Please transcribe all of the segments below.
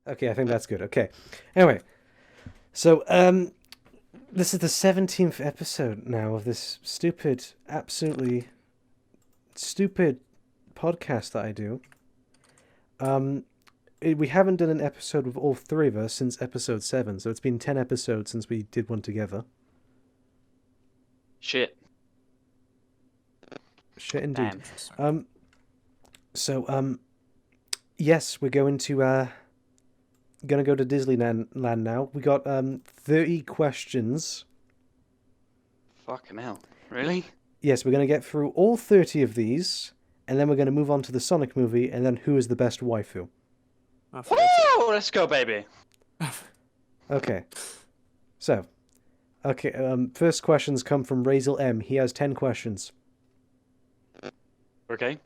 Okay, I think that's good. Okay. Anyway, so this is the 17th episode now of this stupid, absolutely stupid podcast that I do. Um, we haven't done an episode with all three of us since episode 7, so it's been 10 episodes since we did one together. Shit. Shit, indeed. Damn. Interesting. So yes, we're gonna go to Disneyland land now. We got 30 questions. Fucking hell. Really? Yes, we're gonna get through all 30 of these, and then we're gonna move on to the Sonic movie, and then who is the best waifu. Oh, fancy. Woo! Let's go, baby. Okay. So, first questions come from Razel M. He has 10 questions. Okay.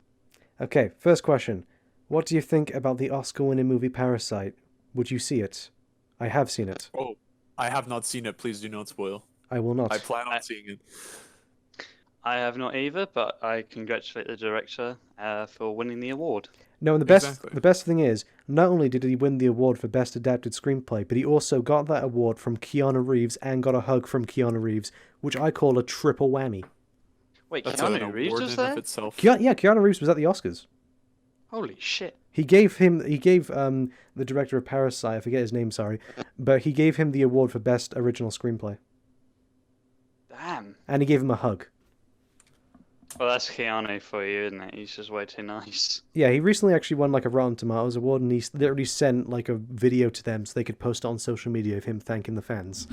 Okay, first question. What do you think about the Oscar-winning movie Parasite? Would you see it? I have seen it. Oh, I have not seen it. Please do not spoil. I will not. I plan on seeing it. I have not either, but I congratulate the director for winning the award. No, and Exactly. the best thing is, not only did he win the award for Best Adapted Screenplay, but he also got that award from Keanu Reeves and got a hug from Keanu Reeves, which I call a triple whammy. Wait, That's Keanu an Reeves award was in there? of itself. Keanu Reeves was at the Oscars. Holy shit. He gave the director of Parasite, I forget his name, sorry, but he gave him the award for Best Original Screenplay. Damn. And he gave him a hug. Well, that's Keanu for you, isn't it? He's just way too nice. Yeah, he recently actually won like a Rotten Tomatoes award, and he literally sent like a video to them so they could post it on social media of him thanking the fans.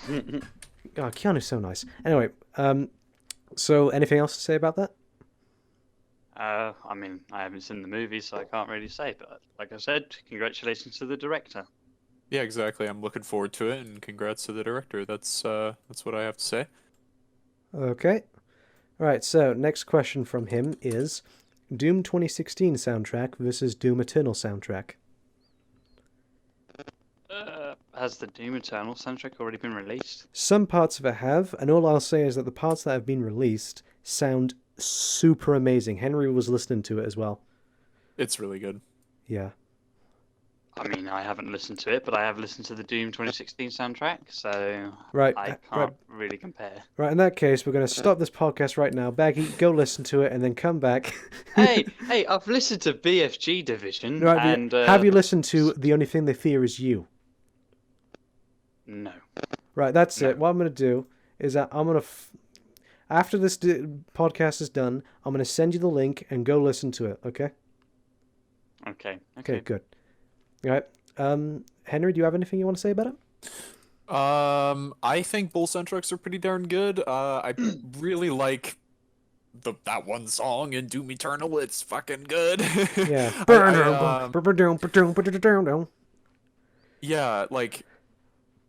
Oh, Keanu's so nice. Anyway, so anything else to say about that? I mean, I haven't seen the movie, so I can't really say, but like I said, congratulations to the director. Yeah, exactly. I'm looking forward to it, and congrats to the director. That's what I have to say. Okay. Alright, so next question from him is Doom 2016 soundtrack versus Doom Eternal soundtrack. Has the Doom Eternal soundtrack already been released? Some parts of it have, and all I'll say is that the parts that have been released sound super amazing. Henry was listening to it as well. It's really good. Yeah. I mean, I haven't listened to it, but I have listened to the Doom 2016 soundtrack, so Right. I can't really compare. Right, in that case, we're going to stop this podcast right now. Baggy, go listen to it and then come back. hey, I've listened to BFG Division, Right, and... have you listened to The Only Thing They Fear Is You? No. Right, that's No. it. What I'm going to do is that I'm going to... After this podcast is done, I'm going to send you the link and go listen to it, okay? Okay. Okay, good. All right. Henry, do you have anything you want to say about it? I think both soundtracks are pretty darn good. I really like that one song in Doom Eternal. It's fucking good. Yeah. Yeah, like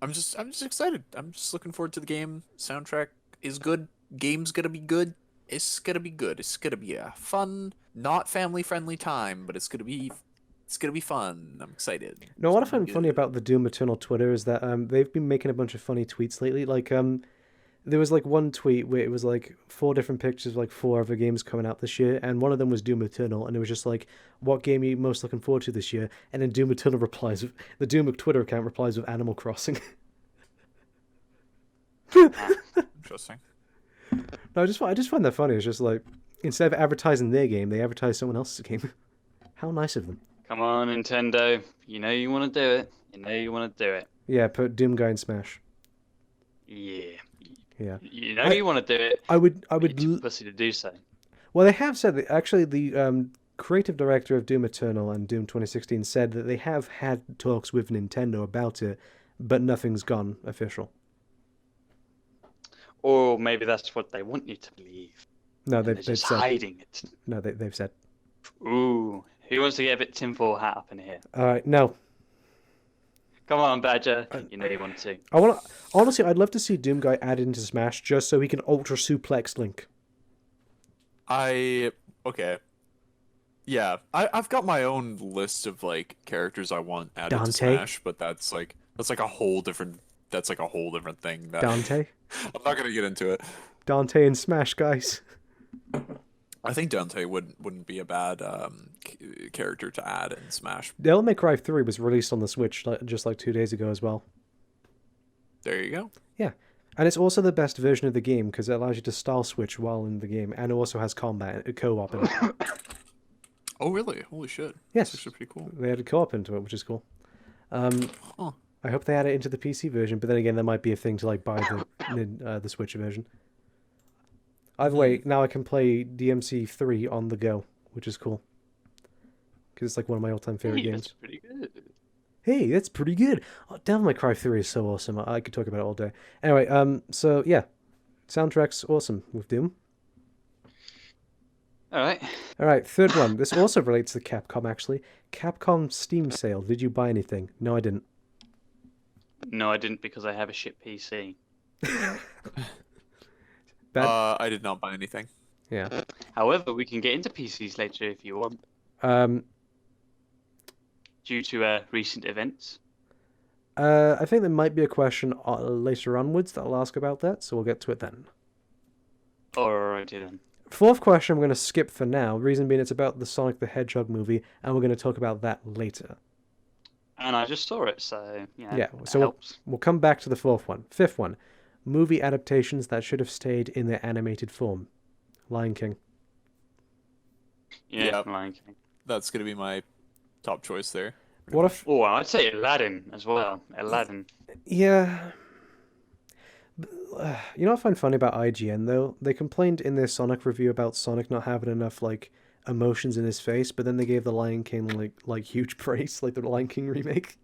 I'm just excited. I'm just looking forward to the game. Soundtrack is good. Game's gonna be good. It's gonna be good. It's gonna be a fun, not family friendly time, but it's gonna be fun. I'm excited. No, what I It's gonna find be funny good. about the Doom Eternal Twitter is that they've been making a bunch of funny tweets lately. Like there was like one tweet where it was like 4 different pictures of like 4 other games coming out this year, and one of them was Doom Eternal, and it was just like, what game are you most looking forward to this year? And then Doom Eternal replies with the Doom Twitter account replies with Animal Crossing. Interesting. No, I just find that funny. It's just like instead of advertising their game, they advertise someone else's game. How nice of them. Come on, Nintendo. You know you want to do it. You know you want to do it. Yeah, put Doom Guy in Smash. Yeah. Yeah. You know you want to do it. I would You're too pussy to do so. Well, they have said that actually the creative director of Doom Eternal and Doom 2016 said that they have had talks with Nintendo about it, but nothing's gone official. Or maybe that's what they want you to believe. No, And they're they've just said. hiding it. No, they've said. Ooh. Who wants to get a bit tinfoil hat up in here? All right, no. Come on, Badger. You know you want to. I want to honestly. I'd love to see Doom Guy added into Smash just so he can ultra suplex Link. Okay. Yeah, I've got my own list of like characters I want added to Dante? Smash, but that's like a whole different thing that Dante, I'm not gonna get into it. Dante and Smash, guys. I think Dante wouldn't be a bad character to add in Smash. Devil May Cry 3 was released on the Switch just like 2 days ago as well. There you go. Yeah. And it's also the best version of the game because it allows you to style switch while in the game, and it also has combat, co-op in it. Oh, really? Holy shit. Yes. That's actually pretty cool. They added co-op into it, which is cool. Huh. I hope they add it into the PC version, but then again, there might be a thing to like buy the Switch version. Either way, now I can play DMC 3 on the go, which is cool. Because it's like one of my all-time favorite Hey, games. that's pretty good. Hey, that's pretty good. Oh, Devil May Cry 3 is so awesome. I could talk about it all day. Anyway, so yeah, soundtrack's awesome with Doom. All right. All right, third one. This also relates to Capcom, actually. Capcom Steam sale. Did you buy anything? No, I didn't. No, I didn't because I have a shit PC. Bad. I did not buy anything. Yeah. However, we can get into PCs later if you want, due to recent events. I think there might be a question later onwards that I'll ask about that, so we'll get to it then. Alrighty then. Fourth question I'm going to skip for now. Reason being, it's about the Sonic the Hedgehog movie, and we're going to talk about that later. And I just saw it, so Yeah, yeah, so it helps. we'll come back to the fourth one. Fifth one. Movie adaptations that should have stayed in their animated form. Lion King. Yeah, Yep. Lion King. That's gonna be my top choice there. What if... Oh, I'd say Aladdin as well. Aladdin. Yeah. You know what I find funny about IGN, though? They complained in their Sonic review about Sonic not having enough, like, emotions in his face, but then they gave the Lion King, like huge praise, like the Lion King remake.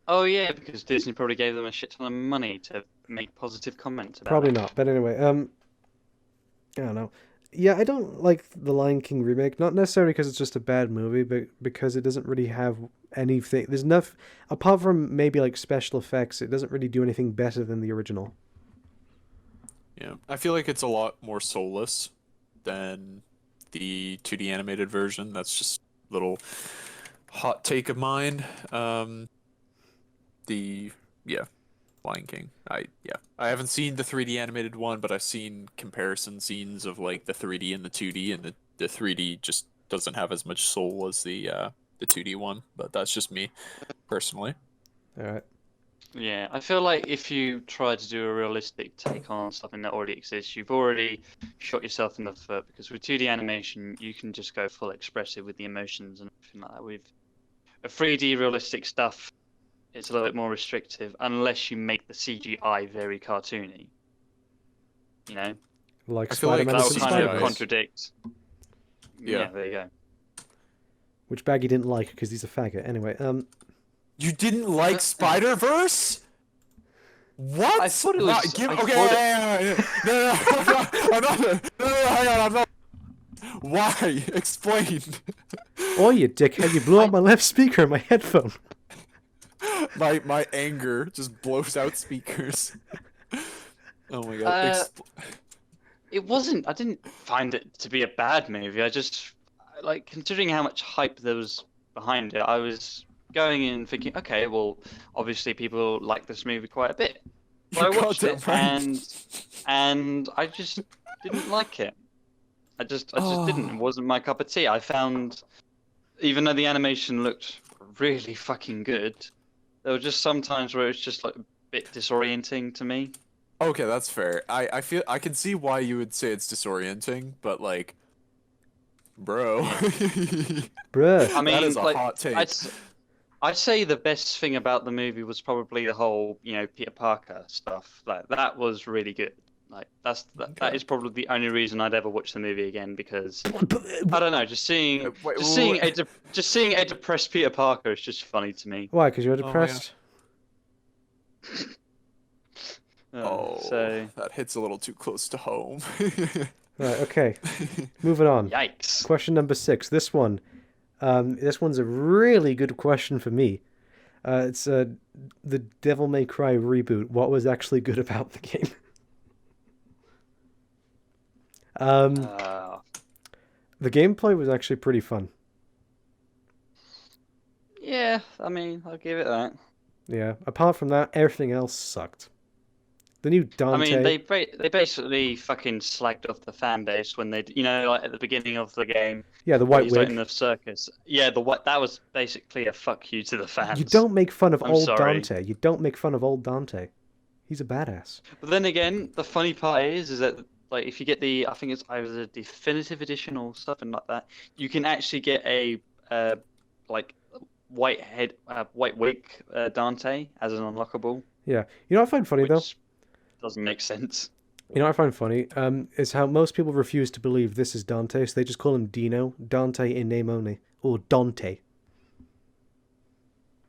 Oh yeah, because Disney probably gave them a shit ton of money to make positive comments about Probably it. not, but anyway, I don't know. Yeah, I don't like the Lion King remake, not necessarily because it's just a bad movie, but because it doesn't really have anything. There's enough, apart from maybe like special effects, it doesn't really do anything better than the original. Yeah, I feel like it's a lot more soulless than the 2D animated version. That's just a little hot take of mine. Lion King. I haven't seen the 3D animated one, but I've seen comparison scenes of like the 3D and the 2D, and the 3D just doesn't have as much soul as the 2D one. But that's just me personally. All right. Yeah, I feel like if you try to do a realistic take on something that already exists, you've already shot yourself in the foot, because with 2D animation, you can just go full expressive with the emotions and everything like that. With a 3D realistic stuff, it's a little bit more restrictive unless you make the CGI very cartoony. You know? Like I feel like Spider-Man That into will the kind of CGI 's- contradict. Yeah. There you go. Which Baggy didn't like because he's a faggot. Anyway, You didn't like Spider Verse? What? I thought it was- No, I okay, thought no, hang on, I'm not. Why? Explain. oh, you dickhead, you blew out my left speaker in my headphone. My anger just blows out speakers. Oh my god. It wasn't. I didn't find it to be a bad movie. I just, like, considering how much hype there was behind it, I was going in thinking, okay, well, obviously people like this movie quite a bit. So I You're watched it, goddamn right. and I just didn't like it. I just didn't. It wasn't my cup of tea. I found, even though the animation looked really fucking good, there were just some times where it was just like a bit disorienting to me. Okay, that's fair. I feel I can see why you would say it's disorienting, but like, bro. Bruh. I mean, that is a like, hot take. I'd say the best thing about the movie was probably the whole, Peter Parker stuff. Like, that was really good. Like, that Okay. is probably the only reason I'd ever watch the movie again, because I don't know, just seeing Wait, just seeing a depressed Peter Parker is just funny to me. Why? Because you're my God. depressed? So that hits a little too close to home. Right, okay. Moving on. yikes. Question number 6. This one. This one's a really good question for me. It's the Devil May Cry reboot. What was actually good about the game? Uh, The gameplay was actually pretty fun. yeah, I mean, I'll give it that. Yeah. Apart from that, everything else sucked. The new I Dante. mean, they basically fucking slagged off the fan base when they, like at the beginning of the game, Yeah, the where white he's like wig. in the circus. Yeah, the what that was basically a fuck you to the fans. You don't make fun of I'm old sorry. Dante. You don't make fun of old Dante. He's a badass. But then again, the funny part is that like if you get I think it's either the definitive edition or something like that, you can actually get a like white wig Dante as an unlockable, Yeah. You know what I find funny though? which doesn't make sense. You know what I find funny? Is how most people refuse to believe this is Dante, so they just call him Dino. Dante in name only. Or Dante.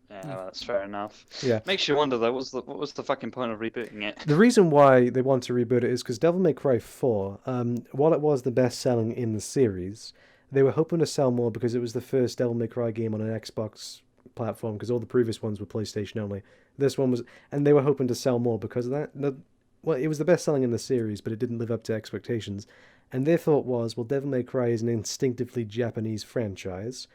Yeah, well, that's fair enough. Yeah. Makes you wonder though, what was the fucking point of rebooting it? The reason why they want to reboot it is because Devil May Cry 4, while it was the best selling in the series, they were hoping to sell more because it was the first Devil May Cry game on an Xbox platform, because all the previous ones were PlayStation only. This one was, and they were hoping to sell more because of that. Well, it was the best selling in the series, but it didn't live up to expectations. And their thought was, well, Devil May Cry is an instinctively Japanese franchise.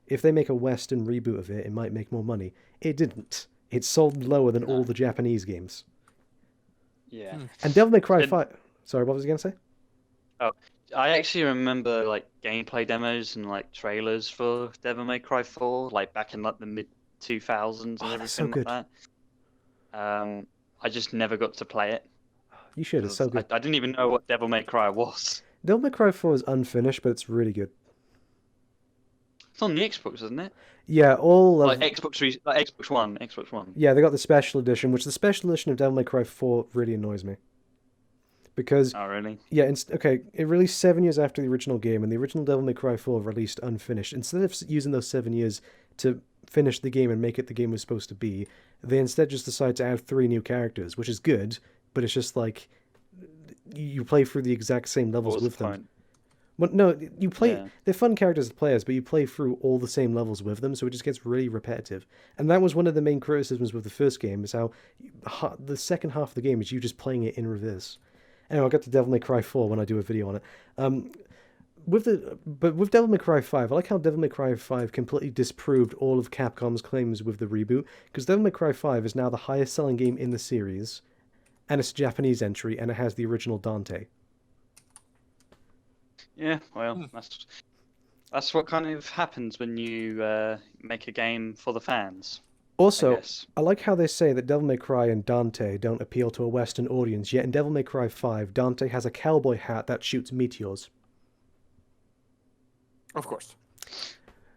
If they make a Western reboot of it, it might make more money. It didn't. It sold lower than all the Japanese games. Yeah. And Devil May Cry 5... Sorry, what was I going to say? Oh, I actually remember like gameplay demos and like trailers for Devil May Cry 4, like back in like the mid 2000s and Oh, everything that's so like good. that. I just never got to play it. You should, it's so good. I didn't even know what Devil May Cry was. Devil May Cry 4 is unfinished, but it's really good. It's on the Xbox, isn't it? Yeah, all of... Like Xbox One, Xbox One. Yeah, they got the special edition, which the special edition of Devil May Cry 4 really annoys me. Because... Oh, really? Yeah, okay, it released 7 years after the original game, and the original Devil May Cry 4 released unfinished. Instead of using those 7 years to finish the game and make it the game was supposed to be, they instead just decide to add 3 new characters, which is good, but it's just like... You play through the exact same levels with them. Well, no, you play... Yeah. They're fun characters as players, but you play through all the same levels with them, so it just gets really repetitive. And that was one of the main criticisms with the first game, is how the second half of the game is you just playing it in reverse. Anyway, I'll get to Devil May Cry 4 when I do a video on it. With Devil May Cry 5, I like how Devil May Cry 5 completely disproved all of Capcom's claims with the reboot, because Devil May Cry 5 is now the highest selling game in the series, and it's a Japanese entry, and it has the original Dante. Yeah, well, that's what kind of happens when you make a game for the fans. Also, I like how they say that Devil May Cry and Dante don't appeal to a Western audience, yet in Devil May Cry 5, Dante has a cowboy hat that shoots meteors. Of course.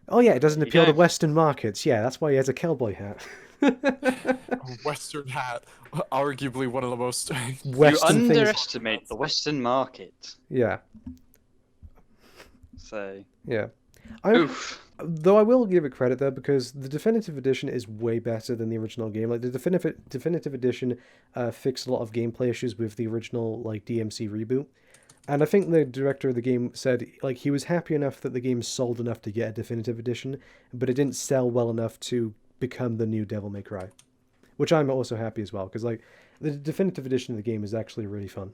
Oh yeah, it doesn't appeal to Western markets. Yeah, that's why he has a cowboy hat. A Western hat, arguably one of the most... Western you underestimate the Western market. Yeah. So... Yeah. Oof. Though I will give it credit though, because the definitive edition is way better than the original game. Like the definitive edition fixed a lot of gameplay issues with the original like DMC reboot, and I think the director of the game said like he was happy enough that the game sold enough to get a definitive edition, but it didn't sell well enough to become the new Devil May Cry, which I'm also happy as well, because like the definitive edition of the game is actually really fun.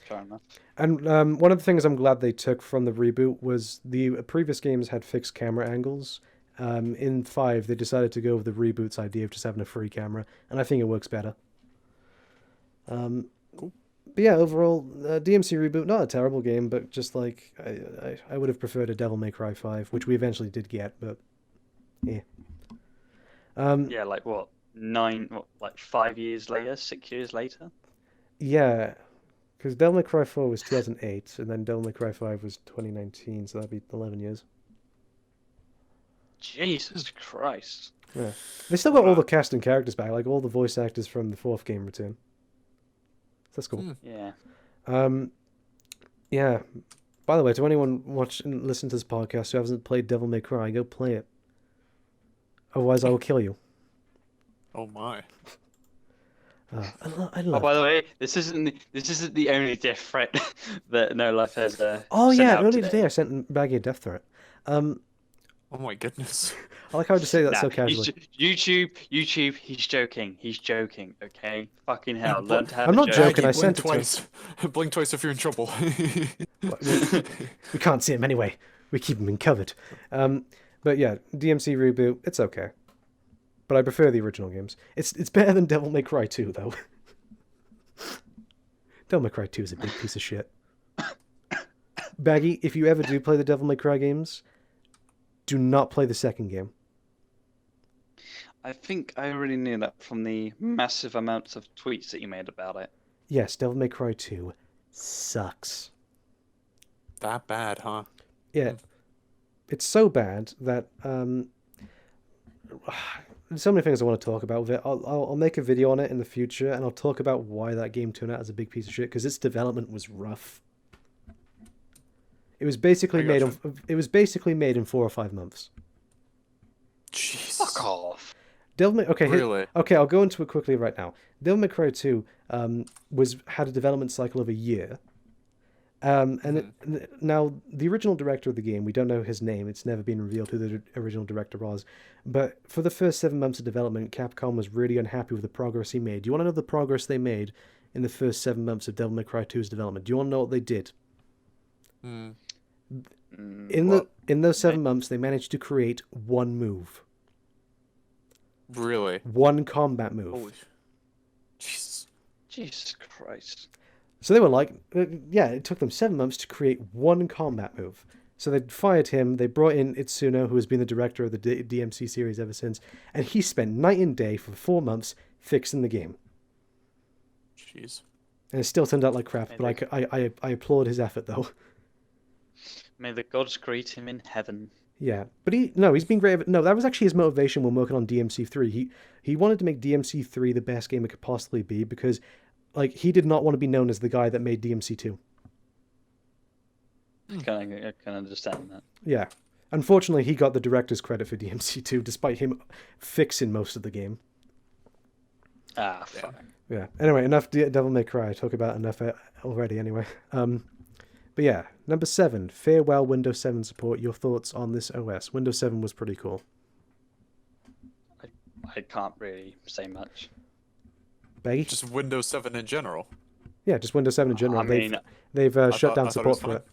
Fair enough. And one of the things I'm glad they took from the reboot was the previous games had fixed camera angles. In 5, they decided to go with the reboot's idea of just having a free camera, and I think it works better. Cool. But yeah, overall, DMC reboot, not a terrible game, but just like, I would have preferred a Devil May Cry 5, which we eventually did get, but yeah. Yeah, like what, 5 years later, 6 years later? Yeah. Because Devil May Cry 4 was 2008, and then Devil May Cry 5 was 2019, so that'd be 11 years. Jesus Christ. Yeah. They still got all the cast and characters back, like all the voice actors from the 4th game return. That's cool. Yeah. Yeah. By the way, to anyone watch and listen to this podcast who hasn't played Devil May Cry, go play it. Otherwise, I will kill you. Oh my. I love. Oh, by the way, this isn't the only death threat that No Life has. Oh sent yeah, out earlier today I sent Baggy a death threat. Oh my goodness. I like how I just say that so casually. YouTube, he's joking, okay? Fucking hell, learn to have I'm a not joke. joking, I Blink sent it to him. twice. Blink twice if you're in trouble. We can't see him anyway. We keep him in covered. But yeah, DMC reboot, it's okay. but I prefer the original games. It's better than Devil May Cry 2, though. Devil May Cry 2 is a big piece of shit. Baggy, if you ever do play the Devil May Cry games, do not play the second game. I think I already knew that from the massive amounts of tweets that you made about it. Yes, Devil May Cry 2 sucks. That bad, huh? Yeah. It's so bad that there's so many things I want to talk about with it. I'll make a video on it in the future, and I'll talk about why that game turned out as a big piece of shit, because its development was rough. It was basically I made gotcha. it was basically made in 4 or 5 months. Jesus. Fuck off. Devil May, okay, Really? okay, I'll go into it quickly right now. Devil May Cry 2 had a development cycle of a year. Now, the original director of the game, we don't know his name. It's never been revealed who the original director was. But for the first 7 months of development, Capcom was really unhappy with the progress he made. Do you want to know the progress they made in the first 7 months of Devil May Cry 2's development? Do you want to know what they did? In those 7 months, they managed to create one move. Really? One combat move. Holy. Jesus. Jesus Christ. So they were like, yeah, it took them 7 months to create one combat move. So they fired him, they brought in Itsuno, who has been the director of the DMC series ever since, and he spent night and day for 4 months fixing the game. Jeez. And it still turned out like crap, but I applaud his effort, though. May the gods greet him in heaven. Yeah, but he's been great. No, that was actually his motivation when working on DMC3. He wanted to make DMC3 the best game it could possibly be, because like he did not want to be known as the guy that made DMC2. I can understand that. Yeah. Unfortunately, he got the director's credit for DMC2, despite him fixing most of the game. Ah, fuck. Yeah. Anyway, enough Devil May Cry. I talk about enough already anyway. But yeah, number 7, farewell Windows 7 support. Your thoughts on this OS? Windows 7 was pretty cool. I can't really say much. Baggy? Just Windows 7 in general. Yeah, just Windows 7 in general. I mean, they've shut down support for it.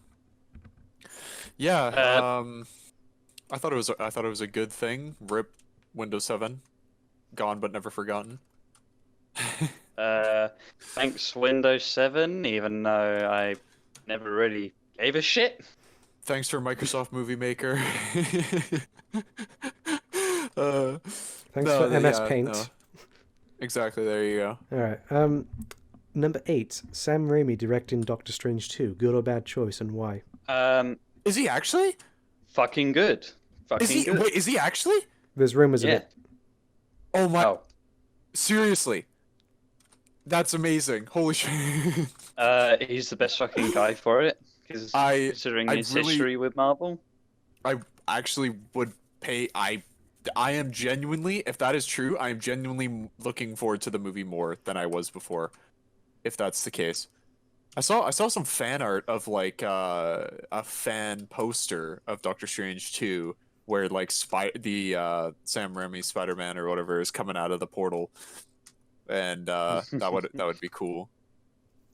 Yeah. I thought it was a good thing. RIP Windows 7, gone but never forgotten. Thanks Windows 7, even though I never really gave a shit. Thanks for Microsoft Movie Maker. Thanks for MS Paint. No. Exactly, there you go. Alright, number 8, Sam Raimi directing Doctor Strange 2. Good or bad choice, and why? Is he actually? Fucking good. Good. Wait, is he actually? There's rumors of Yeah. it. Oh my... Oh. Seriously. That's amazing. Holy shit. He's the best fucking guy for it. Considering his history with Marvel. I actually would pay... I am genuinely, if that is true, I am genuinely looking forward to the movie more than I was before. If that's the case. I saw some fan art of like a fan poster of Doctor Strange 2 where like Sam Raimi Spider-Man or whatever is coming out of the portal. And that would be cool.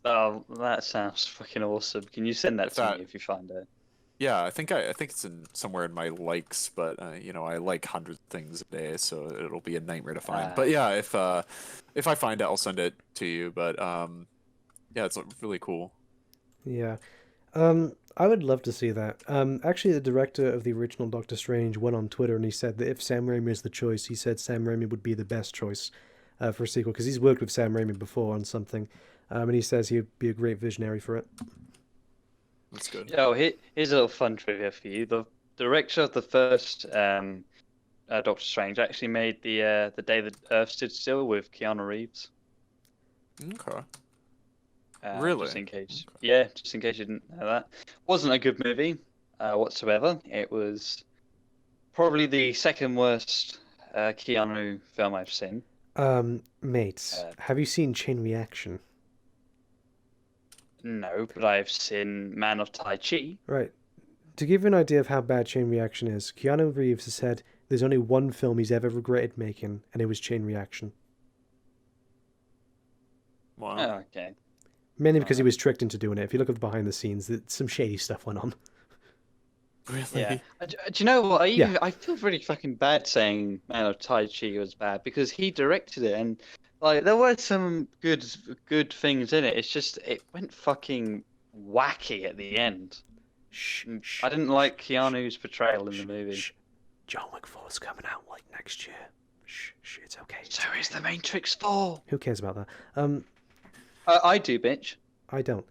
Oh, that sounds fucking awesome. Can you send that to me if you find it? Yeah, I think it's in somewhere in my likes, but I like hundreds of things a day, so it'll be a nightmare to find. But yeah, if I find it, I'll send it to you. But yeah, it's really cool. Yeah. I would love to see that. Actually, the director of the original Doctor Strange went on Twitter and he said that if Sam Raimi is the choice, he said Sam Raimi would be the best choice for a sequel, because he's worked with Sam Raimi before on something, and he says he would be a great visionary for it. That's good. Oh, here's a little fun trivia for you. The director of the first Doctor Strange actually made the Day the Earth Stood Still with Keanu Reeves. Okay. Really? Just in case. Okay. Yeah, just in case you didn't know that. Wasn't a good movie whatsoever. It was probably the second worst Keanu film I've seen. Mates, have you seen Chain Reaction? No, but I've seen Man of Tai Chi. Right. To give you an idea of how bad Chain Reaction is, Keanu Reeves has said there's only one film he's ever regretted making, and it was Chain Reaction. Wow. Oh, okay. Mainly because he was tricked into doing it. If you look at the behind the scenes, some shady stuff went on. Really? Yeah. Do you know what? Yeah. I feel really fucking bad saying Man of Tai Chi was bad because he directed it and like there were some good things in it. It's just it went fucking wacky at the end. Shh, shh, I didn't like shh, Keanu's portrayal in shh, the movie. shh. John Wick 4 is coming out like next year. Shh, shh, it's okay. So is the Matrix 4. Who cares about that? I do, bitch. I don't.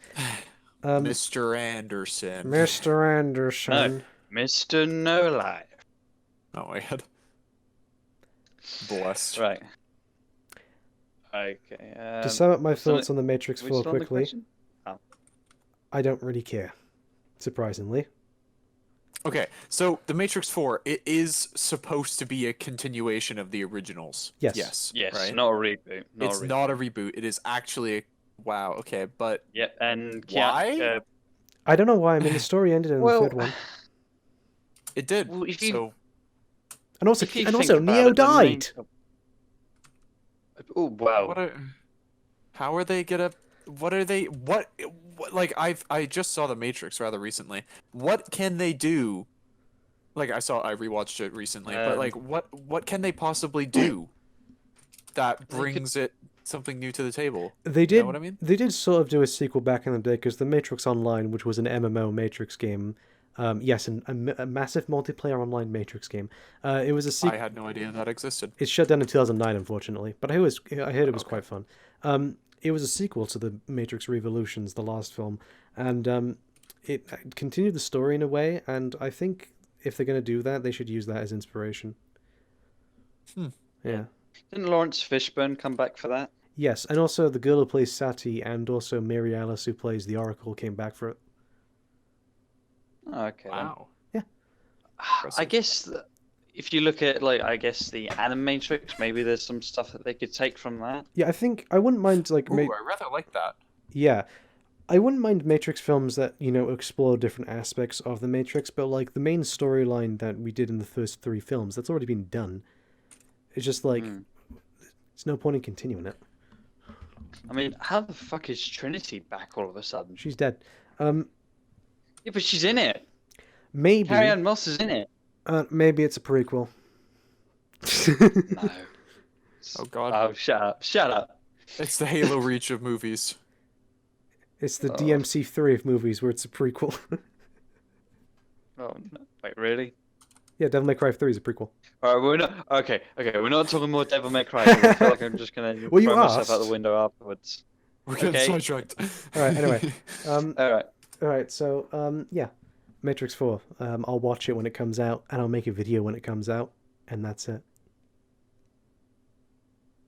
Mr. Anderson. Mr. Anderson. Mr. No Life. Oh my god. Blessed. Right. Okay. To sum up my so thoughts on The Matrix we 4 still on the quickly, question? I don't really care. Surprisingly. Okay, so The Matrix 4, it is supposed to be a continuation of the originals. Yes. Yes. Yes, right? not a reboot. It's not a reboot. It is actually a... Wow, okay, but Yep, and Why? I don't know why. I mean, the story ended in the third one. it did. Well, if you- So, And also, if you and think also about Neo it, the main- died. Oh wow! what are... How are they gonna... What are they... What like, I just saw The Matrix rather recently. What can they do? Like, I rewatched it recently, but like, what can they possibly do that They could- brings it something new to the table? They You did. know what I mean? They did sort of do a sequel back in the day because The Matrix Online, which was an MMO Matrix game, yes, and a massive multiplayer online Matrix game. It was a I sequel. had no idea that existed. It's shut down in 2009, unfortunately, but I heard it was Okay. quite fun. It was a sequel to the Matrix Revolutions, the last film, and it continued the story in a way. And I think if they're going to do that, they should use that as inspiration. Hmm. Yeah. Didn't Lawrence Fishburne come back for that? Yes, and also the girl who plays Sati and also Mary Alice who plays the Oracle came back for it. Oh, okay. then. Wow. I Impressive. guess if you look at like, I guess the Animatrix, maybe there's some stuff that they could take from that. Yeah, I think I wouldn't mind like Ooh, I rather like that. yeah, I wouldn't mind Matrix films that explore different aspects of the Matrix, but like the main storyline that we did in the first 3 films, that's already been done. It's just like there's no point in continuing it. I mean, how the fuck is Trinity back all of a sudden? She's dead. Yeah, but she's in it. Maybe Carrie-Anne Moss is in it. maybe it's a prequel. No. Oh god. Oh, shut up! Shut up! It's the Halo Reach of movies. It's the Oh. DMC3 of movies where it's a prequel. Oh, no. Wait, really? Yeah, Devil May Cry 3 is a prequel. All right, we're not okay. Okay, we're not talking more Devil May Cry. 'Cause I feel like I'm just gonna Well, you throw myself out asked. the window afterwards. We're getting Okay. sidetracked. All right, anyway. All right. All right, so yeah, Matrix 4. I'll watch it when it comes out, and I'll make a video when it comes out, and that's it.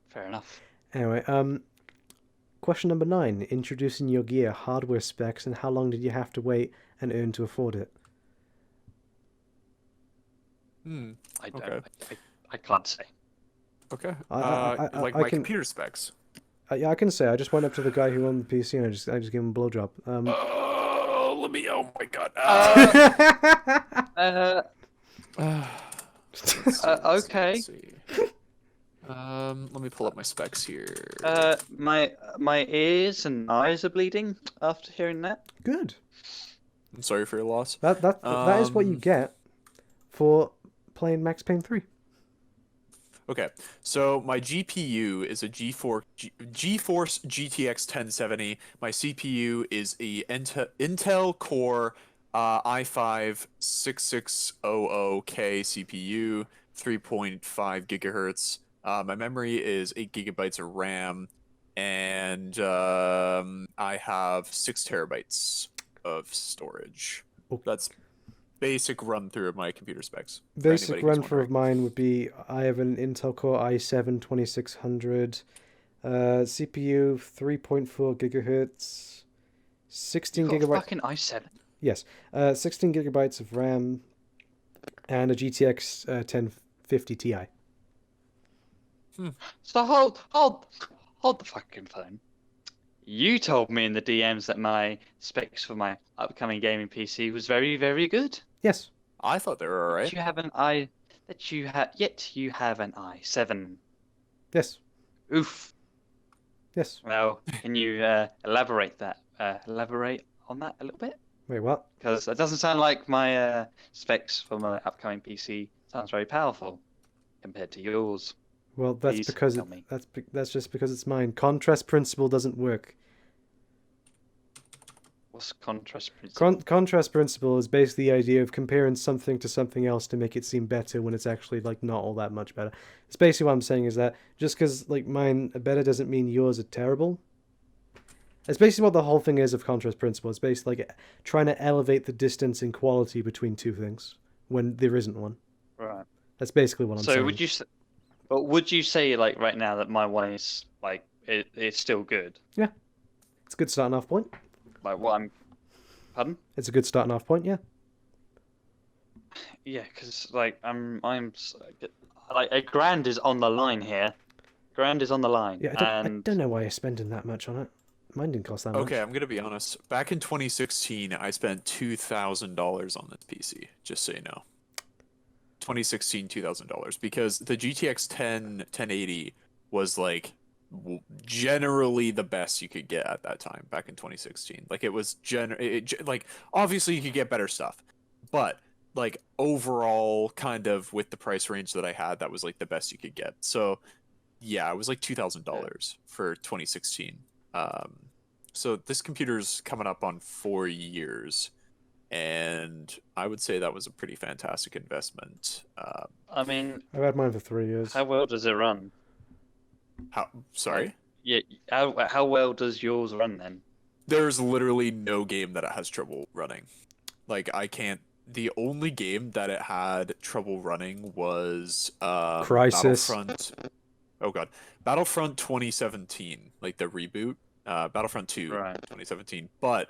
Fair enough. Anyway, question number 9: introducing your gear, hardware specs, and how long did you have to wait and earn to afford it? Hmm. I don't. Okay. I can't say. Okay. I Like I my can- computer specs. Yeah, I can say I just went up to the guy who owned the PC and I just gave him a blowjob. Oh, let me. Oh my god. Okay. Let's see. Let me pull up my specs here. My ears and eyes are bleeding after hearing that. Good. I'm sorry for your loss. That is what you get for playing Max Payne 3. Okay, so my GPU is a GeForce GTX 1070. My CPU is a Intel Core i5 6600K CPU, 3.5 gigahertz. My memory is 8 gigabytes of RAM, and I have 6 terabytes of storage. Okay. That's basic run through of my computer specs. for Basic anybody who's run through of wondering. mine would be I have an Intel Core i7 2600, CPU 3.4 gigahertz, 16 Got a gigabytes. fucking i7. Yes, 16 gigabytes of RAM, and a GTX 1050 Ti. So hold the fucking phone. You told me in the DMs that my specs for my upcoming gaming PC was very, very good. Yes. I thought they were alright. You have an yet you have an i7. Yes. Oof. Yes. Well, can you elaborate on that a little bit? Wait, what? Because that doesn't sound like my specs for my upcoming PC sounds very powerful compared to yours. Well, that's Please because tell me. that's just because it's mine. Contrast principle doesn't work. What's contrast principle? Contrast principle is basically the idea of comparing something to something else to make it seem better when it's actually like not all that much better. It's basically what I'm saying is that just because like mine are better doesn't mean yours are terrible. It's basically what the whole thing is of contrast principle. It's basically like trying to elevate the distance in quality between two things when there isn't one. Right. That's basically what I'm saying. So would you say like right now that my one is like it's still good? It's a good starting off point. Like what I'm, pardon? It's a good starting off point, yeah. Yeah, because like like $1,000 is on the line here. $1,000 is on the line. Yeah, I don't know why you're spending that much on it. Mine didn't cost that much. Okay, I'm gonna be honest. Back in 2016, I spent $2,000 on this PC. Just so you know. 2016, $2,000 because the GTX 1080 was like generally the best you could get at that time back in 2016. Like it was like obviously you could get better stuff, but like overall kind of with the price range that I had, that was like the best you could get. So yeah, it was like $2,000 for 2016. So this computer's coming up on 4 years, and I would say that was a pretty fantastic investment. I mean, I've had mine for 3 years. how well does it run? Sorry? Yeah, how well does yours run then? There's literally no game that it has trouble running. Like I can't. The only game that it had trouble running was Crisis. Battlefront. Oh god, Battlefront 2017, like the reboot, Battlefront 2, Right. 2017. But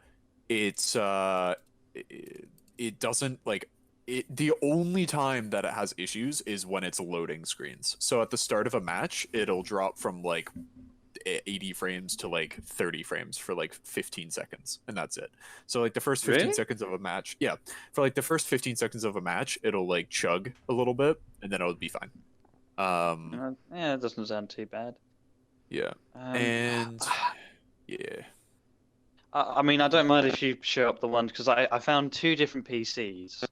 it's it doesn't like it. The only time that it has issues is when it's loading screens. So at the start of a match, it'll drop from like 80 frames to like 30 frames for like 15 seconds, and that's it. So like the first 15 Really? seconds of a match, yeah, for like the first 15 seconds of a match, it'll like chug a little bit, and then it'll be fine. Yeah, it doesn't sound too bad. Yeah, Um, and yeah, I mean, I don't mind if you show up the one because I found two different PCs.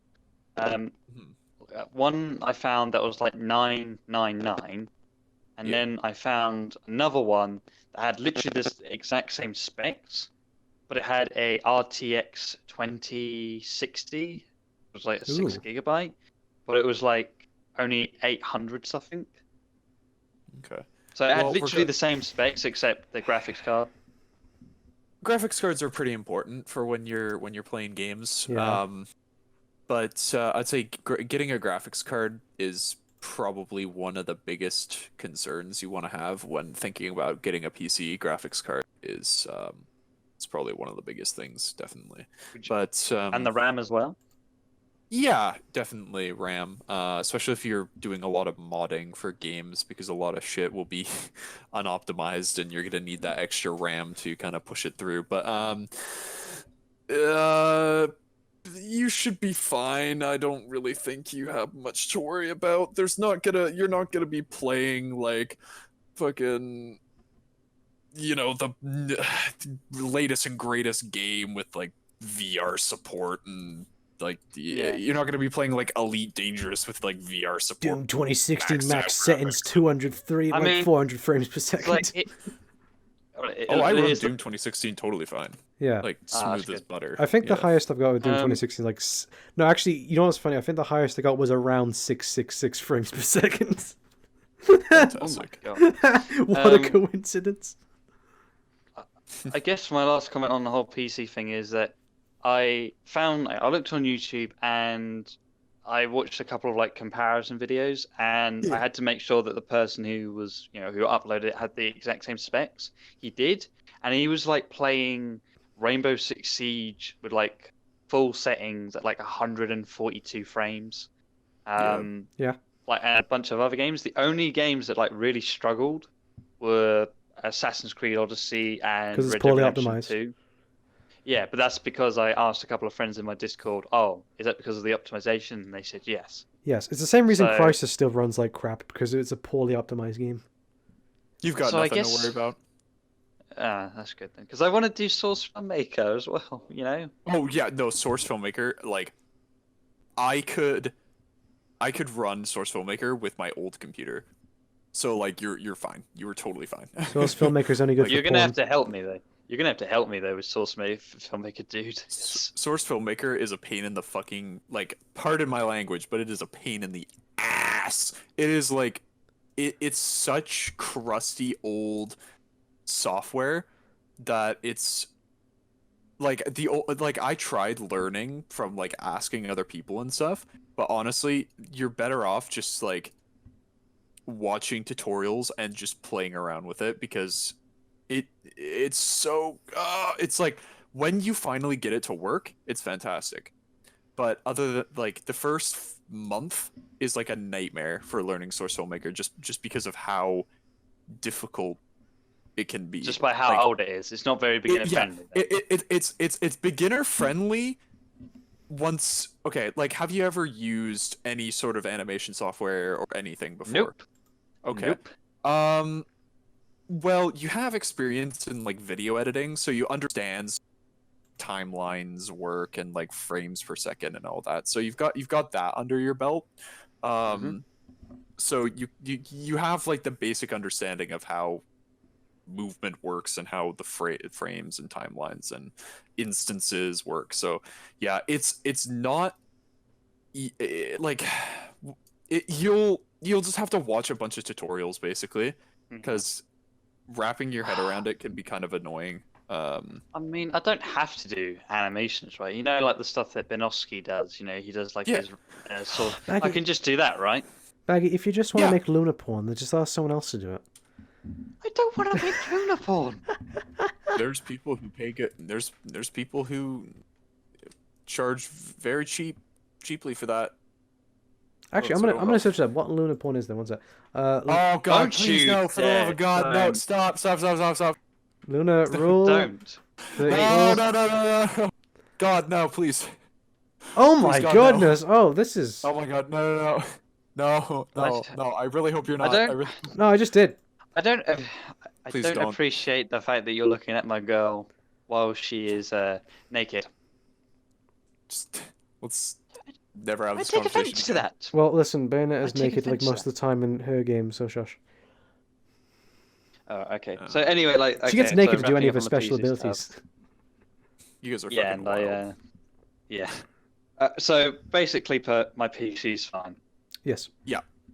Mhm. One I found that was like 999, and Yeah. then I found another one that had literally this exact same specs, but it had a RTX 2060. It was like a 6 Ooh. gigabyte, but it was like only 800 something. Okay. So it had Well, we're literally go- the same specs except the graphics card. Graphics cards are pretty important for when you're playing games. Yeah. But I'd say getting a graphics card is probably one of the biggest concerns you want to have when thinking about getting a PC. Graphics card is it's probably one of the biggest things, definitely. But And the RAM as well. yeah, definitely RAM, especially if you're doing a lot of modding for games, because a lot of shit will be unoptimized and you're gonna need that extra RAM to kind of push it through. But you should be fine. I don't really think you have much to worry about. You're not gonna be playing like fucking, the latest and greatest game with like VR support and like Yeah. you're not gonna be playing like Elite Dangerous with like VR support. Doom 2016 Maxed max out settings graphics. 203 I like mean, 400 frames per It's second. like Oh, I run here's Doom 2016 totally fine. Yeah. Like that's smooth as good. butter. I think the Yeah. highest I've got with Doom Um, 2016 like no, actually, you know what's funny? I think the highest I got was around 666 frames per second. Oh my Fantastic. god. What a Um, coincidence. I guess my last comment on the whole PC thing is that I looked on YouTube and I watched a couple of like comparison videos, and I had to make sure that the person who was, who uploaded it had the exact same specs. He did, and he was like playing Rainbow Six Siege with like full settings at like 142 frames. Yeah. Like and a bunch of other games. The only games that like really struggled were Assassin's Creed Odyssey and 'Cause it's Red Dead poorly Redemption optimized. 2. Yeah, but that's because I asked a couple of friends in my Discord, "Oh, is that because of the optimization?" And they said yes. Yes, it's the same reason So- Crysis still runs like crap, because it's a poorly optimized game. You've got So I nothing guess- to worry about. That's good then, because I want to do Source Filmmaker as well. You know. Oh yeah, no, Source Filmmaker. Like, I could run Source Filmmaker with my old computer. So like, you're fine. You were totally fine. Source Filmmaker's only good You're for gonna porn. have to help me though. You're gonna have to help me though with Filmmaker, dude. Source Filmmaker is a pain in the fucking, like, pardon my language, but it is a pain in the ass. It is like, it's such crusty old software that it's like like I tried learning from like asking other people and stuff, but honestly, you're better off just like watching tutorials and just playing around with it because it's so it's like when you finally get it to work, it's fantastic. But other than like the first month is like a nightmare for learning Source Filmmaker just because of how difficult it can be. Just by how Like, old it is, it's not very beginner friendly. it's beginner friendly once. Okay, like have you ever used any sort of animation software or anything before? Nope. Okay. Nope. Well, you have experience in like video editing, so you understand timelines work and like frames per second and all that. So you've got that under your belt. So you have like the basic understanding of how movement works and how the frames and timelines and instances work. So yeah, it's not like you'll just have to watch a bunch of tutorials basically because wrapping your head around it can be kind of annoying. I mean, I don't have to do animations, right? You know, like the stuff that Benoski does. You know, he does like his sort of. I can just do that, right? Baggy, if you just want to make Luna porn, then just ask someone else to do it. I don't want to make Luna porn. There's people who pay good. There's people who charge very cheaply for that. Actually, I'm gonna search that. What Luna porn is there? What's that? Oh God! Don't Please you no! For the love of God, no! don't. Stop! Luna rule. Don't. No! God, no! Please. Oh my Please, God, goodness! Oh, this is. Oh my God! No! I really hope you're not. No, I just did. I don't Please don't. appreciate the fact that you're looking at my girl while she is naked. Just, let's never have I this take conversation. offense to that. Well, listen, Bayonetta is I take naked like offense to most of the time in her game, so shush. Oh, okay. So anyway, like She gets okay, naked so to do any wrapping of her up on the special PC abilities. stuff. You guys are Yeah, fucking and wild. yeah. So basically, my PC's fine. Yes.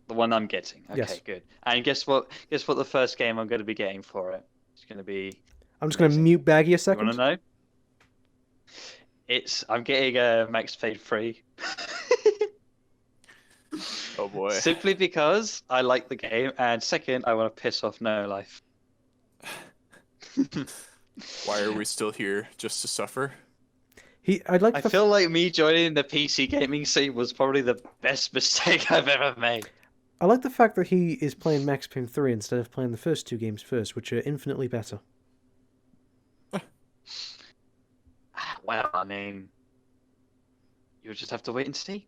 The one I'm getting. Okay, Yes. good. And guess what? Guess what? The first game I'm going to be getting for it. It's going to be. I'm just gonna Amazing. mute Baggy a You second. want to know? I'm getting a Max Payne 3. Oh boy. Simply because I like the game, and second, I want to piss off No Life. Why are we still here? Just to suffer? I'd like I the feel like me joining the PC gaming scene was probably the best mistake I've ever made. I like the fact that he is playing Max Payne 3 instead of playing the first two games first, which are infinitely better. Well, I mean, you'll just have to wait and see.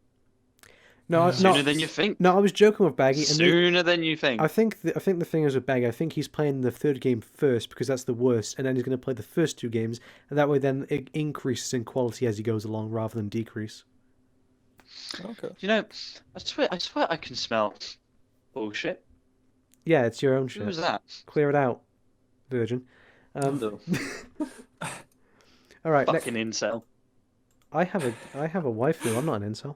No, Sooner than you think. No, I was joking with Baggy. Sooner than you think. I think the thing is with Baggy, I think he's playing the third game first because that's the worst, and then he's going to play the first two games, and that way then it increases in quality as he goes along rather than decrease. Okay. You know, I swear I can smell bullshit. Yeah, it's your own Who shit. was that? Clear it out, virgin. No. All right, Fucking incel. I have a waifu. I'm not an incel.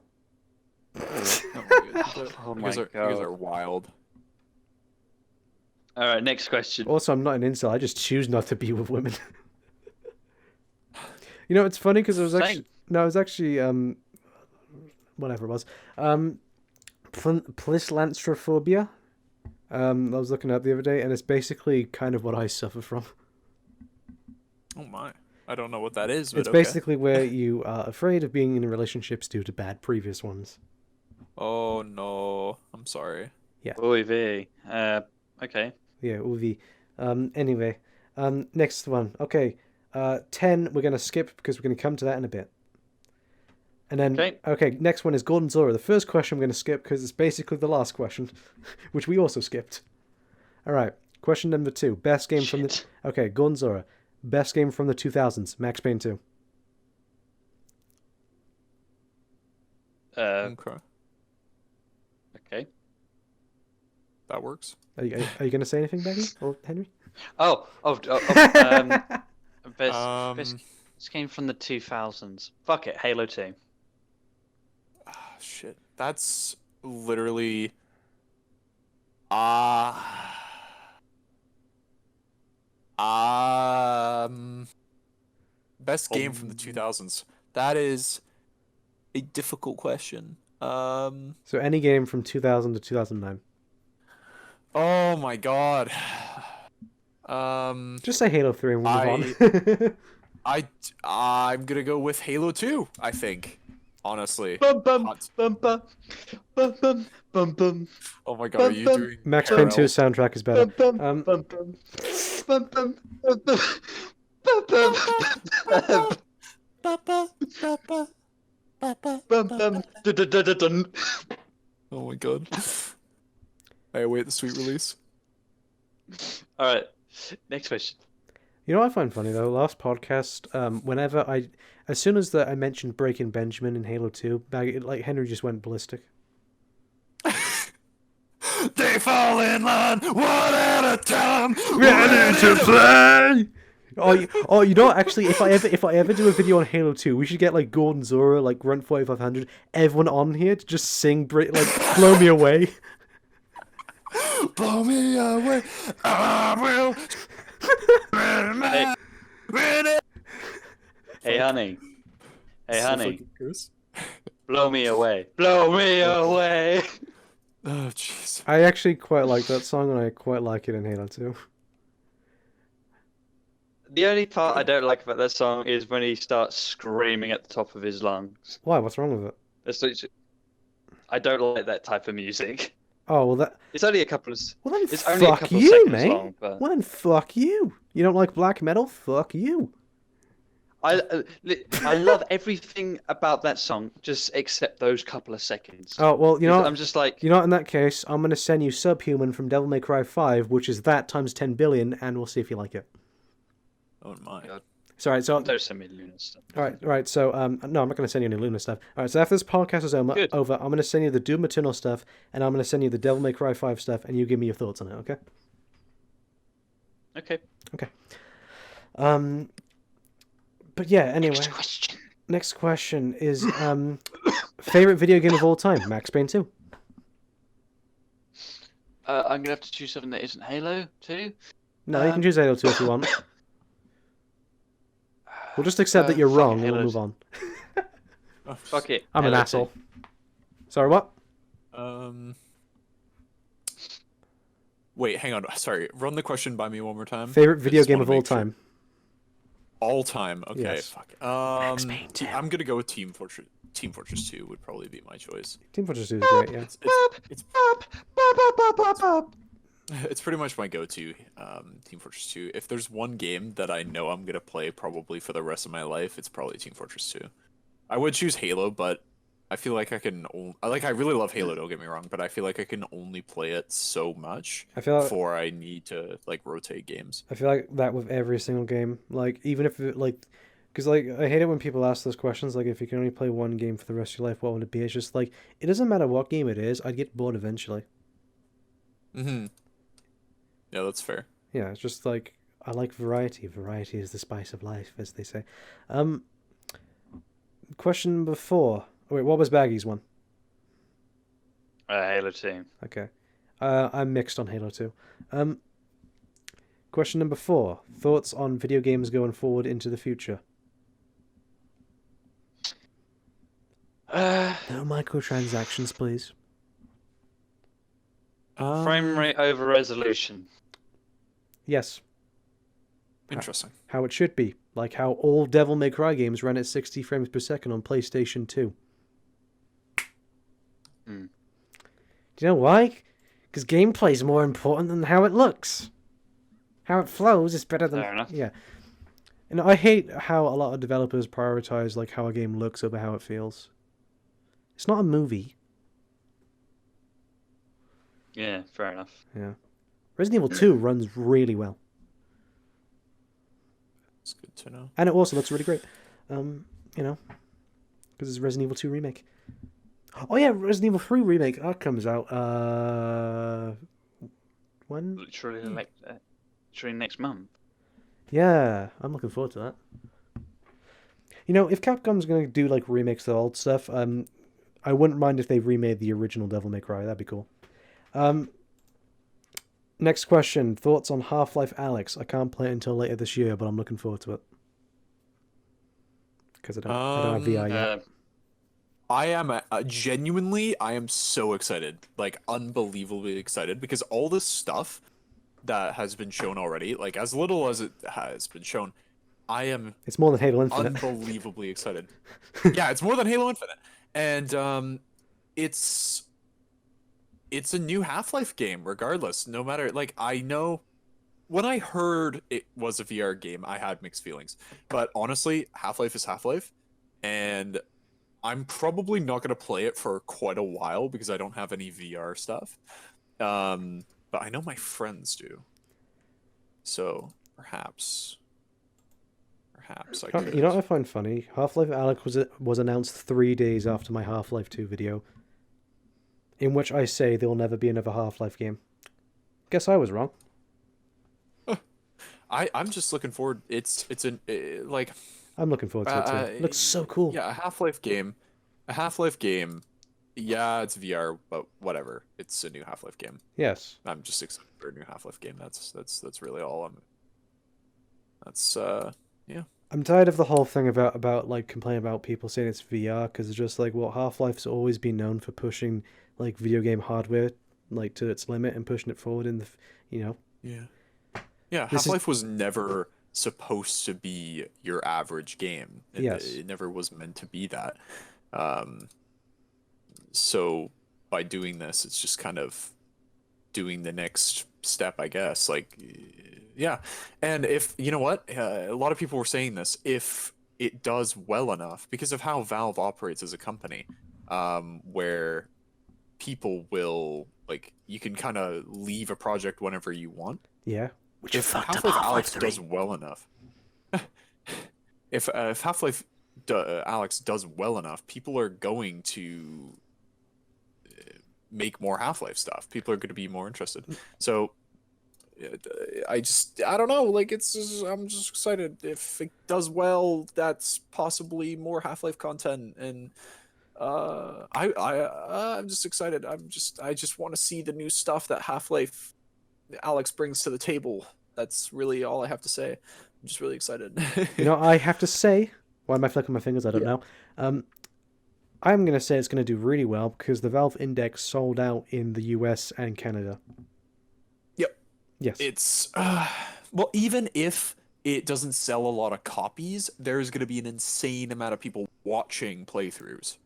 Oh You my guys god. are wild. All right, next question. Also, I'm not an incel. I just choose not to be with women. You know, it's funny because Same. I was actually whatever it was, plislanthrophobia. I was looking up the other day, and it's basically kind of what I suffer from. Oh my. I don't know what that is, but It's okay. basically where you are afraid of being in relationships due to bad previous ones. Oh no. I'm sorry. Oy vey. Okay. Yeah, UV. Anyway, next one. Okay, 10 we're going to skip because we're going to come to that in a bit. And then, okay, next one is Gordon Zora. The first question I'm going to skip because it's basically the last question, which we also skipped. All right, Question number 2. Best game from the... Shit. Okay, Gonzora. Best game from the 2000s. Max Payne 2. Okay, Okay. that works. Are you going to say anything, Becky? Or Henry? Best this game from the 2000s. Fuck it, Halo 2. Ah, shit. That's literally. Best game from the 2000s. That is a difficult question. So any game from 2000 to 2009. Oh my god. Just say Halo 3 and we'll move on. I'm gonna go with Halo 2, I think. Honestly. Bum bum Hot. bum bum bum bum bum bum. Oh my god, are you doing Max Payne 2's soundtrack is better. Bum bum bum bum bum bum bum bum bum bum. Oh my god. I await the sweet release. All right, next question. You know what I find funny though? Last podcast, as soon as I mentioned Breaking Benjamin in Halo 2, like Henry just went ballistic. They fall in line one at a time. Ready to play. Oh, you know what? Actually, if I ever do a video on Halo 2, we should get like Gordon Zora, like Grunt 4500, everyone on here to just sing, like "Blow Me Away." Blow me away. I will. Hey honey. Hey So honey. fucking gross. Blow me away. Blow me away. Oh jeez. I actually quite like that song, and I quite like it in Halo 2. The only part I don't like about that song is when he starts screaming at the top of his lungs. Why? What's wrong with it? I don't like that type of music. Oh well, It's only a couple of. well then It's only a fuck couple of you, seconds mate. long, but Well then fuck you. You don't like black metal? Fuck you. I love everything about that song, just except those couple of seconds. Oh well, you know. I'm just like, You know what, in that case, I'm going to send you Subhuman from Devil May Cry 5, which is that times 10 billion, and we'll see if you like it. Oh my God. Sorry, so... Don't send me Luna stuff. Alright, so, no, I'm not going to send you any Luna stuff. Alright, so after this podcast is over, Good. I'm going to send you the Doom Eternal stuff, and I'm going to send you the Devil May Cry 5 stuff, and you give me your thoughts on it, okay? Okay. But yeah, anyway. Next question is, favorite video game of all time? Max Payne 2. I'm going to have to choose something that isn't Halo 2. No, you can choose Halo 2 if you want. We'll just accept that you're fuck wrong, it, and we'll Halo's- move on. Fuck it. I'm an Halo 2. asshole. Sorry, what? Wait, hang on. Sorry. Run the question by me one more time. Favorite I video just game wanna of all make sure. time? All time. Okay. Yes. Fuck. Max Payne 2. I'm gonna go with Team Fortress. Team Fortress 2 would probably be my choice. Team Fortress 2 is great, yeah. It's pretty much my go-to. Team Fortress 2. If there's one game that I know I'm gonna play probably for the rest of my life, it's probably Team Fortress 2. I would choose Halo, but I feel like I can. I really love Halo. Don't get me wrong, but I feel like I can only play it so much I feel like before I need to like rotate games. I feel like that with every single game. Like even if it, like, because like I hate it when people ask those questions. Like if you can only play one game for the rest of your life, what would it be? It's just like it doesn't matter what game it is. I'd get bored eventually. Mm-hmm. Yeah, that's fair. Yeah, it's just like I like variety. Variety is the spice of life, as they say. Question number 4. Oh, wait, what was Baggy's one? Halo 2. Okay. I'm mixed on Halo 2. Question number 4. Thoughts on video games going forward into the future? No microtransactions, please. Frame rate over resolution. Yes. Interesting. How it should be. Like how all Devil May Cry games run at 60 frames per second on PlayStation 2. Hmm. Do you know why? Because gameplay is more important than how it looks. How it flows is better than... Fair enough. Yeah. And I hate how a lot of developers prioritize like how a game looks over how it feels. It's not a movie. Yeah, fair enough. Yeah. Resident Evil 2 runs really well, It's good to know. and it also looks really great. You know, because it's a Resident Evil 2 remake. Oh yeah, Resident Evil 3 remake that comes out. When? Literally, literally next month. Yeah, I'm looking forward to that. You know, if Capcom's gonna do like remakes of old stuff, I wouldn't mind if they remade the original Devil May Cry. That'd be cool. Next question: thoughts on Half-Life Alex? I can't play it until later this year, but I'm looking forward to it because I don't have VR yet. I am genuinely, I am so excited, like unbelievably excited, because all this stuff that has been shown already, like as little as it has been shown, I am It's more than Halo Infinite. unbelievably excited. Yeah, it's more than Halo Infinite, and it's a new Half-Life game, regardless. No matter, like, I know when I heard it was a VR game, I had mixed feelings, but honestly, Half-Life is Half-Life, and I'm probably not going to play it for quite a while because I don't have any VR stuff. But I know my friends do. So perhaps I could. You know what I find funny? Half-Life Alex was announced 3 days after my Half-Life 2 video, in which I say there will never be another Half-Life game. Guess I was wrong. I'm just looking forward. Like. I'm looking forward to it too. It looks so cool. Yeah, a Half-Life game. A Half-Life game. Yeah, it's VR, but whatever. It's a new Half-Life game. Yes. I'm just excited for a new Half-Life game. That's really all I'm. That's yeah. I'm tired of the whole thing about like complaining about people saying it's VR because it's just like, well, Half-Life's always been known for pushing like video game hardware like to its limit and pushing it forward in the Yeah. Yeah, Half-Life was never supposed to be your average game. It never was meant to be that. So by doing this, it's just kind of doing the next step, I guess. Like, yeah. And if, you know what? A lot of people were saying this. If it does well enough, because of how Valve operates as a company, where people will, like, you can kind of leave a project whenever you want. Yeah. Which if Half-Life Alex does well enough, if Half-Life Alex does well enough, people are going to make more Half-Life stuff. People are going to be more interested. So I don't know. Like I'm just excited. If it does well, that's possibly more Half-Life content, and I'm just excited. I just want to see the new stuff that Half-Life Alex brings to the table. That's really all I have to say. I'm just really excited. You know, I have to say, why am I flicking my fingers? I don't know. I'm going to say it's going to do really well because the Valve Index sold out in the US and Canada. Yep. Yes. It's well, even if it doesn't sell a lot of copies, there's going to be an insane amount of people watching playthroughs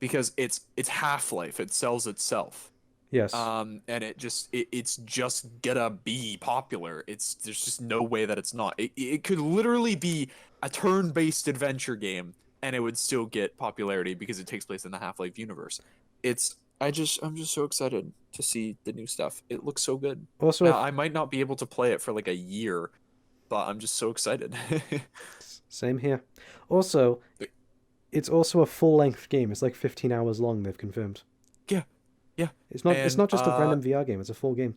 because it's Half-Life. It sells itself. Yes. And it's just gonna be popular. There's just no way that it's not. It could literally be a turn-based adventure game and it would still get popularity because it takes place in the Half-Life universe. I'm just so excited to see the new stuff. It looks so good. Also, now, I might not be able to play it for like a year, but I'm just so excited. Same here. Also, it's also a full-length game. It's like 15 hours long, they've confirmed. Yeah. Yeah. It's not just a random VR game, it's a full game.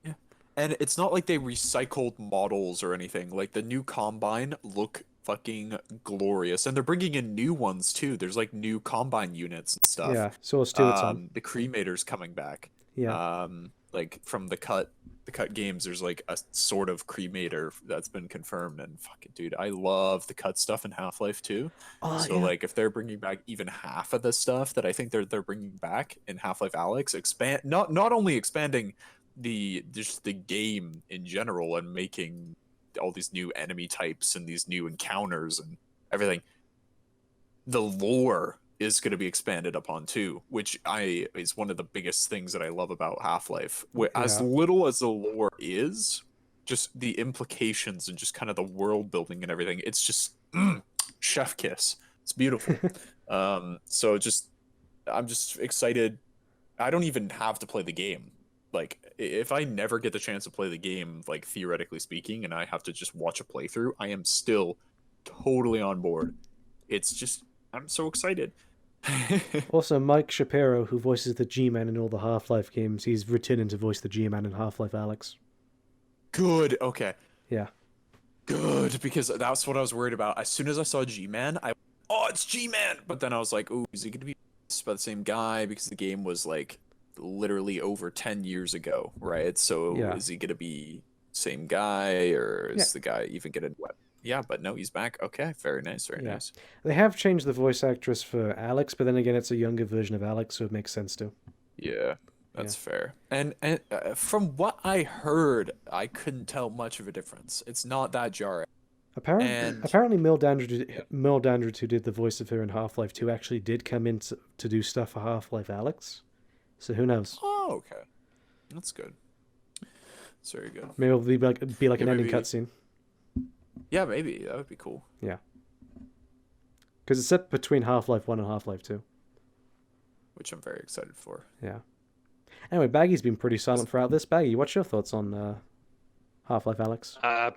Yeah. And it's not like they recycled models or anything. Like the new Combine look fucking glorious. And they're bringing in new ones too. There's like new Combine units and stuff. Yeah, so Stewart's on. The Cremator's coming back. Yeah. Like from the cut games, there's like a sort of Cremator that's been confirmed, and fucking dude, I love the cut stuff in Half-Life 2. So like if they're bringing back even half of the stuff that I think they're bringing back in Half-Life Alex, expand not only expanding just the game in general and making all these new enemy types and these new encounters and everything, the lore is going to be expanded upon too, which is one of the biggest things that I love about Half-Life. As little as the lore is, just the implications and just kind of the world building and everything, it's just chef kiss. It's beautiful. So I'm just excited. I don't even have to play the game. like if I never get the chance to play the game, like theoretically speaking, and I have to just watch a playthrough, I am still totally on board. It's just I'm so excited. Also, Mike Shapiro, who voices the G-Man in all the Half-Life games, he's returning to voice the G-Man in Half-Life Alyx. Good. Okay. Yeah. Good, because that's what I was worried about. As soon as I saw G-Man, oh, it's G-Man. But then I was like, oh, is he gonna be by the same guy? Because the game was like literally over 10 years ago, right? So Yeah. is he gonna be same guy, or is Yeah. the guy even gonna? Yeah, but no, he's back. Okay, very nice, very Yeah. nice. They have changed the voice actress for Alex, but then again, it's a younger version of Alex, so it makes sense too. Yeah, that's fair. And from what I heard, I couldn't tell much of a difference. It's not that jarring. Apparently, Mil Dandridge, who did the voice of her in Half-Life 2, actually did come in to do stuff for Half-Life Alyx. So who knows? Oh, okay, that's good. That's very good. Maybe it'll be like Yeah, an ending maybe- cutscene. Yeah, maybe that would be cool. Because it's set between Half-Life 1 and Half-Life 2. Which I'm very excited for. Yeah. Anyway, Baggy's been pretty silent throughout this. Baggy, what's your thoughts on Half-Life Alyx? I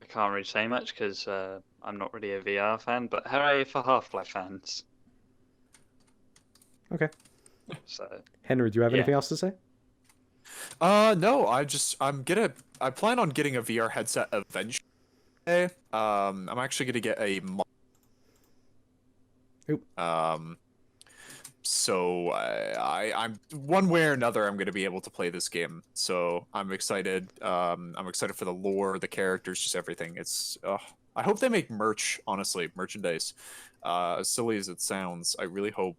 can't really say much because I'm not really a VR fan, but hooray for Half-Life fans. Okay. So Henry, do you have Yeah. anything else to say? No, I plan on getting a VR headset eventually. I'm actually gonna get a Oop. So I'm one way or another I'm gonna be able to play this game. So I'm excited. I'm excited for the lore, the characters, just everything. I hope they make merch, honestly, merchandise. As silly as it sounds, I really hope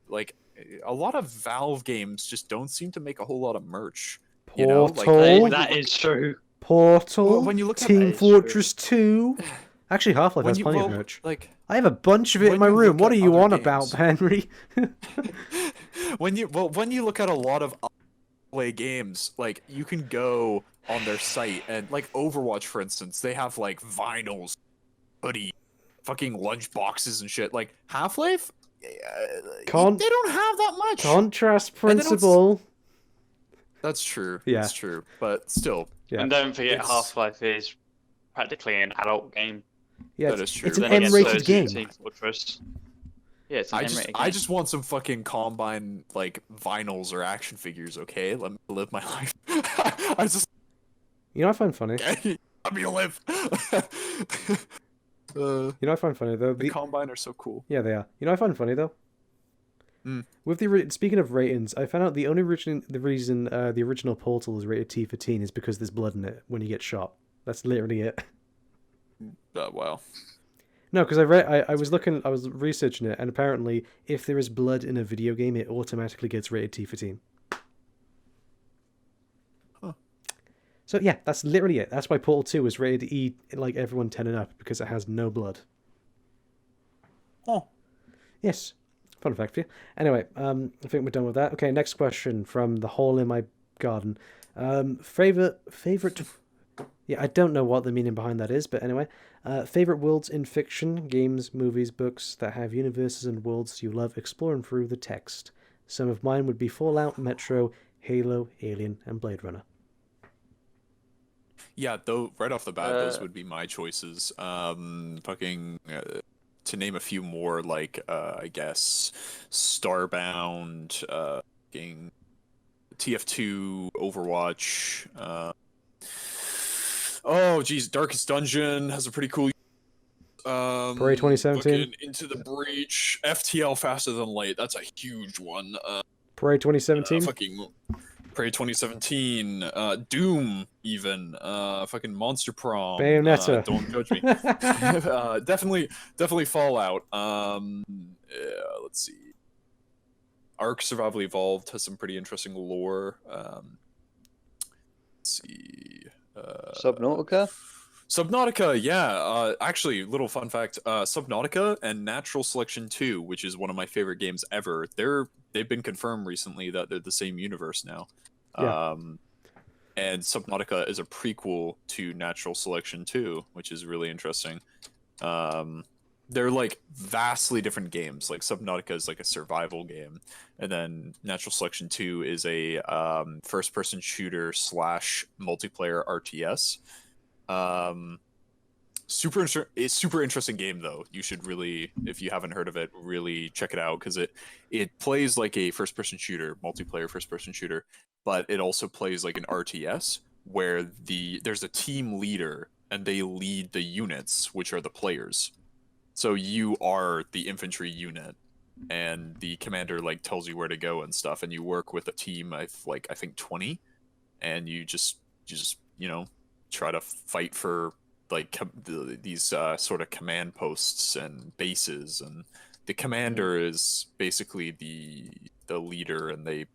like a lot of Valve games just don't seem to make a whole lot of merch. You know, like, Portal, that is true. Portal, when you look at Team it, it's Fortress 2. Actually, Half-Life has plenty of merch. like I have a bunch of it in when my you room. look What are at you other on about, games- Henry? when you look at a lot of play games, like you can go on their site and like Overwatch, for instance, they have like vinyls, hoodie, fucking lunch boxes and shit. Like Half-Life, they don't have that much. Contrast And they don't principle. That's true. Yeah. That's true. But still, Yeah. And don't forget, It's- Half-Life is practically an adult game. Yeah, that it's, is true. it's an Then again, so M-rated is game. Team Fortress. Yeah, it's an M-rated game. I just want some fucking Combine like vinyls or action figures. Okay, let me live my life. I just You know, I find funny. let me live. You know, I find funny though. The Combine are so cool. Yeah, they are. You know, I find funny though. Mm. With speaking of ratings, I found out the reason the original Portal is rated T for teen is because there's blood in it when you get shot. That's literally it. Wow. No, because I was researching it, and apparently, if there is blood in a video game, it automatically gets rated T for teen. Huh. So yeah, that's literally it. That's why Portal 2 is rated E, like everyone 10 and up, because it has no blood. Oh. Yes. Fun fact for you. Anyway, I think we're done with that. Okay, next question from the hole in my garden. Favorite. Yeah, I don't know what the meaning behind that is, but anyway, favorite worlds in fiction, games, movies, books that have universes and worlds you love exploring through the text. Some of mine would be Fallout, Metro, Halo, Alien, and Blade Runner. Yeah, though right off the bat, those would be my choices. To name a few more, like I guess Starbound, fucking TF2, Overwatch. Oh, geez, Darkest Dungeon has a pretty cool. Parade 2017. fucking Into the Breach, FTL Faster Than Light. That's a huge one. Parade 2017. Fucking Prey 2017, Doom, even, fucking Monster Prom. Bayonetta. Don't judge me. Definitely Fallout. Let's see. Ark Survival Evolved has some pretty interesting lore. Let's see. Subnautica? Subnautica, yeah. Actually, little fun fact: Subnautica and Natural Selection 2, which is one of my favorite games ever. They've been confirmed recently that they're the same universe now. Yeah. And Subnautica is a prequel to Natural Selection 2, which is really interesting. they're like vastly different games. Like Subnautica is like a survival game, and then Natural Selection 2 is a first-person shooter slash multiplayer RTS. Um, it's super interesting game though. You should really, if you haven't heard of it, really check it out because it plays like a first-person shooter, multiplayer first-person shooter, but it also plays like an RTS where there's a team leader and they lead the units, which are the players. So you are the infantry unit, and the commander like tells you where to go and stuff, and you work with a team of like I think 20, and you just try to fight for like these sort of command posts and bases, and the commander is basically the leader, and they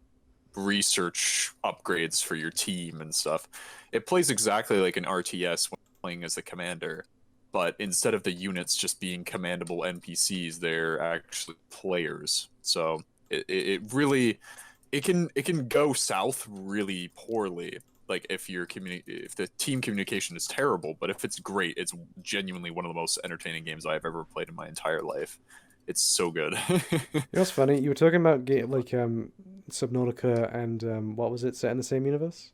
research upgrades for your team and stuff. It plays exactly like an RTS when playing as the commander, but instead of the units just being commandable NPCs, they're actually players. So it really it can go south really poorly. Like if if the team communication is terrible, but if it's great, it's genuinely one of the most entertaining games I've ever played in my entire life. It's so good. You know what's funny? You were talking about Subnautica and what was it set in the same universe?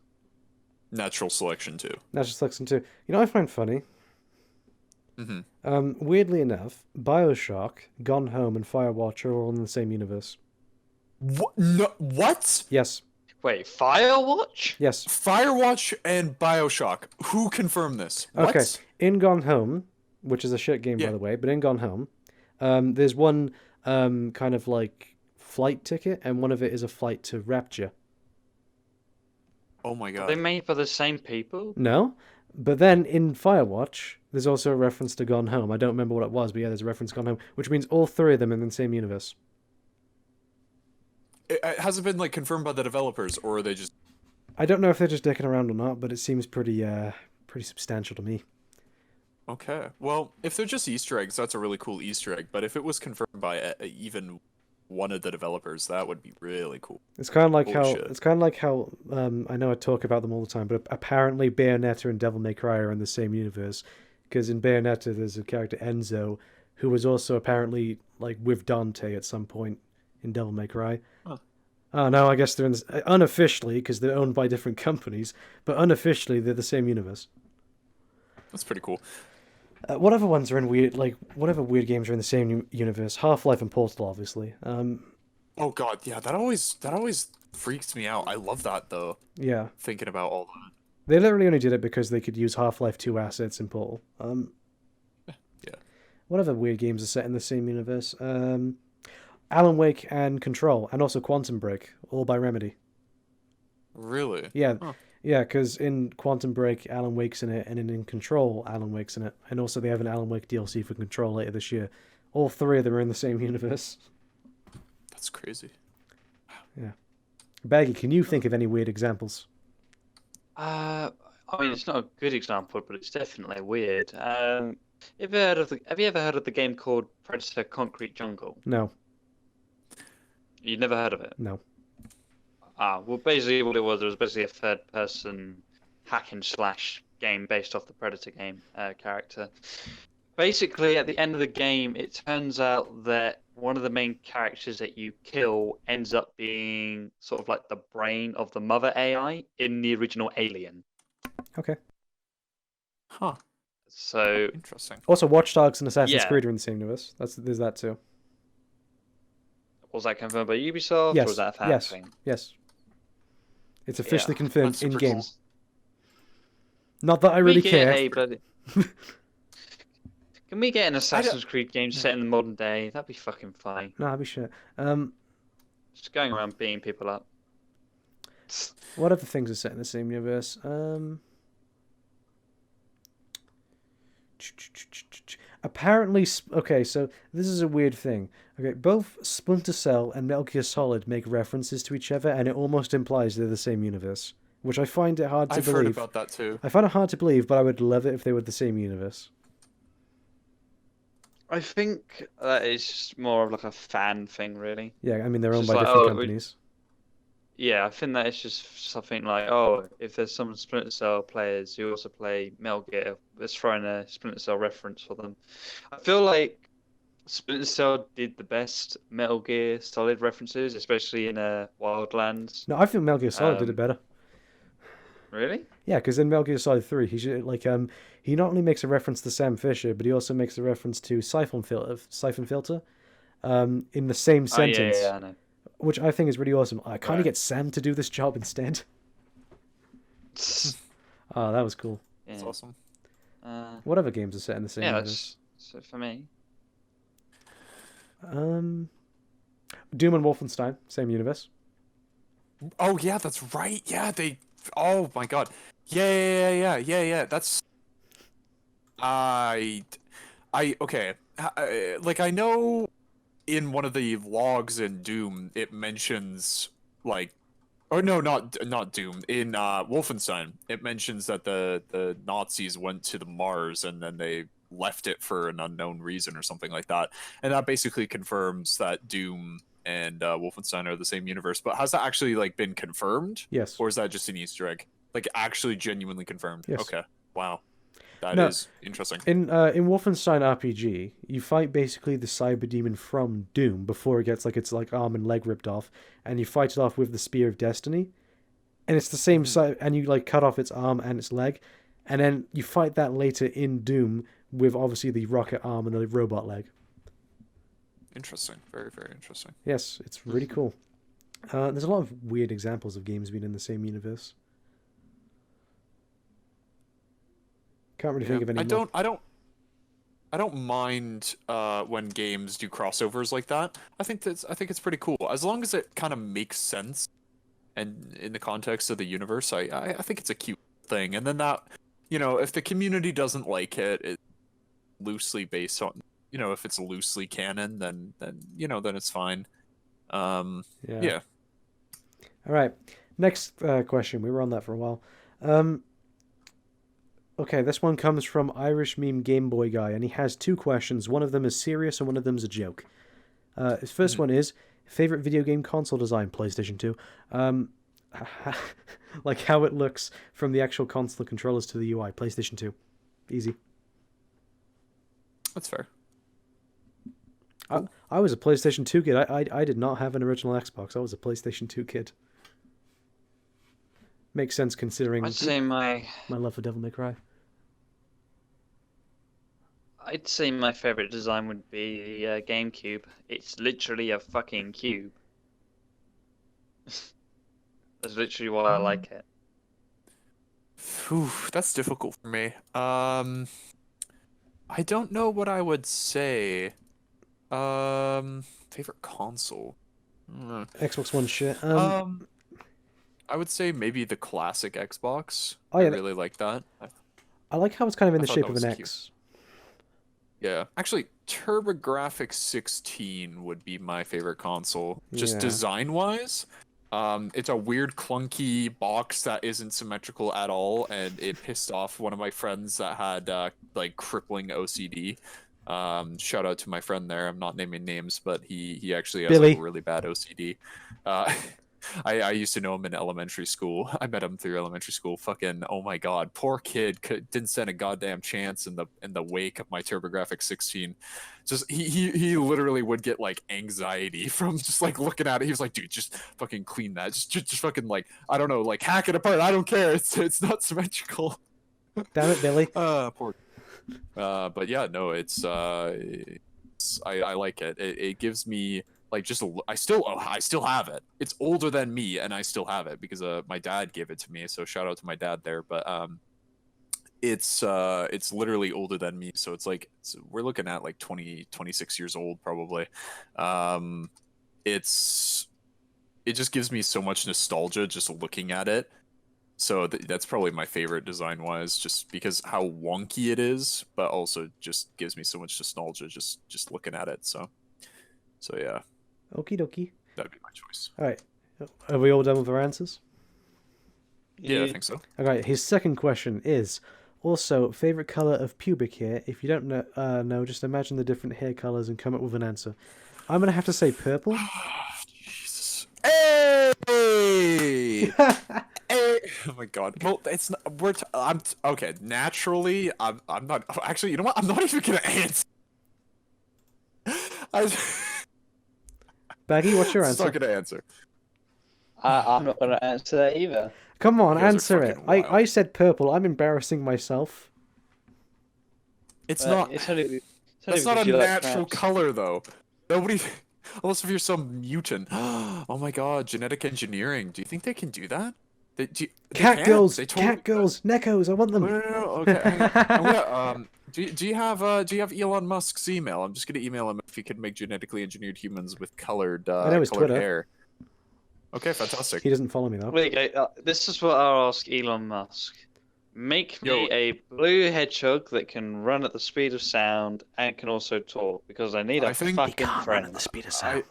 Natural Selection too. Natural Selection 2. You know what I find funny? Hmm. Weirdly enough, Bioshock, Gone Home, and Firewatch are all in the same universe. What? No, what? Yes, Wait, Firewatch? yes. Firewatch and Bioshock. Who confirmed this? Okay, What? in Gone Home, which is a shit game by Yeah. the way, but in Gone Home, there's one kind of like flight ticket, and one of it is a flight to Rapture. Oh my Are they god. made by the same people? No, but then in Firewatch, there's also a reference to Gone Home. I don't remember what it was, but yeah, there's a reference to Gone Home, which means all three of them are in the same universe. It hasn't been like confirmed by the developers, or are they just I don't know if they're just dicking around or not, but it seems pretty substantial to me. okay? Well, if they're just Easter eggs, that's a really cool Easter egg. But if it was confirmed by even one of the developers, that would be really cool. It's kind of like Holy how shit. it's kind of like how I know I talk about them all the time, but apparently Bayonetta and Devil May Cry are in the same universe, because in Bayonetta there's a character Enzo who was also apparently like with Dante at some point in Devil May Cry. Huh. Oh no, I guess they're unofficially because they're owned by different companies, but unofficially they're the same universe. That's pretty cool. What other ones are in weird whatever weird games are in the same universe? Half-Life and Portal, obviously. Oh god, yeah, that always freaks me out. I love that though. Yeah. Thinking about all that. They literally only did it because they could use Half-Life 2 assets in Portal. Yeah. What other weird games are set in the same universe? Alan Wake and Control, and also Quantum Break, all by Remedy. Really? Yeah, Huh. yeah, because in Quantum Break, Alan Wake's in it, and in Control, Alan Wake's in it. And also they have an Alan Wake DLC for Control later this year. All three of them are in the same universe. That's crazy. Baggy, can you think of any weird examples? I mean, it's not a good example, but it's definitely weird. Have you ever heard of the game called Predator Concrete Jungle? No, You've never heard of it? no. Well, basically what it was basically a third-person hack and slash game based off the Predator game character. Basically, at the end of the game, it turns out that one of the main characters that you kill ends up being sort of like the brain of the mother AI in the original Alien. Okay. Huh. So, Interesting. Also, Watch Dogs and Assassin's Yeah. Creed are in the same universe. There's that too. was that confirmed by Ubisoft, or Yes, was that a fan yes, thing? yes. It's officially confirmed That's in super game. cool. Not that I really care. Can we get an Assassin's Creed game set in the modern day? That'd be fucking fine. No, I'll be sure. Just going around beating people up. What other things are set in the same universe? Apparently, okay, so this is a weird thing. Okay, both Splinter Cell and Metal Gear Solid make references to each other, and it almost implies they're the same universe, which I find it hard to I've believe. heard about that too. I find it hard to believe, but I would love it if they were the same universe. I think that is just more of like a fan thing, really. Yeah, I mean they're owned Just by like, different oh, companies. Yeah, I think that it's just something like, oh, if there's some Splinter Cell players who also play Metal Gear, let's throw in a Splinter Cell reference for them. I feel like Splinter Cell did the best Metal Gear Solid references, especially in Wildlands. No, I think Metal Gear Solid did it Um, better. really? Yeah, because in Metal Gear Solid 3, he not only makes a reference to Sam Fisher, but he also makes a reference to Siphon Filter, in the same Oh yeah, sentence, yeah, I know. which I think is really awesome. Can't you Right. get Sam to do this job instead? Oh, that was cool. That's Yeah. awesome. What other games are set in the same Yeah, universe? that's so for me. Um, Doom and Wolfenstein, same universe. Oh yeah, that's right. Yeah, they. Oh my god. Yeah. That's. I. Okay. Like I know, in one of the logs in Doom, it mentions like, or no, not Doom. In Wolfenstein, it mentions that the Nazis went to the Mars and then they left it for an unknown reason or something like that, and that basically confirms that Doom and Wolfenstein are the same universe. But has that actually like been confirmed, Yes. or is that just an Easter egg? Like actually genuinely confirmed? Yes. Okay. Wow. That No. is interesting. In Wolfenstein RPG, you fight basically the cyber demon from Doom before it gets its arm and leg ripped off, and you fight it off with the Spear of Destiny, and it's the same side, and you like cut off its arm and its leg, and then you fight that later in Doom with obviously the rocket arm and the robot leg. Interesting. Very, very interesting. Yes, it's really cool. There's a lot of weird examples of games being in the same universe. Can't really think of any. I don't mind when games do crossovers like that. I think it's pretty cool as long as it kind of makes sense, and in the context of the universe. I think it's a cute thing. And then that, if the community doesn't like it, it's loosely based on, if it's loosely canon, then then it's fine. Yeah. All right. Next question. We were on that for a while. Okay, this one comes from Irish Meme Game Boy Guy, and he has two questions. One of them is serious, and one of them is a joke. His first one is, favorite video game console design, PlayStation 2. Like how it looks from the actual console controllers to the UI, PlayStation 2. Easy. That's fair. I was a PlayStation 2 kid. I did not have an original Xbox. I was a PlayStation 2 kid. Makes sense considering I'd say my love for Devil May Cry. favorite design would be the GameCube. It's literally a fucking cube. That's literally why I like it. Whew, that's difficult for me. I don't know what I would say. Favorite console. Xbox One shit. I would say maybe the classic Xbox. Oh, yeah, I really like that. I like how it's kind of in I the thought shape that of an was cute. X. Yeah, actually, TurboGrafx 16 would be my favorite console, just Yeah. design-wise. It's a weird, clunky box that isn't symmetrical at all, and it pissed off one of my friends that had like crippling OCD. Shout out to my friend there. I'm not naming names, but he actually has Billy. like really bad OCD. I used to know him in elementary school. I met him through elementary school. Fucking, oh my god, poor kid didn't stand a goddamn chance in the wake of my TurboGrafx 16. Just he literally would get like anxiety from just like looking at it. He was like, dude, just fucking clean that. Just fucking like, I don't know, like hack it apart. I don't care. It's not symmetrical. Damn it, Billy. Poor. But yeah, no, I like it. It gives me like I still have it. It's older than me, and I still have it because my dad gave it to me. So shout out to my dad there. But it's literally older than me. So it's like we're looking at like 26 years old probably. It just gives me so much nostalgia just looking at it. So that's probably my favorite design-wise, just because how wonky it is, but also just gives me so much nostalgia just looking at it. So yeah, Okie dokie. that'd be my choice. All right. Are we all done with our answers? Yeah, I think so. All right. His second question is also favorite color of pubic hair. If you don't know, just imagine the different hair colors and come up with an answer. I'm gonna have to say purple. Jesus. Hey! Hey! Oh my god. Well, it's not, I'm okay. Naturally, I'm not. Actually, you know what? I'm not even gonna answer. I Baggy, what's your just answer? not gonna answer. I'm not going to answer that either. Come on, You guys are answer it. fucking wild. I said purple. I'm embarrassing myself. It's But not. It's only That's not a because you like natural crabs. color, though. Nobody, unless if you're some mutant. Oh my god, genetic engineering. Do you think they can do that? They Cat can. girls, They totally. cat girls, Neckos, I want them. No. Okay. I'm gonna. Do you have Elon Musk's email? I'm just gonna email him if he could make genetically engineered humans with colored I know his colored Twitter. hair. Okay, fantastic. He doesn't follow me though. There you go. This is what I'll ask Elon Musk. Make me Yo. a blue hedgehog that can run at the speed of sound and can also talk, because I need I a think- He fucking Can't run friend. at the speed of sound.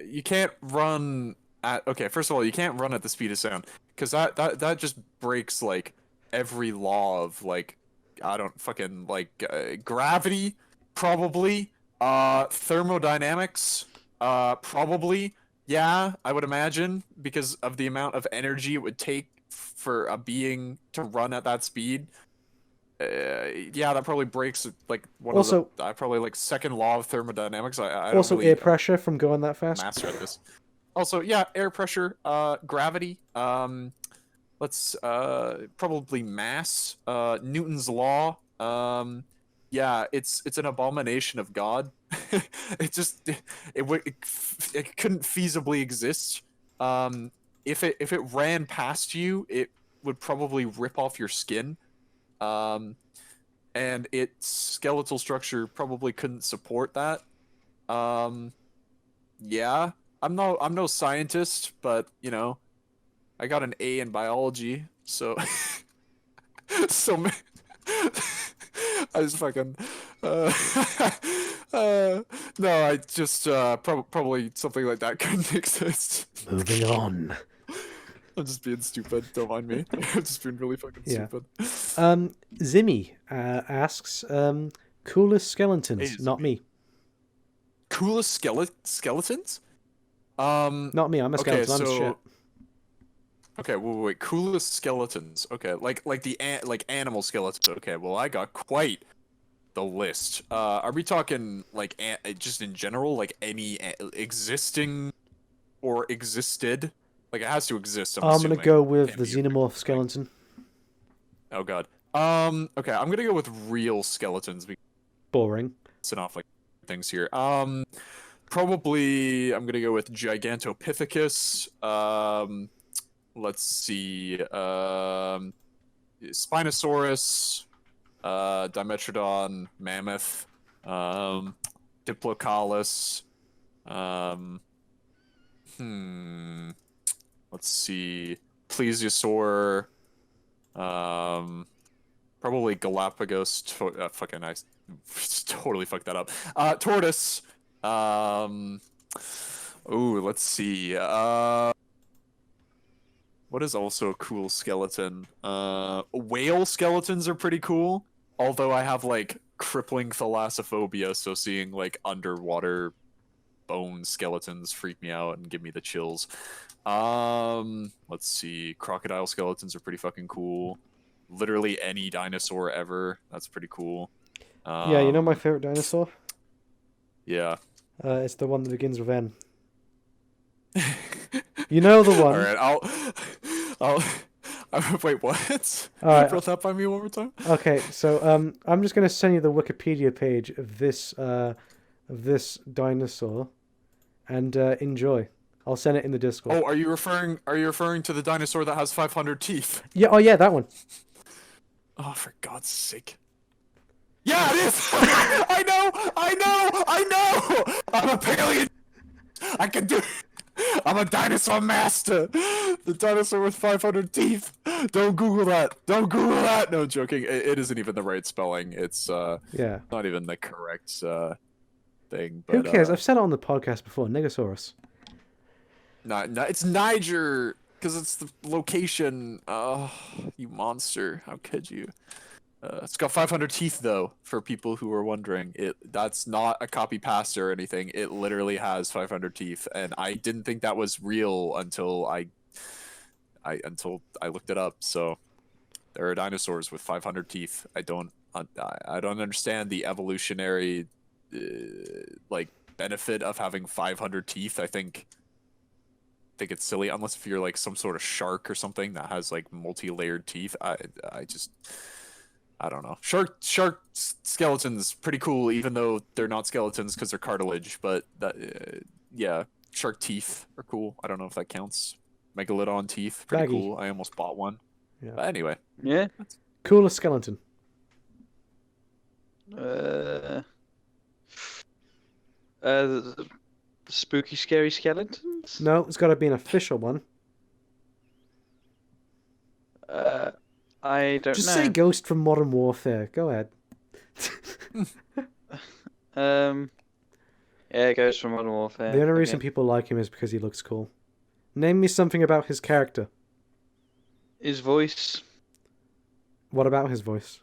You can't run at. Okay, first of all, you can't run at the speed of sound because that just breaks like every law of like I don't fucking like gravity probably thermodynamics probably yeah I would imagine because of the amount of energy it would take for a being to run at that speed. Yeah, that probably breaks like one Also- of the probably like second law of thermodynamics. I Also, don't really, air pressure from going that fast. master at this. Also, yeah, air pressure, gravity, let's probably mass, Newton's law. Yeah, it's an abomination of God. It just it couldn't feasibly exist. If it ran past you, it would probably rip off your skin. And its skeletal structure probably couldn't support that. Yeah, I'm no scientist, but you know, I got an A in biology, so I just fucking no, I just probably something like that couldn't exist. Moving on. I'm just being stupid. Don't mind me. I'm just being really fucking Yeah. stupid. Zimmy asks, coolest skeletons. Hey, Not me. Coolest skeletons? Not me. I'm a Okay, skeleton. I'm so shit. okay, wait. Coolest skeletons. Okay, like like animal skeletons. Okay, well I got quite the list. Are we talking like just in general, like any existing or existed? Like it has to exist. I'm gonna assuming. go with Can't the be a xenomorph thing. skeleton. Oh god. Okay, I'm gonna go with real skeletons. Boring. Mixing off like things here. Probably I'm gonna go with Gigantopithecus. Let's see. Spinosaurus, Dimetrodon, Mammoth, Diplocalus. Let's see. Plesiosaur. Probably Galapagos. Fucking I totally fucked that up. Tortoise. Ooh, let's see. What is also a cool skeleton? Whale skeletons are pretty cool. Although I have like crippling thalassophobia, so seeing like underwater bone skeletons freak me out and give me the chills. Let's see. Crocodile skeletons are pretty fucking cool. Literally any dinosaur ever. That's pretty cool. Yeah, you know my favorite dinosaur? Yeah. It's the one that begins with N. You know the one. All right. Wait. What? All right. Run that by me one more time. Okay, so I'm just gonna send you the Wikipedia page of this dinosaur, and enjoy. I'll send it in the Discord. Oh, are you referring to the dinosaur that has 500 teeth? Yeah. Oh yeah, that one. Oh, for God's sake. Yeah, it is. I know. I'm a paleo. I can do. I'm a dinosaur master. The dinosaur with 500 teeth. Don't Google that. No, I'm joking. It isn't even the right spelling. It's Yeah. not even the correct thing. But, Who cares? I've said it on the podcast before. Negasaurus. No, it's Niger, because it's the location. Oh, you monster! How could you? It's got 500 teeth, though. For people who are wondering, that's not a copy paste or anything. It literally has 500 teeth, and I didn't think that was real until I looked it up. So there are dinosaurs with 500 teeth. I don't understand the evolutionary like benefit of having 500 teeth. I think it's silly unless if you're like some sort of shark or something that has like multi-layered teeth. I don't know. Shark skeletons pretty cool, even though they're not skeletons because they're cartilage. But that yeah, shark teeth are cool. I don't know if that counts. Megalodon teeth, pretty Baggy. cool. I almost bought one. Yeah. But anyway, Yeah. Coolest skeleton. The spooky, scary skeletons. No, it's got to be an official one. I don't Just know. say Ghost from Modern Warfare. Go ahead. Yeah, it goes from Modern Warfare. The only reason Okay. people like him is because he looks cool. Name me something about his character. His voice What about his voice?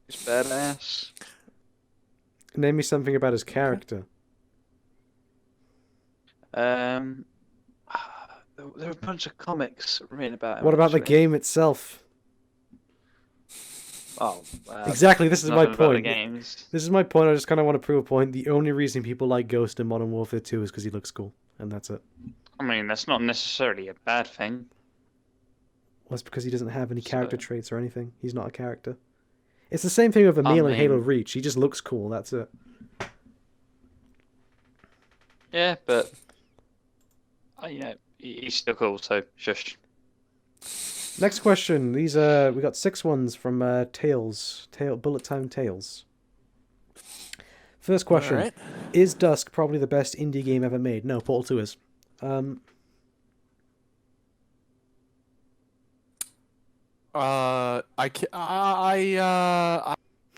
is badass. Name me something about his character. There are a bunch of comics written about him. What about the actually. game itself? Oh, Exactly, this is my Nothing about the point. games. This is my point. I just kind of want to prove a point. The only reason people like Ghost in Modern Warfare 2 is because he looks cool. And that's it. I mean, that's not necessarily a bad thing. Well, it's because he doesn't have any So- character traits or anything. He's not a character. It's the same thing with Emil in Halo mean- Reach. He just looks cool. That's it. Yeah, but he's still cool. So shush. Next question. These we got 6 ones from Bullet Time Tales. First question: Alright. Is Dusk probably the best indie game ever made? No, Portal 2 is.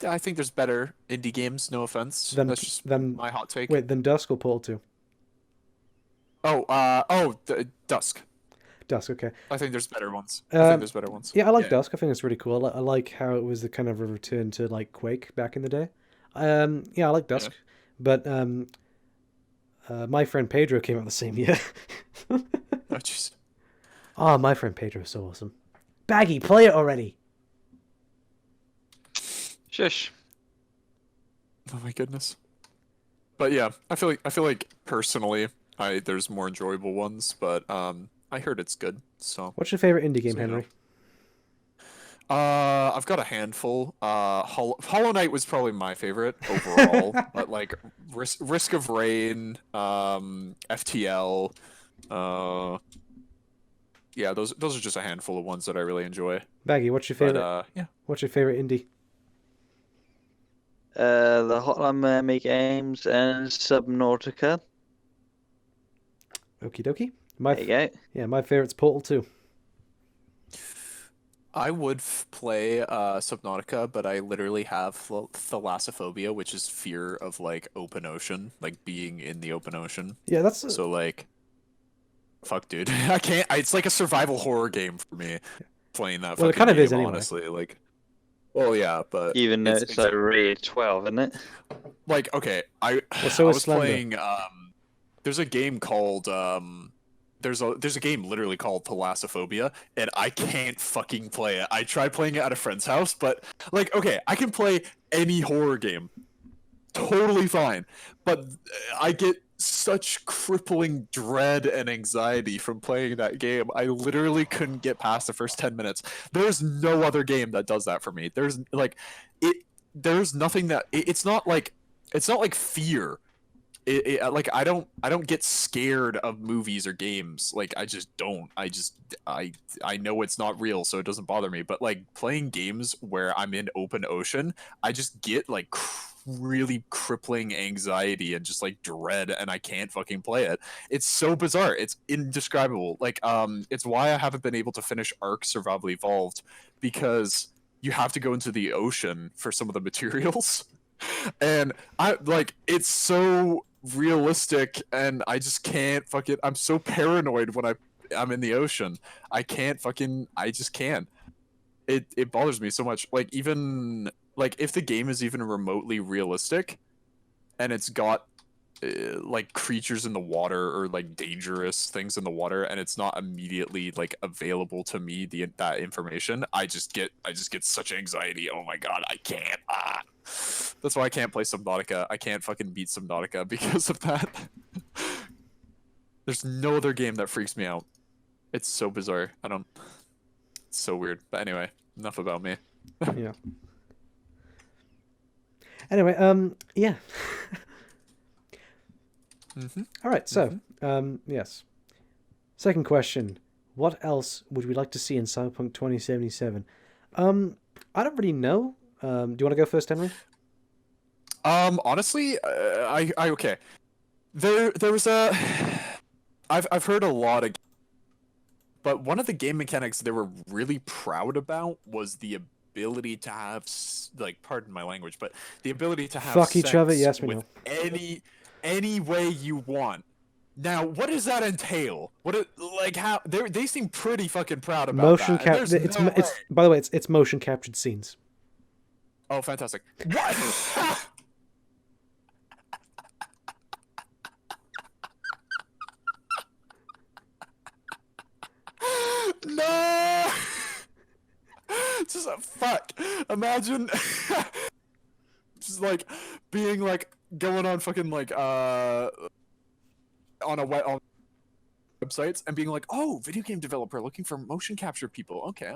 I think there's better indie games. No offense. Then That's just then my hot take. wait, then Dusk or Portal 2? Dusk. Dusk. Okay. I think there's better ones. I Um, think there's better ones. Yeah, I like Dusk. I think it's really cool. I like how it was the kind of a return to like Quake back in the day. Yeah, I like Dusk, but My Friend Pedro came out the same year. Oh, jeez. Oh, My Friend Pedro is so awesome. Baggy, play it already. Shush. Oh my goodness. But yeah, I feel like personally, there's more enjoyable ones, but I heard it's good. So What's your favorite indie game, So, you know. Henry? I've got a handful. Hollow Knight was probably my favorite overall, but like Risk of Rain, FTL, yeah, those are just a handful of ones that I really enjoy. Baggy, what's your But favorite? yeah, What's your favorite indie? the Hotline Miami games and Subnautica. Okie dokie. There you go. Yeah, my favorite's Portal 2. I would play Subnautica, but I literally have thalassophobia, which is fear of like open ocean, like being in the open ocean. Yeah, that's So like, fuck, dude, I can't. It's like a survival horror game for me. Playing that. Well, it fucking kind of is game, anyway. Honestly, like, well, yeah, but Even though it's like rated 12, isn't it? like, okay, I so I is was Slender. playing. There's a game called There's a game literally called Thalassophobia, and I can't fucking play it. I tried playing it at a friend's house, but like, okay, I can play any horror game, totally fine, but I get such crippling dread and anxiety from playing that game. I literally couldn't get past the first 10 minutes. There's no other game that does that for me. There's like there's nothing that it's not like fear. Like I don't get scared of movies or games. Like I just don't. I know it's not real, so it doesn't bother me. But like playing games where I'm in open ocean, I just get like really crippling anxiety and just like dread, and I can't fucking play it. It's so bizarre. It's indescribable. Like it's why I haven't been able to finish Ark Survival Evolved, because you have to go into the ocean for some of the materials. And I like it's so realistic, and I just can't fucking. I'm so paranoid when I'm in the ocean. I just can't. It bothers me so much. Like even like if the game is even remotely realistic, and it's got like creatures in the water or like dangerous things in the water, and it's not immediately like available to me that information, I just get such anxiety. Oh my god, I can't. That's why I can't play Subnautica. I can't fucking beat Subnautica because of that. There's no other game that freaks me out. It's so bizarre. It's so weird. But anyway, enough about me. Yeah. Anyway, yeah. All right, so, yes. Second question. What else would we like to see in Cyberpunk 2077? I don't really know. Do you want to go first, Henry? Honestly, I okay. There was a I've heard a lot of, but one of the game mechanics they were really proud about was the ability to have like, pardon my language, but the ability to have Fuck each sex other, yes, we with know. any way you want. Now, what does that entail? Like how they seem pretty fucking proud about Motion that. capture. It's by the way, it's motion captured scenes. Oh, fantastic! What? No! Just fuck. Imagine just like being like going on fucking like on websites and being like, oh, video game developer looking for motion capture people. Okay.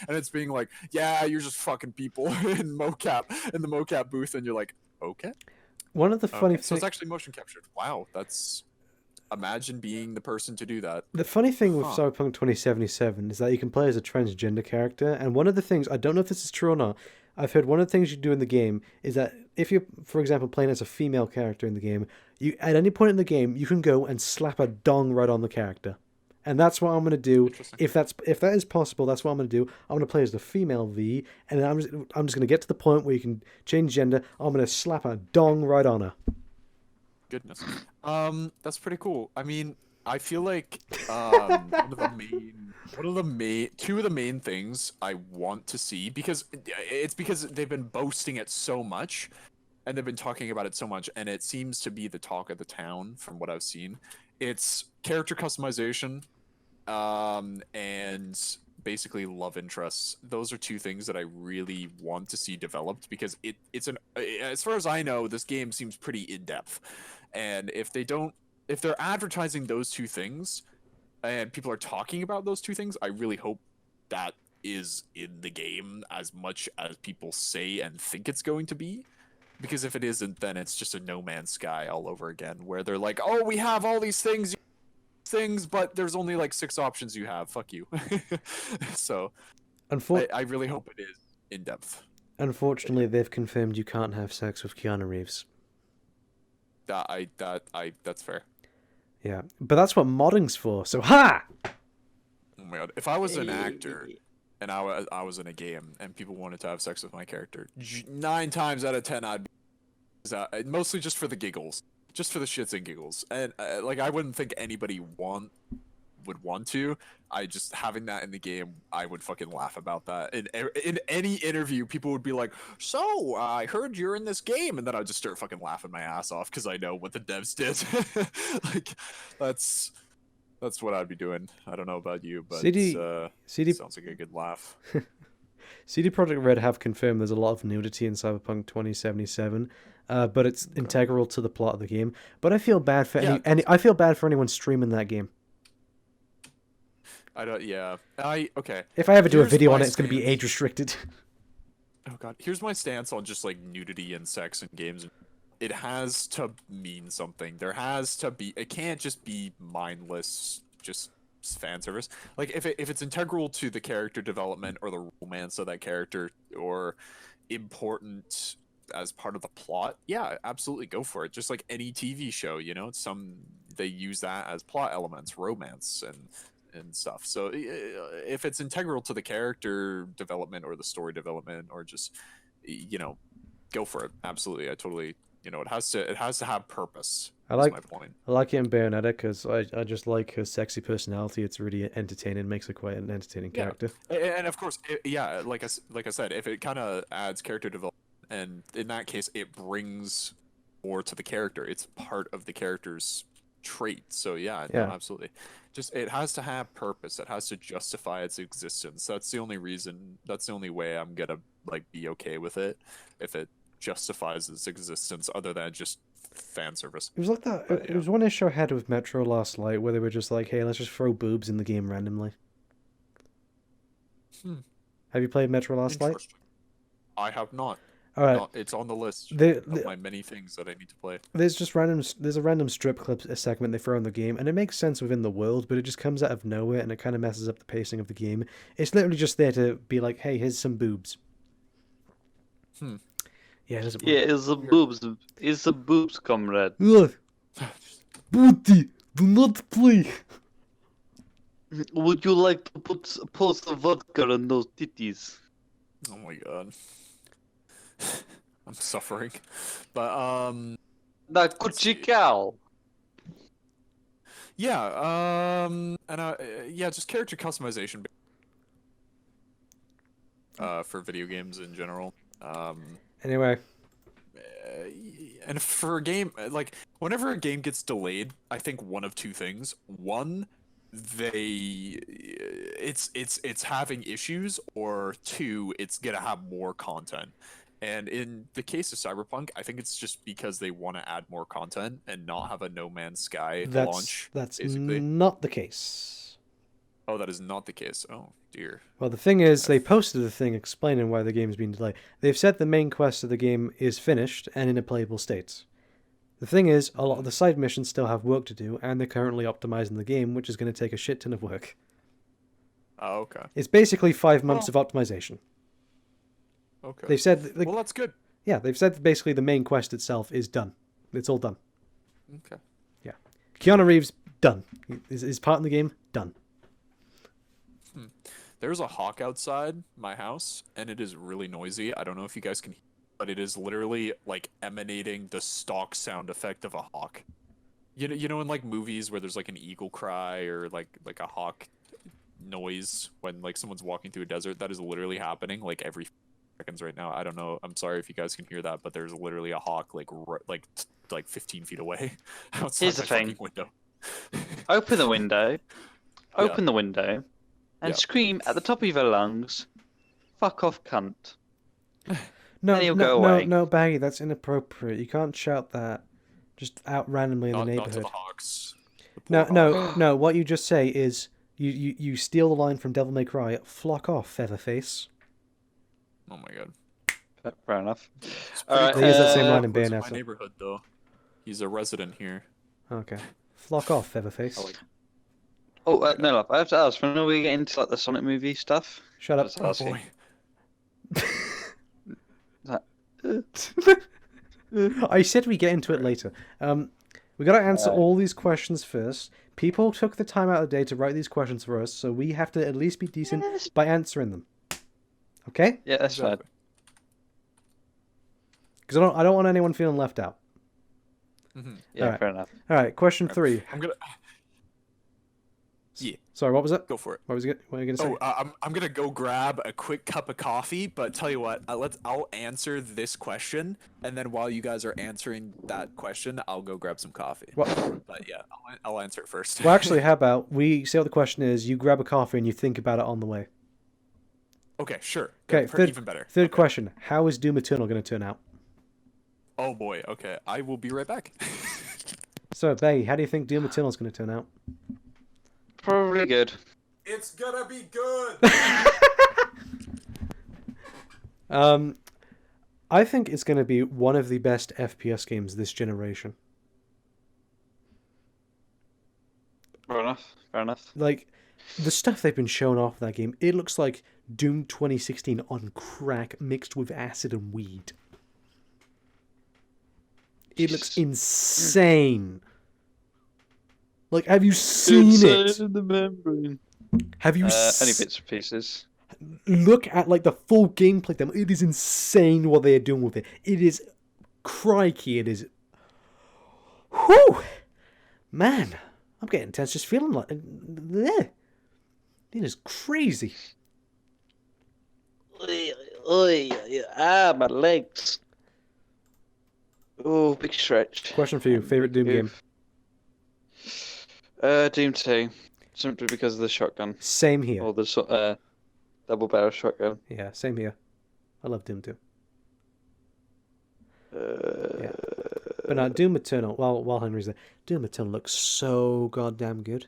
And it's being like, yeah, you're just fucking people in the mocap booth, and you're like, okay. One of the funny So things. it's actually motion captured. Wow, that's. Imagine being the person to do that. The funny thing with Cyberpunk 2077 is that you can play as a transgender character, and one of the things, I don't know if this is true or not, I've heard one of the things you do in the game is that if you're, for example, playing as a female character in the game, you at any point in the game, you can go and slap a dong right on the character. And that's what I'm going to do. If that is possible, that's what I'm going to do. I'm going to play as the female V, and then I'm just going to get to the point where you can change gender. I'm going to slap a dong right on her. Goodness. That's pretty cool. I mean, I feel like two of the main things I want to see, because they've been boasting it so much and they've been talking about it so much, and it seems to be the talk of the town from what I've seen. It's character customization, and basically love interests. Those are two things that I really want to see developed, because as far as I know, this game seems pretty in-depth. And if they're advertising those two things and people are talking about those two things, I really hope that is in the game as much as people say and think it's going to be. Because if it isn't, then it's just a No Man's Sky all over again, where they're like, oh, we have all these things, but there's only like 6 options you have. Fuck you. So I really hope it is in depth. Unfortunately, they've confirmed you can't have sex with Keanu Reeves. That's fair. Yeah, but that's what modding's for. So ha! Oh my god! If I was an actor and I was in a game and people wanted to have sex with my character, 9 times out of 10 I'd be mostly just for the giggles, just for the shits and giggles, and like I wouldn't think anybody would want to. I just having that in the game, I would fucking laugh about that. In any interview, people would be like, "So I heard you're in this game," and then I'd just start fucking laughing my ass off because I know what the devs did. Like that's what I'd be doing. I don't know about you, but CD sounds like a good laugh. CD Projekt Red have confirmed there's a lot of nudity in Cyberpunk 2077, but it's integral to the plot of the game. But I feel bad for I feel bad for anyone streaming that game. Okay. If I ever do a video on it, it's going to be age restricted. Oh god. Here's my stance on just like nudity and sex in games. It has to mean something. There has to be. It can't just be mindless, just fan service. Like if it's integral to the character development or the romance of that character, or important as part of the plot, yeah, absolutely go for it. Just like any TV show, you know, they use that as plot elements, romance and stuff. So if it's integral to the character development or the story development, or just, you know, go for it. Absolutely. I totally, you know, it has to have purpose. My point. I like it in Bayonetta because I just like her sexy personality. It's really entertaining, makes her quite an entertaining character. And of course, like I said, if it kind of adds character development, and in that case it brings more to the character. It's part of the character's trait. So yeah, Yeah. no, absolutely. Just it has to have purpose. It has to justify its existence. That's the only reason. That's the only way I'm gonna like be okay with it, if it justifies its existence, other than just fan service. It was like that. But, It yeah. was one issue I had with Metro Last Light where they were just like, "Hey, let's just throw boobs in the game randomly." Hmm. Have you played Metro Last Light? Interesting. I have not. All right. Not- it's on the list The- of my many things that I need to play. There's a random strip clip a segment they throw in the game, and it makes sense within the world, but it just comes out of nowhere and it kind of messes up the pacing of the game. It's literally just there to be like, "Hey, here's some boobs." Hmm. Yeah, it doesn't Yeah, work. it's the boobs. It's the boobs, comrade. Ugh, booty, do not play. Would you like to pour some vodka on those titties? Oh my god. I'm suffering. But Na coochie cow. yeah, and yeah, just character customization for video games in general. Anyway, And for a game, like whenever a game gets delayed, I think one of two things. One, it's having issues, or two, it's gonna have more content. And in the case of Cyberpunk, I think it's just because they want to add more content and not have a No Man's Sky launch. that's basically. not the case. Oh, that is not the case. Oh dear. Well, the thing is, they posted a thing explaining why the game's been delayed. They've said the main quest of the game is finished and in a playable state. The thing is, a lot of the side missions still have work to do, and they're currently optimizing the game, which is going to take a shit ton of work. Oh, okay. It's basically 5 months of optimization. Okay. They've said, Well, that's good. yeah, they've said that basically the main quest itself is done. It's all done. Okay. Keanu Reeves, done. His part in the game, done. There's a hawk outside my house, and it is really noisy. I don't know if you guys can hear, but it is literally like emanating the stock sound effect of a hawk. You know in like movies where there's like an eagle cry or like a hawk noise when like someone's walking through a desert. That is literally happening like every seconds right now. I don't know. I'm sorry if you guys can hear that, but there's literally a hawk like 15 feet away outside Here's the my fucking thing. window. Open the window. Open the window. And Yeah. scream at the top of your lungs. Fuck off, cunt. No, Then he'll no, go no, away. no, Baggy, that's inappropriate. You can't shout that just out randomly in the Not to neighborhood. the hawks. The No, poor no, hawks. no. What you just say is you steal the line from Devil May Cry. Flock off, Featherface. Oh my god. Fair enough. It's Alright, pretty They use that cool. same line in Lives Bayonetta. my neighborhood though. He's a resident here. Okay. Flock off, Featherface. I like- Oh, no, love. I have to ask. When we get into like the Sonic movie stuff? Shut up. Just Oh asking. boy. I said we get into it later. We got to answer all these questions first. People took the time out of the day to write these questions for us, so we have to at least be decent Yes. by answering them. Okay? Yeah, that's fine. Exactly. Because I don't want anyone feeling left out. Mhm. Yeah, Alright. fair enough. All right, question 3. I'm gonna Yeah, Sorry, what was it? go for it. What were you gonna say? Oh, I'm gonna go grab a quick cup of coffee, but tell you what, I'll answer this question, and then while you guys are answering that question, I'll go grab some coffee. Well, But yeah, I'll answer it first. well, actually, how about we say what the question is? You grab a coffee and you think about it on the way. Okay, sure. Okay, Yeah, third- even better. Third Okay. question: how is Doom Eternal going to turn out? Oh boy. Okay, I will be right back. So, Bay, how do you think Doom Eternal is going to turn out? Probably good. It's gonna be good. I think it's going to be one of the best FPS games this generation. Fair enough. Fair enough. Like, the stuff they've been showing off that game, it looks like Doom 2016 on crack mixed with acid and weed. It looks Jesus. insane. Like, have you seen it? In the membrane. Have you Only s- bits and pieces. look at like the full gameplay demo? It is insane what they are doing with it. It is crikey. It is. Whew, man, I'm getting tense just feeling like. It is crazy. My legs. Oh, big stretch. Question for you: favorite Doom game? Doom 2, simply because of the shotgun Same here. or the double barrel shotgun. Yeah, same here. I love Doom 2. Yeah. But no, Doom Eternal. While Henry's there, Doom Eternal looks so goddamn good.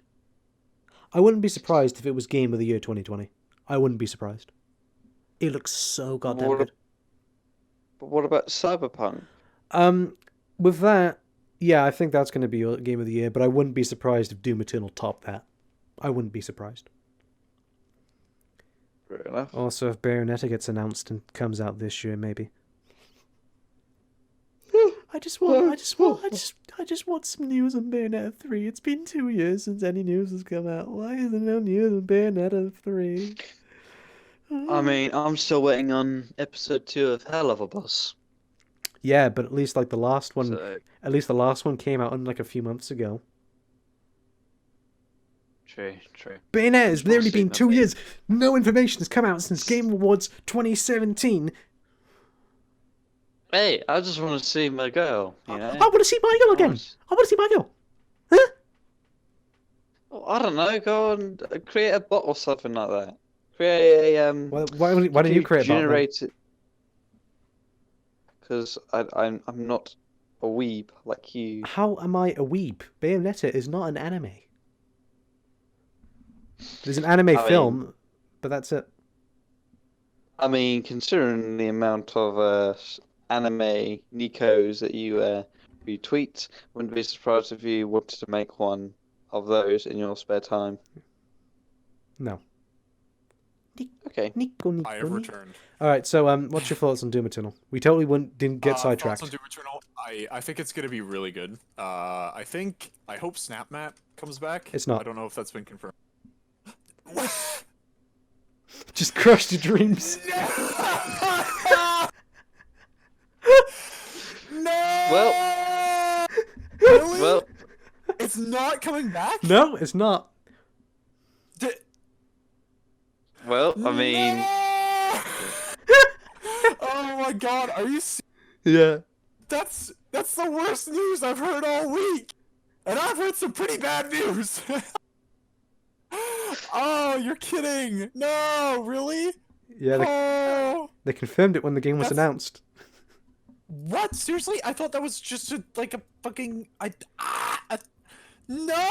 I wouldn't be surprised if it was Game of the Year 2020. I wouldn't be surprised. It looks so goddamn good. But what about Cyberpunk? With that, yeah, I think that's going to be your Game of the Year. But I wouldn't be surprised if Doom Eternal topped that. I wouldn't be surprised. Fair enough. Also, if Bayonetta gets announced and comes out this year, maybe. I just want some news on Bayonetta 3. It's been 2 years since any news has come out. Why is there no news on Bayonetta 3? I mean, I'm still waiting on episode 2 of Hell of a Boss. Yeah, but at least like the last one, So, at least the last one came out like a few months ago. true. Bayonetta has literally seen been that 2 bit. years. No information has come out since Game Awards 2017. Hey, I just want to see my girl, you know? I want to see Michael again. I want to see Michael. Huh? Well, I don't know, go and create a bot or something like that. Create a Why don't you create a bot then? generate it? Because I'm not a weeb like you. How am I a weeb? Bayonetta is not an anime. There's an anime I film, but that's it. I mean, considering the amount of anime Nikos that you retweet, wouldn't be surprised if you wanted to make one of those in your spare time. No. Okay. Nico. I have returned. All right. So, what's your thoughts on Doom Eternal? We totally didn't get sidetracked. Thoughts on Doom Eternal? I think it's gonna be really good. I hope SnapMap comes back. It's not. I don't know if that's been confirmed. Just crushed your dreams. No. Well. Really? Well, It's not coming back. No, it's not. D- well, I mean, No! Oh my god, are you serious? Yeah. That's the worst news I've heard all week. And I've heard some pretty bad news. Oh, you're kidding. No, really? Yeah. Oh. They confirmed it when the game was That's- announced. What? Seriously? I thought that was just like a fucking no.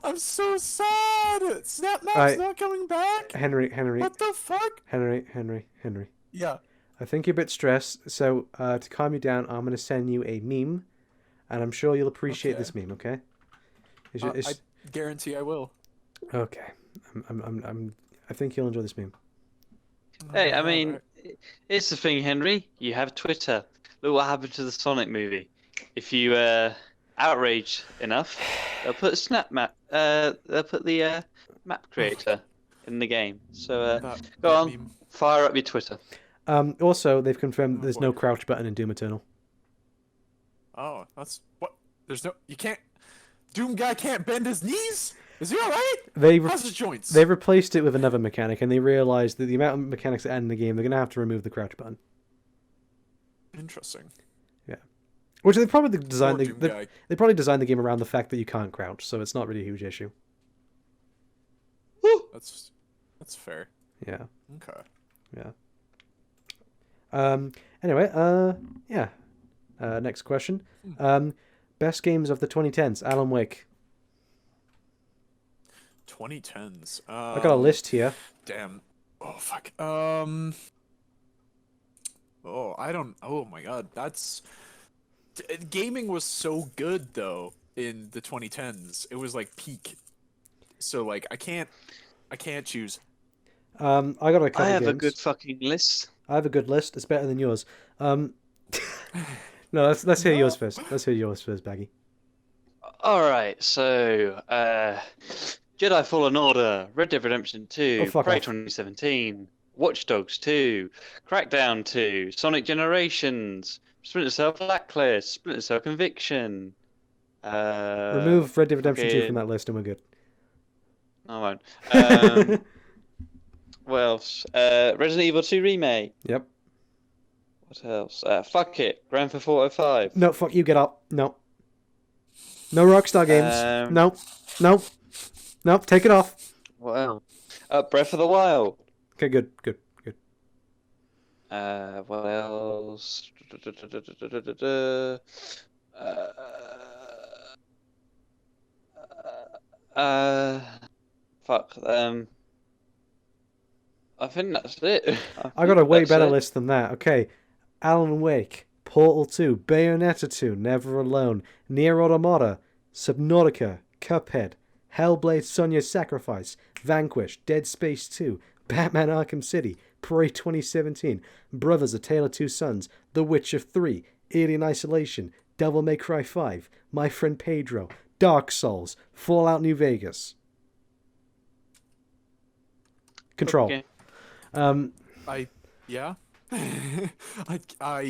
I'm so sad. SnapMap's Alright. not coming back. Henry. What the fuck? Henry. Yeah. I think you're a bit stressed, so to calm you down, I'm gonna send you a meme, and I'm sure you'll appreciate Okay. this meme. Okay? I guarantee I will. Okay. I think you'll enjoy this meme. hey, I mean, Alright. it's the thing, Henry. You have Twitter. Look what happened to the Sonic movie. If you outrage enough, they'll put SnapMap. They'll put the map creator in the game. So go on, meme. fire up your Twitter. Also, they've confirmed Oh, there's boy. no crouch button in Doom Eternal. Oh, that's what? There's no. You can't. Doom guy can't bend his knees. Is he alright? How's his joints? They replaced it with another mechanic, and they realized that the amount of mechanics that add in the game, they're gonna have to remove the crouch button. Interesting. Which they probably designed. Poor Doom guy. They probably designed the game around the fact that you can't crouch, so it's not really a huge issue. That's fair. Yeah. Okay. Anyway. Yeah. Next question. Best games of the 2010s. Alan Wake. 2010s. I got a list here. Damn. Oh fuck. Oh, I don't. Oh my god, that's. Gaming was so good though in the 2010s. It was like peak. So like I can't choose. I got a couple I have games. a good fucking list. I have a good list. It's better than yours. No, let's hear yours first. Let's hear yours first, Baggy. All right, so Jedi Fallen Order, Red Dead Redemption 2, Oh, fuck Prey off. 2017, Watch Dogs 2, Crackdown 2, Sonic Generations, Splinter Cell Blacklist, Splinter Cell Conviction. Remove Red Dead Redemption 2 fucking- from that list, and we're good. I won't. What else? Resident Evil 2 Remake. Yep. What else? Fuck it. Grand Theft Auto 5. No, fuck you, get up. No. No Rockstar games. No. No. No, take it off. What else? Breath of the Wild. Okay, good. What else? Fuck. I think that's it. I got a think way that's better it. list than that. Okay. Alan Wake, Portal 2, Bayonetta 2, Never Alone, Nier Automata, Subnautica, Cuphead, Hellblade Sonya's Sacrifice, Vanquish, Dead Space 2, Batman Arkham City, Prey 2017, Brothers: A Tale of Two Sons, The Witcher 3, Alien Isolation, Devil May Cry 5, My Friend Pedro, Dark Souls, Fallout New Vegas. Control. Okay. Yeah. I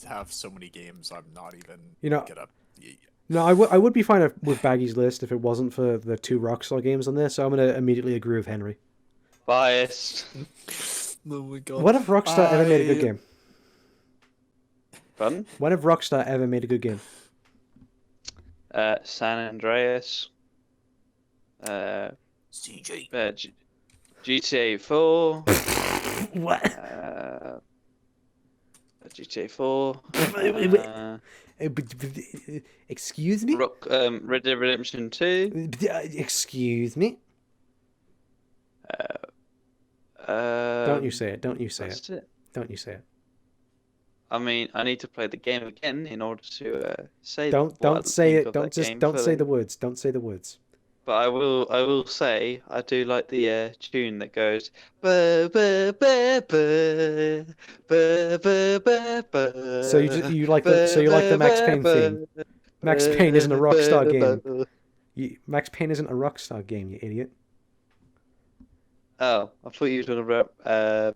have so many games. I'm not even. You know, gonna. No, I would be fine with Baggy's list if it wasn't for the 2 Rockstar games on there, so I'm going to immediately agree with Henry. Biased. Oh my god. When have Rockstar ever made a good game? Pardon? When have Rockstar ever made a good game? San Andreas. CJ. GTA 4. What? GTA 4. Excuse me? Red Dead Redemption 2. Excuse me? Don't you say it. Don't you say it. That's it. Don't you say it. I mean, I need to play the game again in order to say. Don't what I say think it. of Don't that game don't say fully. the words. Don't say the words. But I will say I do like the tune that goes ba ba ba ba ba ba ba ba. So you like the Max Payne theme. Max Payne isn't a Rockstar game. Max Payne isn't a Rockstar game, you idiot. Oh, I thought you were talking about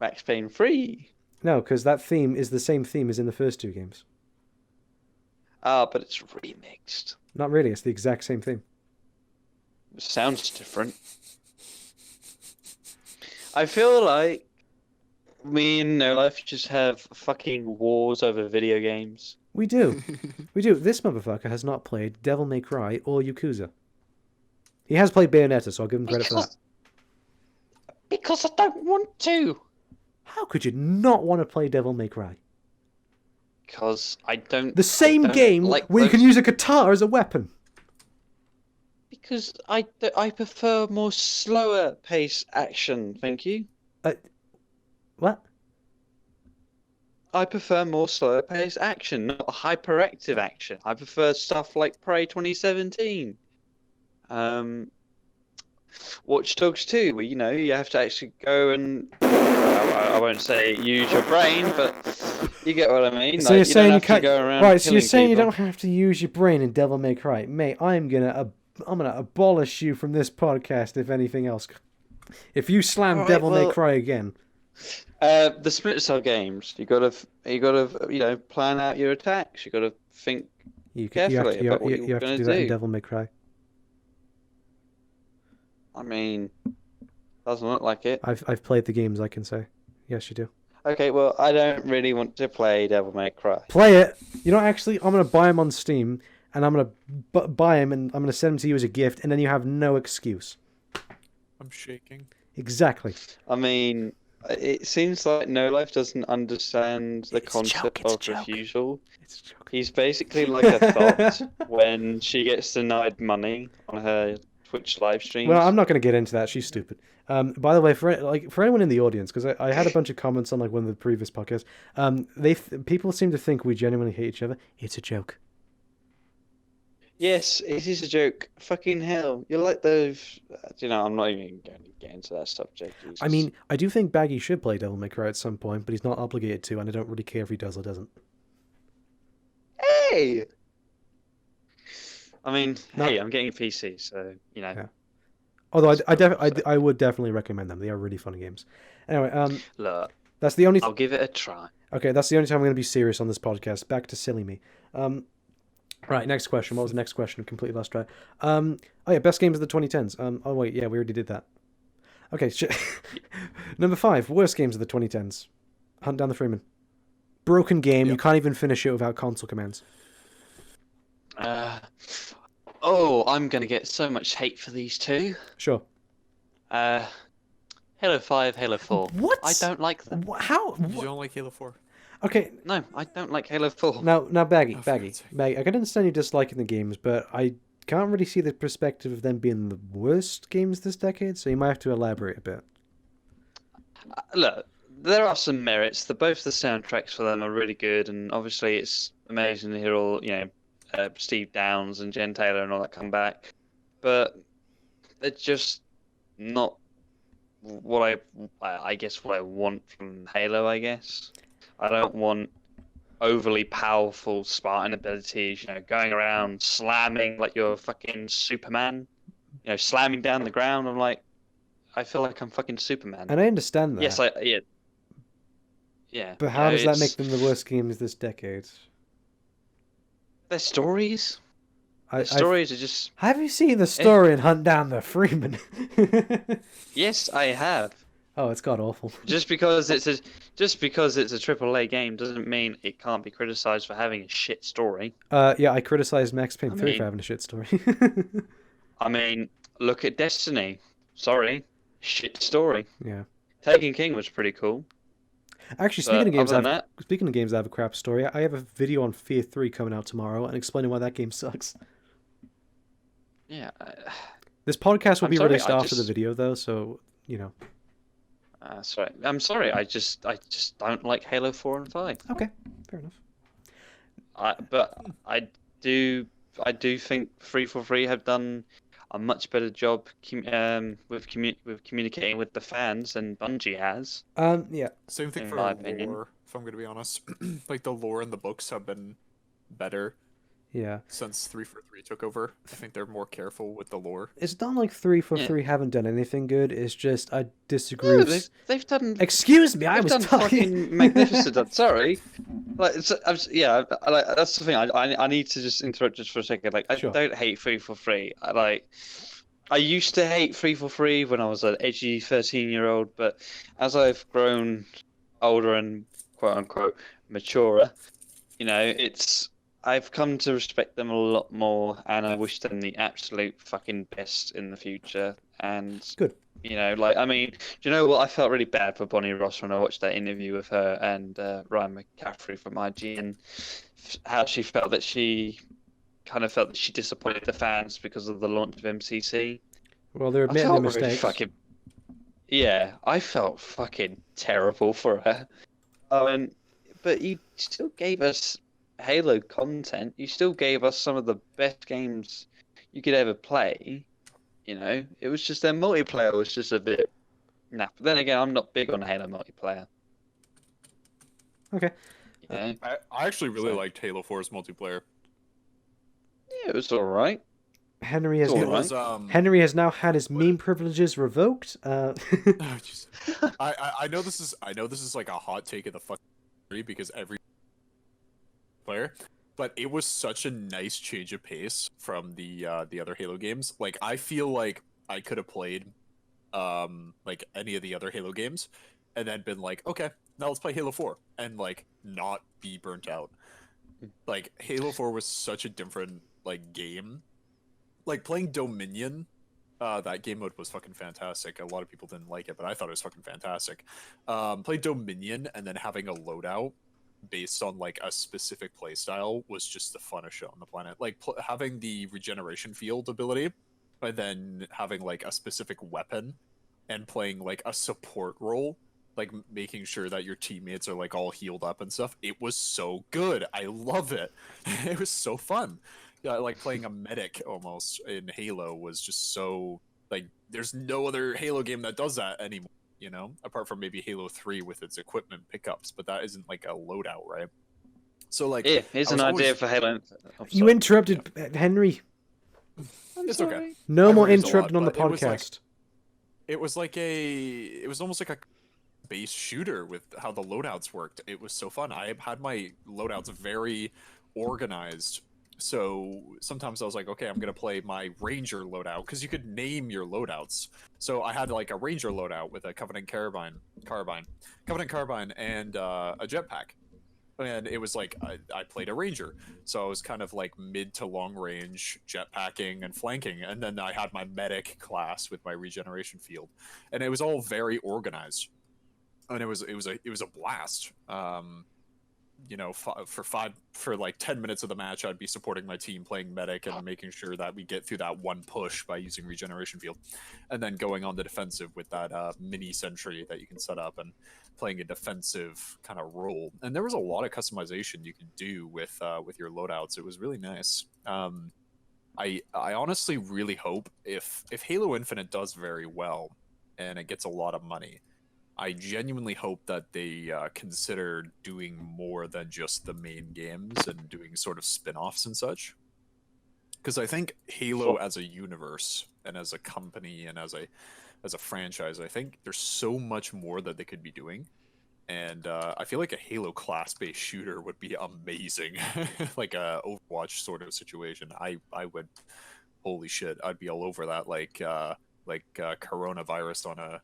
Max Payne 3. No, because that theme is the same theme as in the first 2 games. Ah, but it's remixed. Not really. It's the exact same theme. It sounds different. I feel like me and No Life just have fucking wars over video games. We do. We do. This motherfucker has not played Devil May Cry or Yakuza. He has played Bayonetta, so I'll give him credit for that. Because I don't want to. How could you not want to play Devil May Cry? Because I don't. The same I don't game like where you can those- use a guitar as a weapon. Because I prefer more slower pace action. Thank you. What? I prefer more slower pace action, not hyperactive action. I prefer stuff like Prey 2017. Watch Dogs 2, where you have to actually go and I won't say use your brain, but you get what I mean. So Like, you're saying don't you have to can't. go around Right, so you're killing saying you people. don't have to use your brain in Devil May Cry, mate. I'm gonna abolish you from this podcast if anything else. If you slam Alright, Devil May well- Cry again, The Splinter Cell games, you gotta plan out your attacks. You gotta think. you have Carefully to, about what you you're have to gonna do that in do. Devil May Cry. I mean, doesn't look like it. I've played the games. I can say, yes, you do. Okay, well, I don't really want to play Devil May Cry. Play it. You know, actually, I'm gonna buy them on Steam, and I'm gonna buy them, and I'm gonna send them to you as a gift, and then you have no excuse. I'm shaking. Exactly. I mean, it seems like No Life doesn't understand the It's a joke, concept it's a of joke. refusal. It's a joke. He's basically like a thought when she gets denied money on her Twitch live streams. Well, I'm not going to get into that. She's stupid. By the way, for anyone in the audience, because I had a bunch of comments on like one of the previous podcasts. People seem to think we genuinely hate each other. It's a joke. Yes, it is a joke. Fucking hell. You're like those. I'm not even going to get into that subject. I mean, I do think Baggy should play Devil May Cry at some point, but he's not obligated to, and I don't really care if he does or doesn't. Hey! I mean, No. hey, I'm getting a PC, so, Yeah. Although I would definitely recommend them. They are really fun games. Anyway, look, that's the only. I'll give it a try. Okay, that's the only time I'm going to be serious on this podcast. Back to silly me. Right, next question. What was the next question? Completely lost track. Oh yeah, best games of the 2010s. Oh wait, yeah, we already did that. Okay, Number 5, worst games of the 2010s. Hunt Down the Freeman. Broken game. You Yep. can't even finish it without console commands. I'm gonna get so much hate for these two. Sure. Halo 5, Halo 4. What? I don't like them. How? You don't like Halo 4? Okay. No, I don't like Halo 4. Now, Baggy, Oh, for Baggy, God's sake. Baggy. I can understand you disliking the games, but I can't really see the perspective of them being the worst games this decade. So you might have to elaborate a bit. Look, there are some merits. Both the soundtracks for them are really good, and obviously it's amazing to hear all, Steve Downes and Jen Taylor and all that come back. But they're just not what I guess what I want from Halo, I guess. I don't want overly powerful Spartan abilities, going around slamming like you're fucking Superman, slamming down the ground. I feel like I'm fucking Superman. And I understand that. Yes, yeah. But how does that make them the worst games this decade? Their stories? I've- Stories are just... Have you seen the story in Hunt Down the Freeman? Yes, I have. Oh, it's god awful. Just because it's a AAA game doesn't mean it can't be criticized for having a shit story. Yeah, I criticized Max Payne 3 mean- for having a shit story. I mean, look at Destiny. Sorry, shit story. Yeah. Taken King was pretty cool. Actually, But speaking of games that have a crap story, I have a video on Fear 3 coming out tomorrow and explaining why that game sucks. Yeah. This podcast will I'm be sorry, released I after the just- video, though, so, Sorry. I'm sorry. I just don't like Halo 4 and 5. Okay, fair enough. But I do think 343 have done a much better job with communicating with the fans than Bungie has. Yeah. Same thing In for my lore, opinion. if I'm going to be honest. Like, the lore in the books have been better Yeah. since 343 took over. I think they're more careful with the lore. It's not like 343 haven't done anything good, it's just I disagree No, with... they've done. Excuse me, I They've was done talking... fucking magnificent. Sorry, that's the thing. I need to just interrupt just for a second. Like, I Sure. don't hate 343. I used to hate 343 when I was an edgy 13-year-old, but as I've grown older and quote unquote maturer, I've come to respect them a lot more, and I wish them the absolute fucking best in the future. And Good. I mean, do you know what? I felt really bad for Bonnie Ross when I watched that interview with her and Ryan McCaffrey from IGN, how she felt that she disappointed the fans because of the launch of MCC. Well, they're I admitting their felt really mistakes. yeah, I felt fucking terrible for her. But you still gave us Halo content. You still gave us some of the best games you could ever play. It was just their multiplayer was just a bit. Nah. But then again, I'm not big on Halo multiplayer. Okay. I actually really liked Halo 4's multiplayer. Yeah, it was all right. Henry has, It's It all now, was, Henry has now had his meme privileges revoked. Oh, jeez. I know this is like a hot take of the fucking because every player, but it was such a nice change of pace from the other Halo games. Like, I feel like I could have played like any of the other Halo games and then been like, okay, now let's play Halo 4 and like not be burnt out. Like, Halo 4 was such a different like game. Like, playing Dominion, that game mode was fucking fantastic. A lot of people didn't like it, but I thought it was fucking fantastic. Play Dominion and then having a loadout based on like a specific playstyle was just the funnest shit on the planet. Like, having the regeneration field ability and then having like a specific weapon and playing like a support role, like making sure that your teammates are like all healed up and stuff. It was so good. I love it. It was so fun. Yeah, like playing a medic almost in Halo was just so like there's no other Halo game that does that anymore, apart from maybe Halo 3 with its equipment pickups, but that isn't like a loadout, right? So like Yeah, here's I an was idea always- for Halo. You interrupted Henry. It's okay. No I more raised a lot, interrupting on the but it was, like, podcast. it was almost like a base shooter with how the loadouts worked. It was so fun. I had my loadouts very organized So sometimes I was like, okay, I'm gonna play my ranger loadout because you could name your loadouts. So I had like a ranger loadout with a Covenant carbine, and a jetpack. And it was like I played a ranger, so I was kind of like mid to long range jetpacking and flanking, and then I had my medic class with my regeneration field, and it was all very organized, and it was a blast. You know, for like 10 minutes of the match, I'd be supporting my team playing medic and making sure that we get through that one push by using regeneration field, and then going on the defensive with that mini sentry that you can set up and playing a defensive kind of role. And there was a lot of customization you could do with your loadouts. It was really nice. I honestly really hope if Halo Infinite does very well and it gets a lot of money, I genuinely hope that they consider doing more than just the main games and doing sort of spin-offs and such. Because I think Halo as a universe and as a company and as a franchise, I think there's so much more that they could be doing. And I feel like a Halo class-based shooter would be amazing. Like a Overwatch sort of situation. I would, holy shit, I'd be all over that. Like coronavirus on a...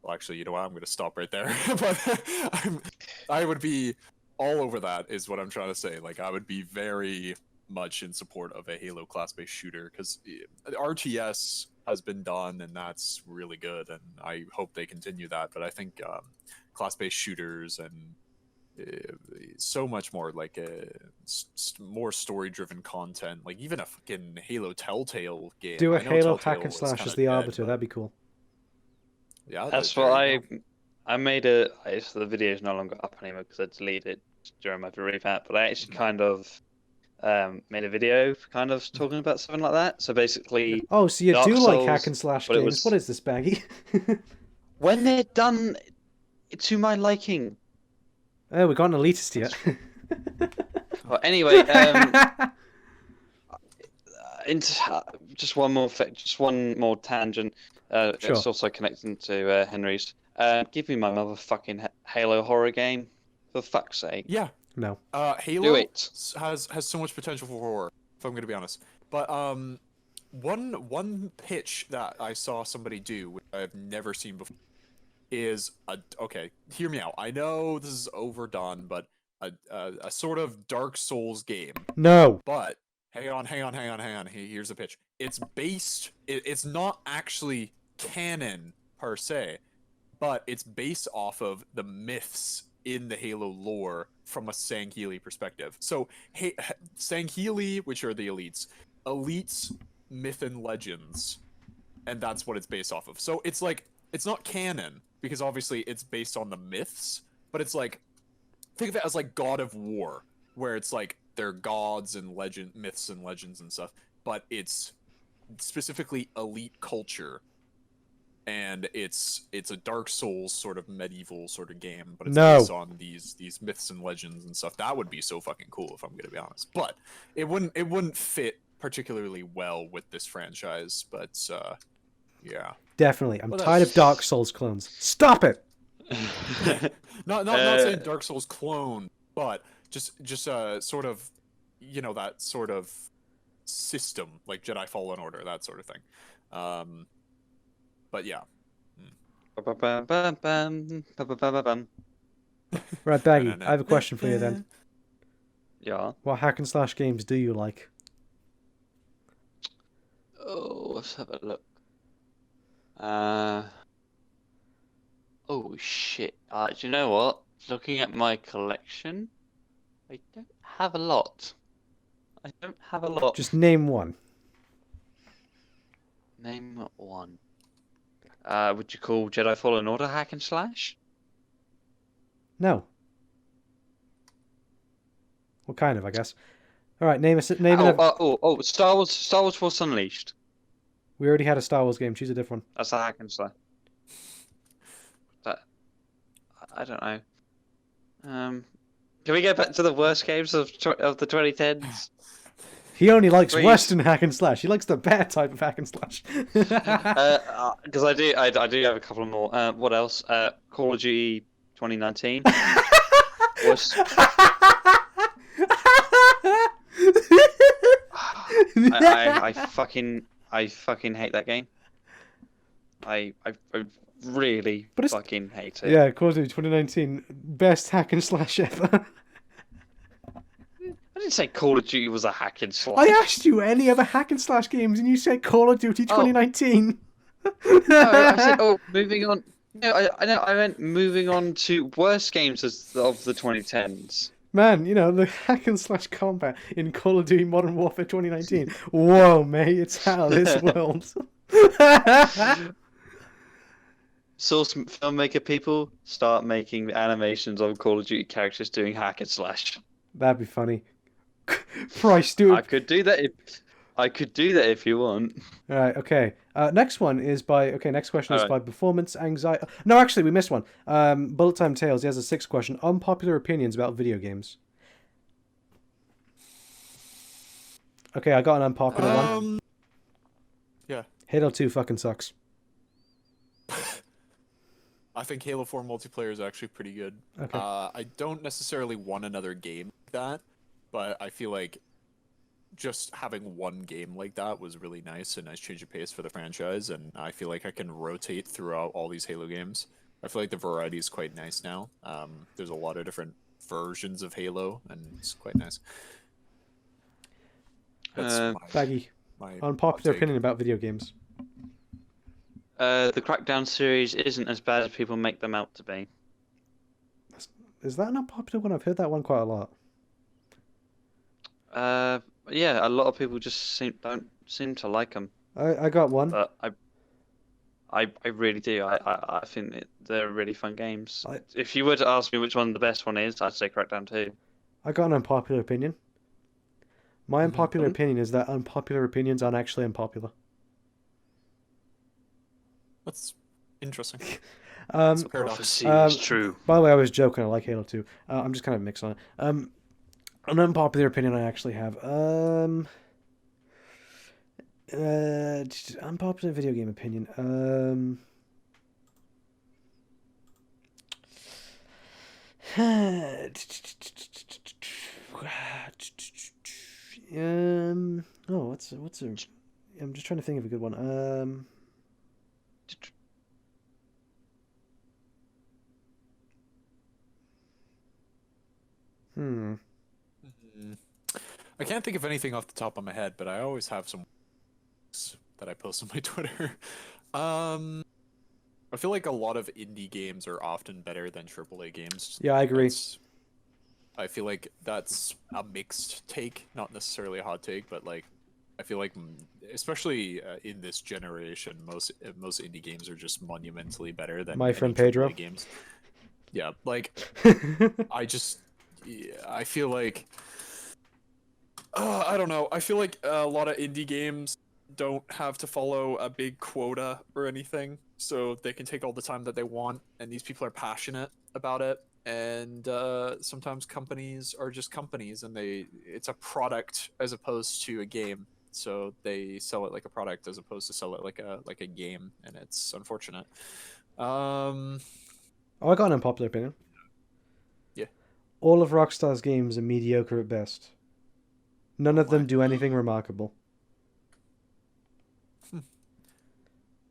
Well, actually, you know what? I'm going to stop right there. But I would be all over that, is what I'm trying to say. Like, I would be very much in support of a Halo class-based shooter, because RTS has been done, and that's really good, and I hope they continue that. But I think class-based shooters and so much more, like more story-driven content, like even a fucking Halo Telltale game. Do a I know Halo Telltale hack and was slash kinda as the dead, Arbiter. but- That'd be cool. Yeah, That's there what you go. I made a. So the video is no longer up anymore because I deleted it during my revamp. But I actually kind of made a video kind of talking about something like that. So basically, Oh, so you Dark do like Souls, hack and slash but it games? was- What is this, Baggy? when they're done to my liking. Oh, we got an elitist yet. Well, anyway, just one more tangent. Sure. It's also connecting to Henry's. Give me my motherfucking Halo horror game, for fuck's sake. Yeah, No. Halo Do it. has so much potential for horror, if I'm going to be honest. But one pitch that I saw somebody do, which I've never seen before, is okay. Hear me out. I know this is overdone, but a sort of Dark Souls game. No. But hang on. Here's the pitch. It's based. It's not actually canon per se, but it's based off of the myths in the Halo lore from a Sangheili perspective. So Sangheili, which are the elites, myth and legends, and that's what it's based off of. So it's like, it's not canon because obviously it's based on the myths, but it's like, think of it as like God of War, where it's like they're gods and myths and legends and stuff, but it's specifically elite culture. And it's a Dark Souls sort of medieval sort of game, but it's No. based on these myths and legends and stuff. That would be so fucking cool, if I'm gonna be honest. But it wouldn't fit particularly well with this franchise. But yeah, Definitely. I'm Well, tired of that's- Dark Souls clones. Stop it! not saying Dark Souls clone, but just sort of, you know, that sort of system like Jedi Fallen Order, that sort of thing. But yeah. Right, Baggy, I have a question for you then. Yeah. What hack and slash games do you like? Oh, let's have a look. Oh shit. Do you know what? Looking at my collection, I don't have a lot. Just name one. Name one. Would you call Jedi Fallen Order hack and slash? No. What kind of, I guess. Alright, name it. Star Wars Force Unleashed. We already had a Star Wars game. Choose a different one. That's a hack and slash. That I don't know. Can we go back to the worst games of the 2010s? He only likes Please. Western hack and slash. He likes the bad type of hack and slash. Because I do have a couple more. What else? Call of Duty 2019. I fucking hate that game. I really But it's- fucking hate it. Yeah, Call of Duty 2019, best hack and slash ever. I didn't say Call of Duty was a hack and slash. I asked you any other hack and slash games, and you said Call of Duty 2019. No, I said, oh, moving on. No, I know. I meant moving on to worse games of the 2010s. Man, you know, the hack and slash combat in Call of Duty Modern Warfare 2019. Whoa, mate, it's out of this world. Source filmmaker people start making animations of Call of Duty characters doing hack and slash. That'd be funny. Price, do I could do that if you want. All right, okay. Next one is by... Okay, next question is All by Performance Anxiety... No, actually, we missed one. Bullet Time Tales, he has a sixth question. Unpopular opinions about video games. Okay, I got an unpopular one. Yeah. Halo 2 fucking sucks. I think Halo 4 multiplayer is actually pretty good. Okay. I don't necessarily want another game like that, but I feel like just having one game like that was really nice, a nice change of pace for the franchise, and I feel like I can rotate throughout all these Halo games. I feel like the variety is quite nice now. There's a lot of different versions of Halo, and it's quite nice. That's Baggy, my unpopular take. opinion about video games. The Crackdown series isn't as bad as people make them out to be. Is that an unpopular one? I've heard that one quite a lot. Yeah, a lot of people just don't seem to like them, I got one. but I really do. I think they're really fun games. If you were to ask me which one the best one is, I'd say Crackdown 2. I got an unpopular opinion. My unpopular opinion is that unpopular opinions aren't actually unpopular. That's interesting. Um, It's a paradox. Prophecy is true. By the way, I was joking. I like Halo 2. I'm just kind of mixed on it. An unpopular opinion I actually have. Unpopular video game opinion. What's a? I'm just trying to think of a good one. Mm, I can't think of anything off the top of my head, but I always have some that I post on my Twitter. I feel like a lot of indie games are often better than AAA games. Yeah, I agree. I feel like that's a mixed take, not necessarily a hot take, but like I feel like, especially in this generation, most indie games are just monumentally better than My any Friend AAA Pedro. games. Yeah, like I feel like I don't know. I feel like a lot of indie games don't have to follow a big quota or anything, so they can take all the time that they want, and these people are passionate about it. And sometimes companies are just companies, and it's a product as opposed to a game. So they sell it like a product as opposed to sell it like a game, and it's unfortunate. Oh, I got an unpopular opinion. Yeah. All of Rockstar's games are mediocre at best. None of them do anything remarkable.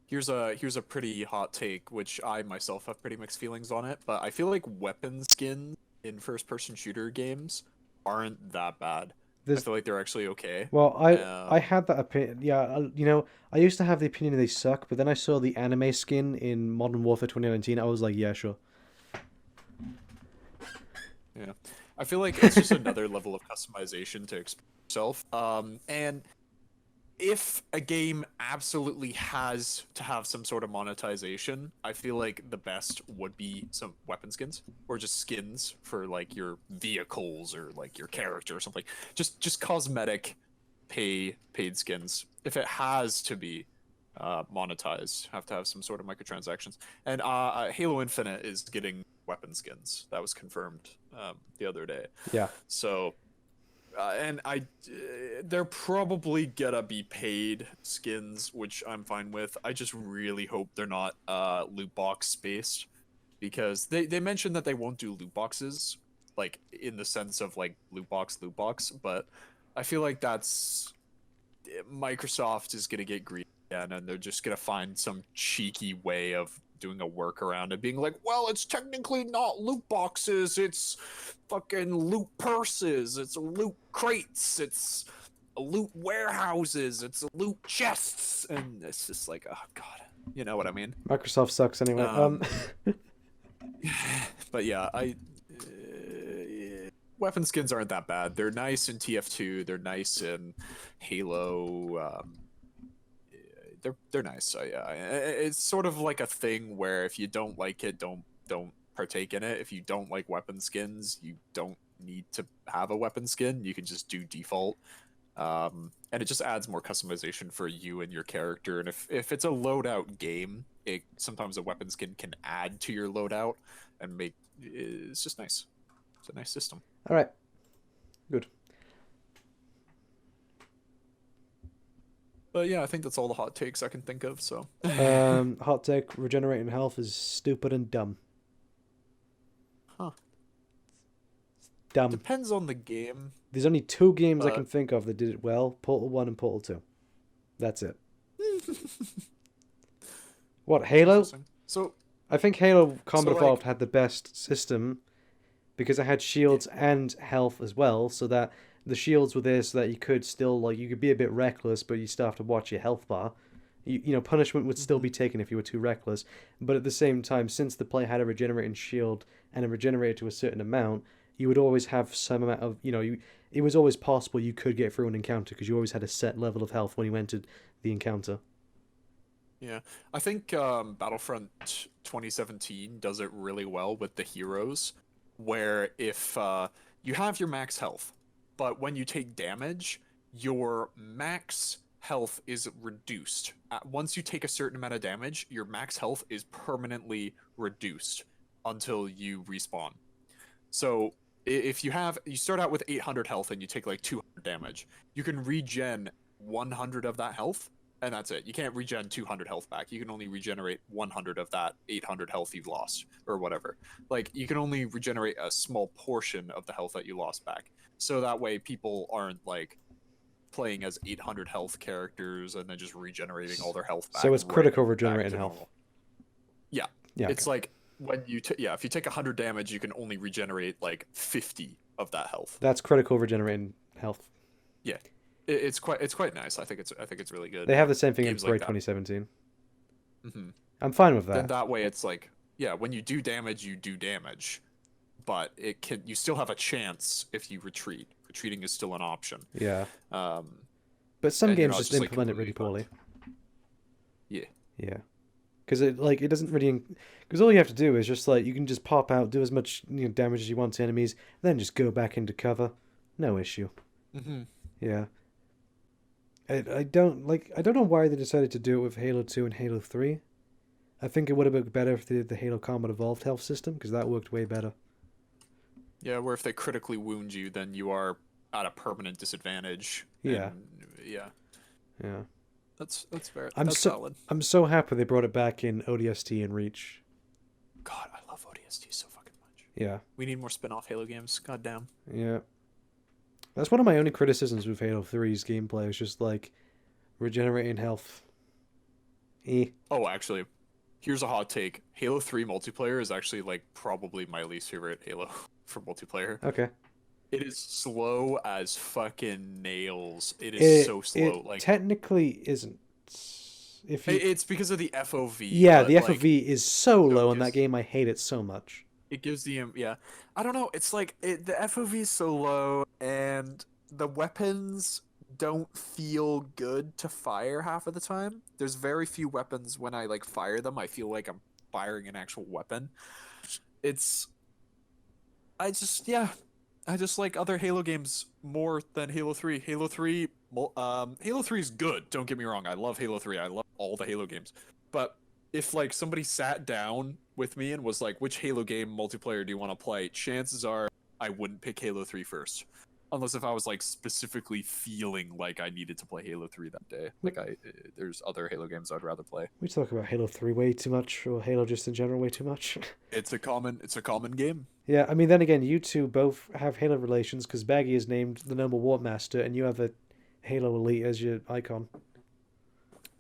Here's a pretty hot take, which I myself have pretty mixed feelings on it, but I feel like weapon skins in first-person shooter games aren't that bad. I feel like they're actually okay. Well, I had that opinion. Yeah, you know, I used to have the opinion they suck, but then I saw the anime skin in Modern Warfare 2019. I was like, yeah, sure. Yeah, I feel like it's just another level of customization to express yourself. And if a game absolutely has to have some sort of monetization, I feel like the best would be some weapon skins or just skins for like your vehicles or like your character or something. Just cosmetic paid skins. If it has to be monetized, have to have some sort of microtransactions. And Halo Infinite is getting weapon skins. That was confirmed the other day. Yeah. So and they're probably gonna be paid skins, which I'm fine with. I just really hope they're not loot box based, because they mentioned that they won't do loot boxes, like in the sense of like loot box, but I feel like that's Microsoft is gonna get greedy again, and they're just gonna find some cheeky way of doing a workaround and being like, well, it's technically not loot boxes, it's fucking loot purses, it's loot crates, it's loot warehouses, it's loot chests, and it's just like, oh god, you know what I mean? Microsoft sucks anyway. But yeah, weapon skins aren't that bad. They're nice in TF2. They're nice in Halo. They're nice. So yeah, it's sort of like a thing where if you don't like it, don't partake in it. If you don't like weapon skins, you don't need to have a weapon skin. You can just do default. And it just adds more customization for you and your character. And if it's a loadout game, sometimes a weapon skin can add to your loadout and it's just nice. It's a nice system. All right. Good. But yeah, I think that's all the hot takes I can think of. So Hot take: regenerating health is stupid and dumb. Huh. Dumb. Depends on the game. There's only 2 games I can think of that did it well: Portal 1 and Portal 2. That's it. What, Halo? So I think Halo Combat So, like- Evolved had the best system because it had shields and health as well, so that the shields were there so that you could still, like, you could be a bit reckless, but you still have to watch your health bar. You know, punishment would still be taken if you were too reckless, but at the same time, since the player had a regenerating shield and it regenerated to a certain amount, you would always have some amount of, it was always possible you could get through an encounter because you always had a set level of health when you entered the encounter. yeah, I think Battlefront 2017 does it really well with the heroes, where if you have your max health, but when you take damage, your max health is reduced. Once you take a certain amount of damage, your max health is permanently reduced until you respawn. So if you start out with 800 health and you take like 200 damage, you can regen 100 of that health, and that's it. You can't regen 200 health back. You can only regenerate 100 of that 800 health you've lost, or whatever. Like, you can only regenerate a small portion of the health that you lost back. So that way people aren't, like, playing as 800 health characters and then just regenerating all their health back. So it's right critical back regenerating to health. normal. Yeah. Yeah, It's like, when you if you take 100 damage, you can only regenerate, like, 50 of that health. that's critical regenerating health. Yeah. It's quite nice. I think it's really good. They have the same thing in Games Parade like that. 2017. hmm I'm fine with Then that. that way it's like, yeah, when you do damage, but you still have a chance if you retreat. Retreating is still an option. Yeah. Um, But some and you're games not just just, like, implement it really completely poorly. Yeah. Yeah. Because it doesn't really... Because all you have to do is just, like, you can just pop out, do as much damage as you want to enemies, then just go back into cover. No issue. hmm Yeah. I don't know why they decided to do it with Halo 2 and Halo 3. I think it would have been better if they did the Halo Combat Evolved health system, because that worked way better. Yeah, where if they critically wound you, then you are at a permanent disadvantage. Yeah. And, yeah. Yeah. That's fair. I'm That's so solid. I'm so happy they brought it back in ODST and Reach. God, I love ODST so fucking much. Yeah. We need more spin-off Halo games. God damn. Yeah. That's one of my only criticisms with Halo 3's gameplay, is just like regenerating health. Oh, actually, here's a hot take. Halo 3 multiplayer is actually, like, probably my least favorite Halo for multiplayer. Okay. It is slow as fucking nails. It is so slow. It Like, technically isn't. If you, it's because of the FOV. yeah, but, the like, FOV is so low in that just- game. I hate it so much. It gives the yeah. I don't know. It's like the FOV is so low, and the weapons don't feel good to fire half of the time. There's very few weapons when I like fire them. I feel like I'm firing an actual weapon. I just like other Halo games more than Halo 3. Halo 3 is good. Don't get me wrong. I love Halo 3. I love all the Halo games. But if like somebody sat down with me and was like, which Halo game multiplayer do you want to play? Chances are I wouldn't pick Halo 3 first. Unless if I was like specifically feeling like I needed to play Halo 3 that day. Like there's other Halo games I'd rather play. We talk about Halo 3 way too much, or Halo just in general way too much. It's a common game. Yeah, I mean, then again, you two both have Halo relations because Baggy is named the Noble Warp Master, and you have a Halo Elite as your icon.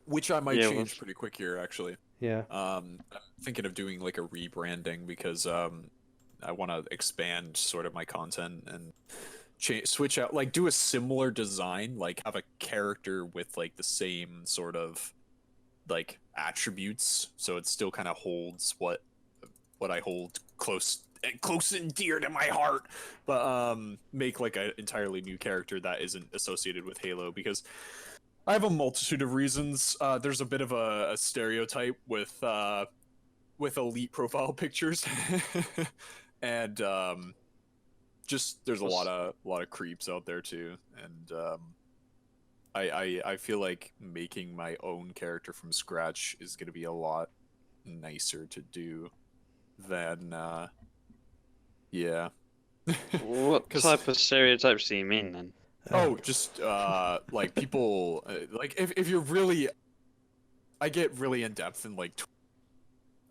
Which I might Yeah, change well- pretty quick here, actually. Yeah. I'm thinking of doing like a rebranding because I want to expand sort of my content and switch out, like do a similar design, like have a character with like the same sort of like attributes, so it still kind of holds what I hold close and dear to my heart, but make like an entirely new character that isn't associated with Halo, because I have a multitude of reasons. There's a bit of a stereotype with elite profile pictures, and just there's a lot of creeps out there too, and I feel like making my own character from scratch is going to be a lot nicer to do than yeah. What 'Cause- type of stereotypes do you mean then? Oh, just like people like if you're really, I get really in depth in like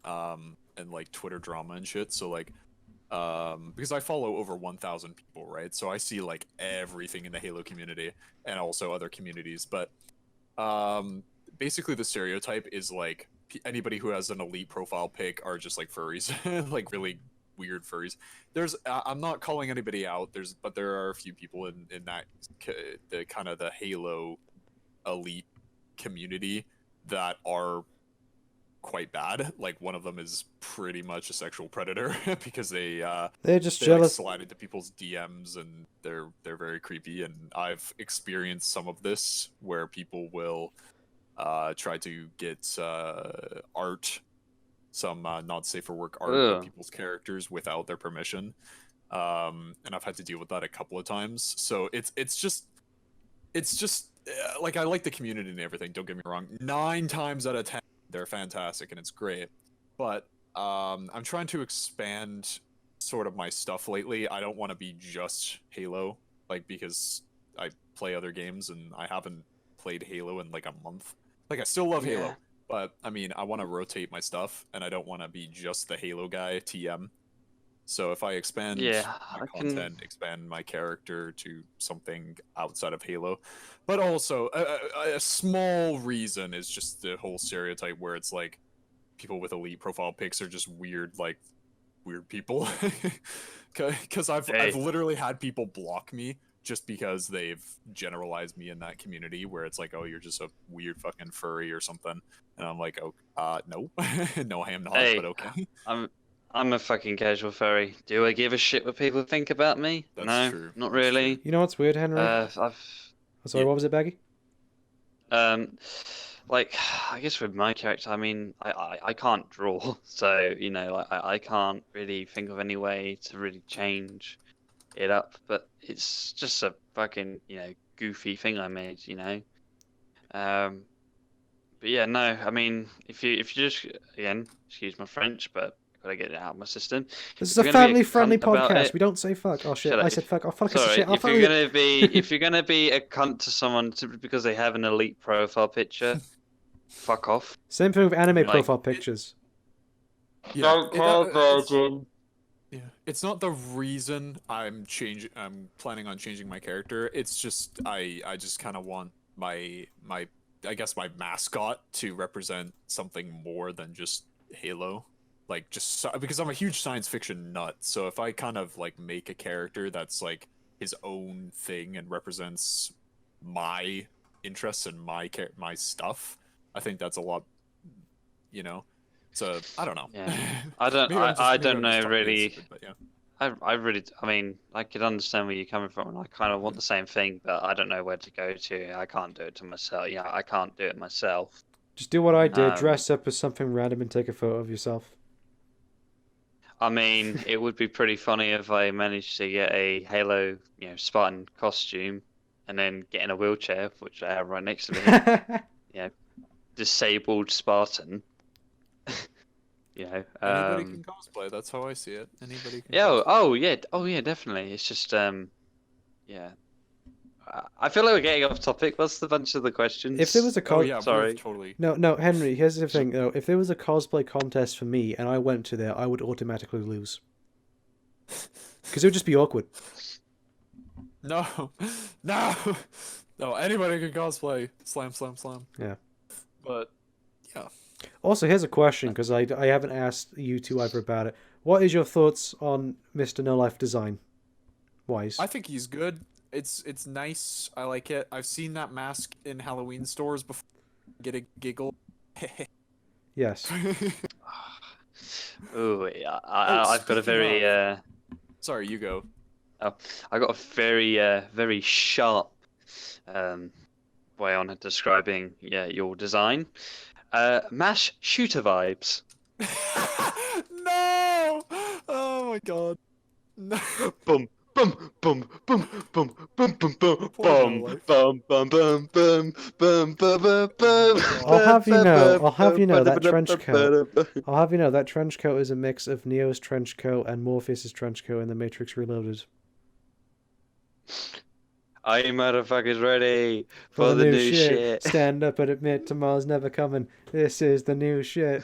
and like Twitter drama and shit. So like because I follow over 1,000 people, right? So I see like everything in the Halo community and also other communities. But basically the stereotype is like anybody who has an elite profile pic are just like furries, like really weird furries. There's I'm not calling anybody out. But there are a few people in that the kind of the Halo elite community that are quite bad. Like one of them is pretty much a sexual predator because they're just they like jealous. slide into people's DMs and they're very creepy. And I've experienced some of this where people will try to get art, some not safe for work art of Ugh. people's characters without their permission. And I've had to deal with that a couple of times. So it's just like I like the community and everything. Don't get me wrong. 9 times out of 10, they're fantastic and it's great. But I'm trying to expand sort of my stuff lately. I don't want to be just Halo, like because I play other games and I haven't played Halo in like a month. Like I still love Halo, Yeah. but I mean I want to rotate my stuff and I don't want to be just the Halo guy TM. So if I expand Yeah, my I can- content, expand my character to something outside of Halo, but also a small reason is just the whole stereotype where it's like people with elite profile pics are just weird, like weird people. Because I've Hey. literally had people block me just because they've generalized me in that community where it's like, oh, you're just a weird fucking furry or something, and I'm like, oh, no, no, I am not, Hey. but okay. I'm a fucking casual furry. Do I give a shit what people think about me? That's No, true. not That's really. You know what's weird, Henry? I've Oh, sorry, yeah. what was it, Baggy? like I guess with my character, I mean, I can't draw, so you know, like I can't really think of any way to really change it up. But it's just a fucking goofy thing I made, But yeah, no, I mean, if you just again, excuse my French, but gotta get it out of my system. This is If a you're gonna be a family-friendly cunt about podcast. it- We don't say fuck. Oh shit! Shut up. I said fuck. Oh fuck! I said Sorry, shit. Oh, if fuck. you're gonna be if you're gonna be a cunt to someone because they have an elite profile picture, fuck off. Same thing with anime Like, profile pictures. Yeah, virgin. yeah, it's not the reason I'm planning on changing my character. It's just I just kind of want my I guess my mascot to represent something more than just Halo. Like because I'm a huge science fiction nut. So if I kind of like make a character that's like his own thing and represents my interests and my stuff, I think that's a lot, So I don't know. Yeah. I don't Maybe I'm just- I maybe don't I'm just know talking being really. stupid, but yeah. I mean, I could understand where you're coming from, and I kind of want the same thing, but I don't know where to go to. I can't do it to myself. Yeah, I can't do it myself. Just do what I did. Um, Dress up as something random and take a photo of yourself. I mean, it would be pretty funny if I managed to get a Halo, Spartan costume, and then get in a wheelchair, which I have right next to me, disabled Spartan. Anybody can cosplay. That's how I see it. Anybody can. Yeah. cosplay. Oh yeah. Definitely. It's just yeah. I feel like we're getting off topic. What's the bunch of the questions? If there was a Oh yeah, sorry. totally. no, Henry. Here's the thing, though. If there was a cosplay contest for me and I went to there, I would automatically lose. Because it would just be awkward. No, no, No, anybody can cosplay. Slam, slam, slam. Yeah. But yeah, Also, here's a question because I haven't asked you two either about it. What is your thoughts on Mr. No Life design? Wise. I think he's good. It's nice. I like it. I've seen that mask in Halloween stores before. Get a giggle. Yes. Oh, I've got a very Sorry, you go. I got a very sharp way on describing your design. Mash shooter vibes. No! Oh my god. No. Boom, boom, boom, boom, boom, boom, boom, boom, Poor boom, No Life. boom, boom, boom, boom, boom, boom, boom, boom. I'll have you know that trench coat. I'll have you know that trench coat is a mix of Neo's trench coat and Morpheus's trench coat in The Matrix Reloaded. Are you motherfuckers ready for the new shit? Stand up and admit tomorrow's never coming. This is the new shit.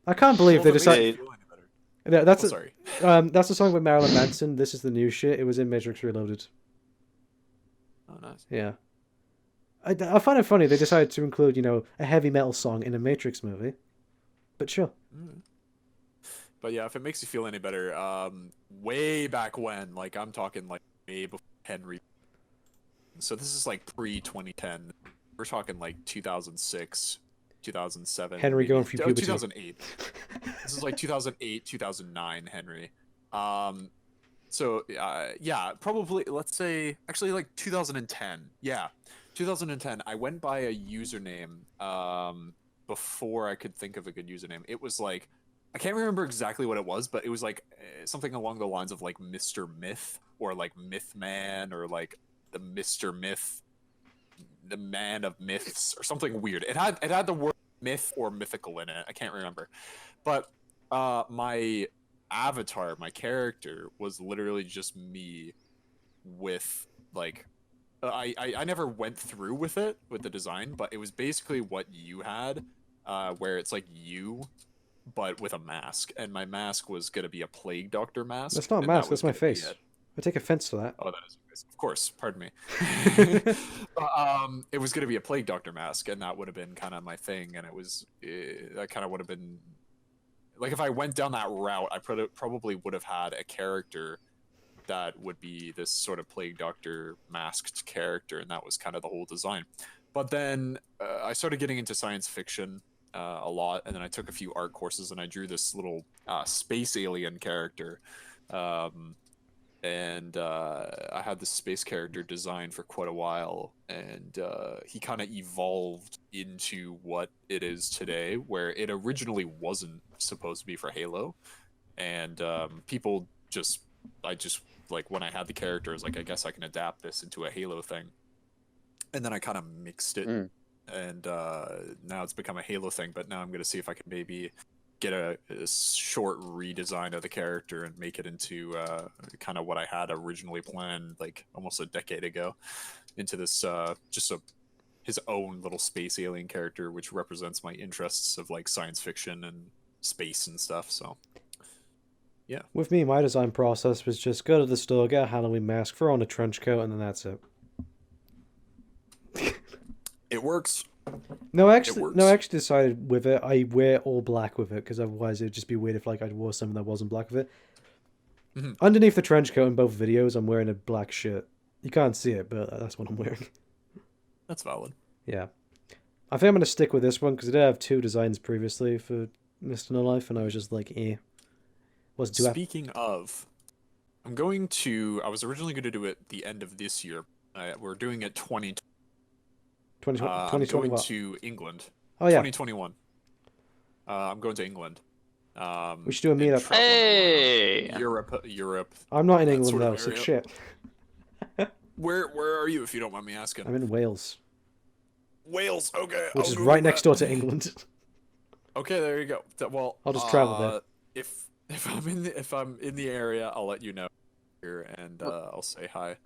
I can't believe they Well, if it makes decided. you feel any better. Yeah, that's Oh, a, sorry. that's a song by Marilyn Manson. This is the new shit. It was in Matrix Reloaded. Oh, nice. Yeah. I find it funny they decided to include, a heavy metal song in a Matrix movie. But sure. But yeah, if it makes you feel any better, way back when, like I'm talking like way before Henry. So this is like pre-2010. We're talking like 2006, 2007. Henry maybe. going through puberty. 2008. This is like 2008, 2009, Henry. So yeah, probably let's say actually like 2010. Yeah, 2010. I went by a username before I could think of a good username. It was like I can't remember exactly what it was, but it was like something along the lines of like Mr. Myth or like Mythman or like the Mr. Myth, the man of myths or something weird. It had the word myth or mythical in it. I can't remember, but my avatar, my character was literally just me with like I never went through with it with the design, but it was basically what you had, where it's like you but with a mask, and my mask was gonna be a plague doctor mask. That's not a and mask, that was that's my gonna be face. it. I take offense to that. Oh, that is your face. Of course, pardon me. It was gonna be a plague doctor mask, and that would have been kind of my thing, and it was that kind of would have been like if I went down that route, I probably would have had a character that would be this sort of plague doctor masked character, and that was kind of the whole design. But then I started getting into science fiction a lot, and then I took a few art courses, and I drew this little space alien character. And I had this space character designed for quite a while, and he kind of evolved into what it is today, where it originally wasn't supposed to be for Halo, and people I just like when I had the character, I was like, I guess I can adapt this into a Halo thing, and then I kind of mixed it, and now it's become a Halo thing. But now I'm gonna see if I can maybe get a short redesign of the character and make it into kind of what I had originally planned, like almost a decade ago, into this his own little space alien character, which represents my interests of like science fiction and space and stuff. So yeah, With me, my design process was just go to the store, get a Halloween mask, throw on a trench coat, and then that's it. it works. No, I works. actually decided with it, I wear all black with it, because otherwise it'd just be weird if like I wore something that wasn't black with it. Mhm. Underneath the trench coat in both videos, I'm wearing a black shirt. You can't see it, but that's what I'm wearing. That's valid. Yeah. I think I'm going to stick with this one, because I did have two designs previously for Mr. No Life, and I was just like, eh. Wasn't too happy. Speaking of, I was originally going to do it the end of this year. We're doing it 2020. I'm 2020 going what? to England. Oh, yeah. 2021. I'm going to England. We should do a and meetup. traveling Hey! around Europe. I'm not in that England, sort of though, so area. shit. Where are you, if you don't mind me asking? I'm in Wales, Wales. Okay. which I'll is Google right next that. door to England. Okay, there you go. Well, I'll just travel there. If I'm in the area, I'll let you know here, and I'll say hi.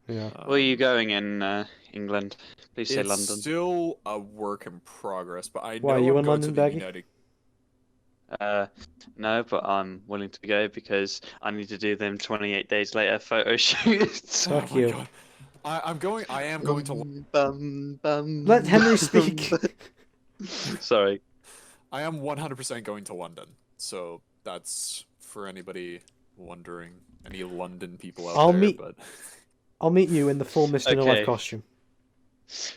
Yeah. Where are you going in England? Please say It's London. still a work in progress, but I know Why, you I'm in going to London, the Baggy? United. No, but I'm willing to go because I need to do them 28 days later photo shoots. Fuck Oh my you. God. I am going to. Let Henry speak. Sorry. I am 100% going to London. So that's for anybody wondering, any London people out I'll there. meet- But I'll meet you in the full Mr. No Life Okay. costume.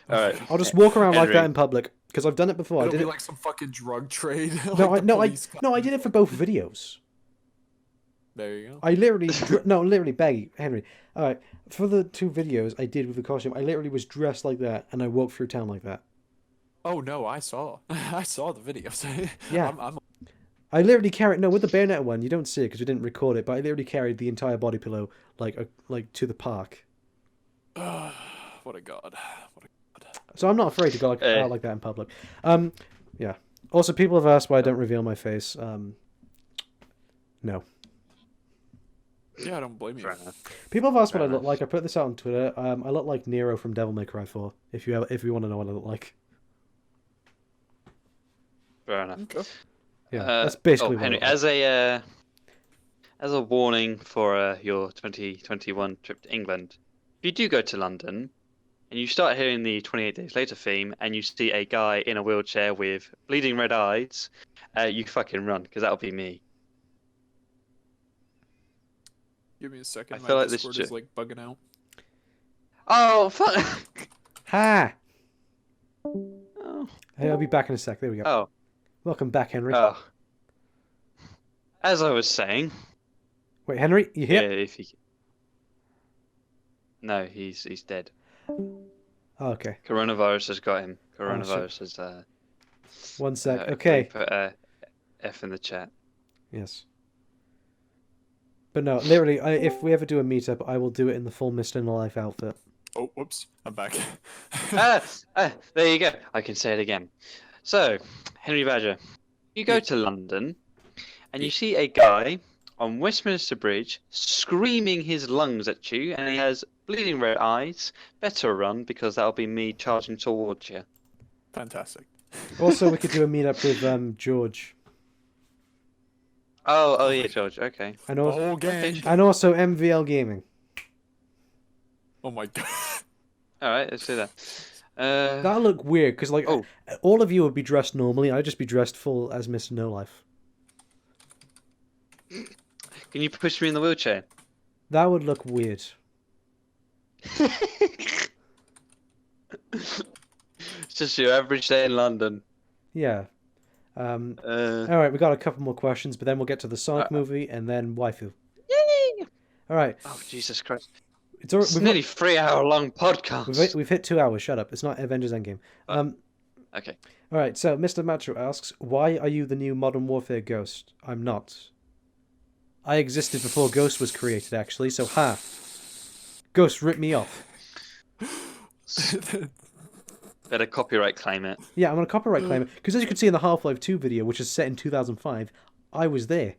All right. I'll just walk around like that Henry. in public because I've done it before. I it'll did be it. like some fucking drug trade. No, like the police I did it for both videos. There you go. I literally, literally, Baggy, Henry. All right, for the 2 videos I did with the costume, I literally was dressed like that and I walked through town like that. Oh no, I saw the videos. Yeah. I'm I literally carried with the bayonet one. You don't see it because we didn't record it, but I literally carried the entire body pillow like to the park. what a god. So I'm not afraid to go out like that in public. Yeah. Also, people have asked why I don't reveal my face. No. Yeah, I don't blame you. Fair enough. People have asked what Fair I look enough. like. I put this out on Twitter. I look like Nero from Devil May Cry 4. If you want to know what I look like. Fair enough. Okay. Yeah, that's basically what I Henry, look like. as a warning for your 2021 trip to England, if you do go to London and you start hearing the 28 Days Later theme and you see a guy in a wheelchair with bleeding red eyes, you fucking run because that'll be me. Give me a second. I My feel like this Discord ju- is like bugging out. Oh fuck! Ha! Oh. Hey, I'll be back in a sec. There we go. Oh. Welcome back, Henry. Oh. As I was saying, Wait, Henry, you yeah, here? if he. No, he's dead. Oh, okay. Coronavirus has got him. shit. Coronavirus has. One sec. we Okay. Put F in the chat. Yes. But no, literally, if we ever do a meetup, I will do it in the full Mr. No Life outfit. Oh, whoops. I'm back. There you go. I can say it again. So, Henry Badger, you go to London and you see a guy on Westminster Bridge screaming his lungs at you, and he has bleeding red eyes. Better run because that'll be me charging towards you. Fantastic. Also, we could do a meetup with George. Oh yeah, George. Okay. And The also, whole gang. and also MVL Gaming. Oh my god. All right, let's do that. That'll look weird because, like, Oh. all of you would be dressed normally. I'd just be dressed full as Mr. No Life. Can you push me in the wheelchair? That would look weird. It's just your average day in London. Yeah. All right, we got a couple more questions, but then we'll get to the Sonic movie and then waifu. Yay! All right, Oh Jesus Christ! it's already, It's nearly 3 hour long podcast. we've hit 2 hours. Shut up! It's not Avengers Endgame. Okay. All right. So Mr. Matro asks, "Why are you the new Modern Warfare Ghost?" I'm not. I existed before Ghost was created, actually. So ha. Ghost ripped me off. Better copyright claim it. Yeah, I'm gonna copyright claim it because, as you can see in the Half-Life 2 video, which is set in 2005, I was there.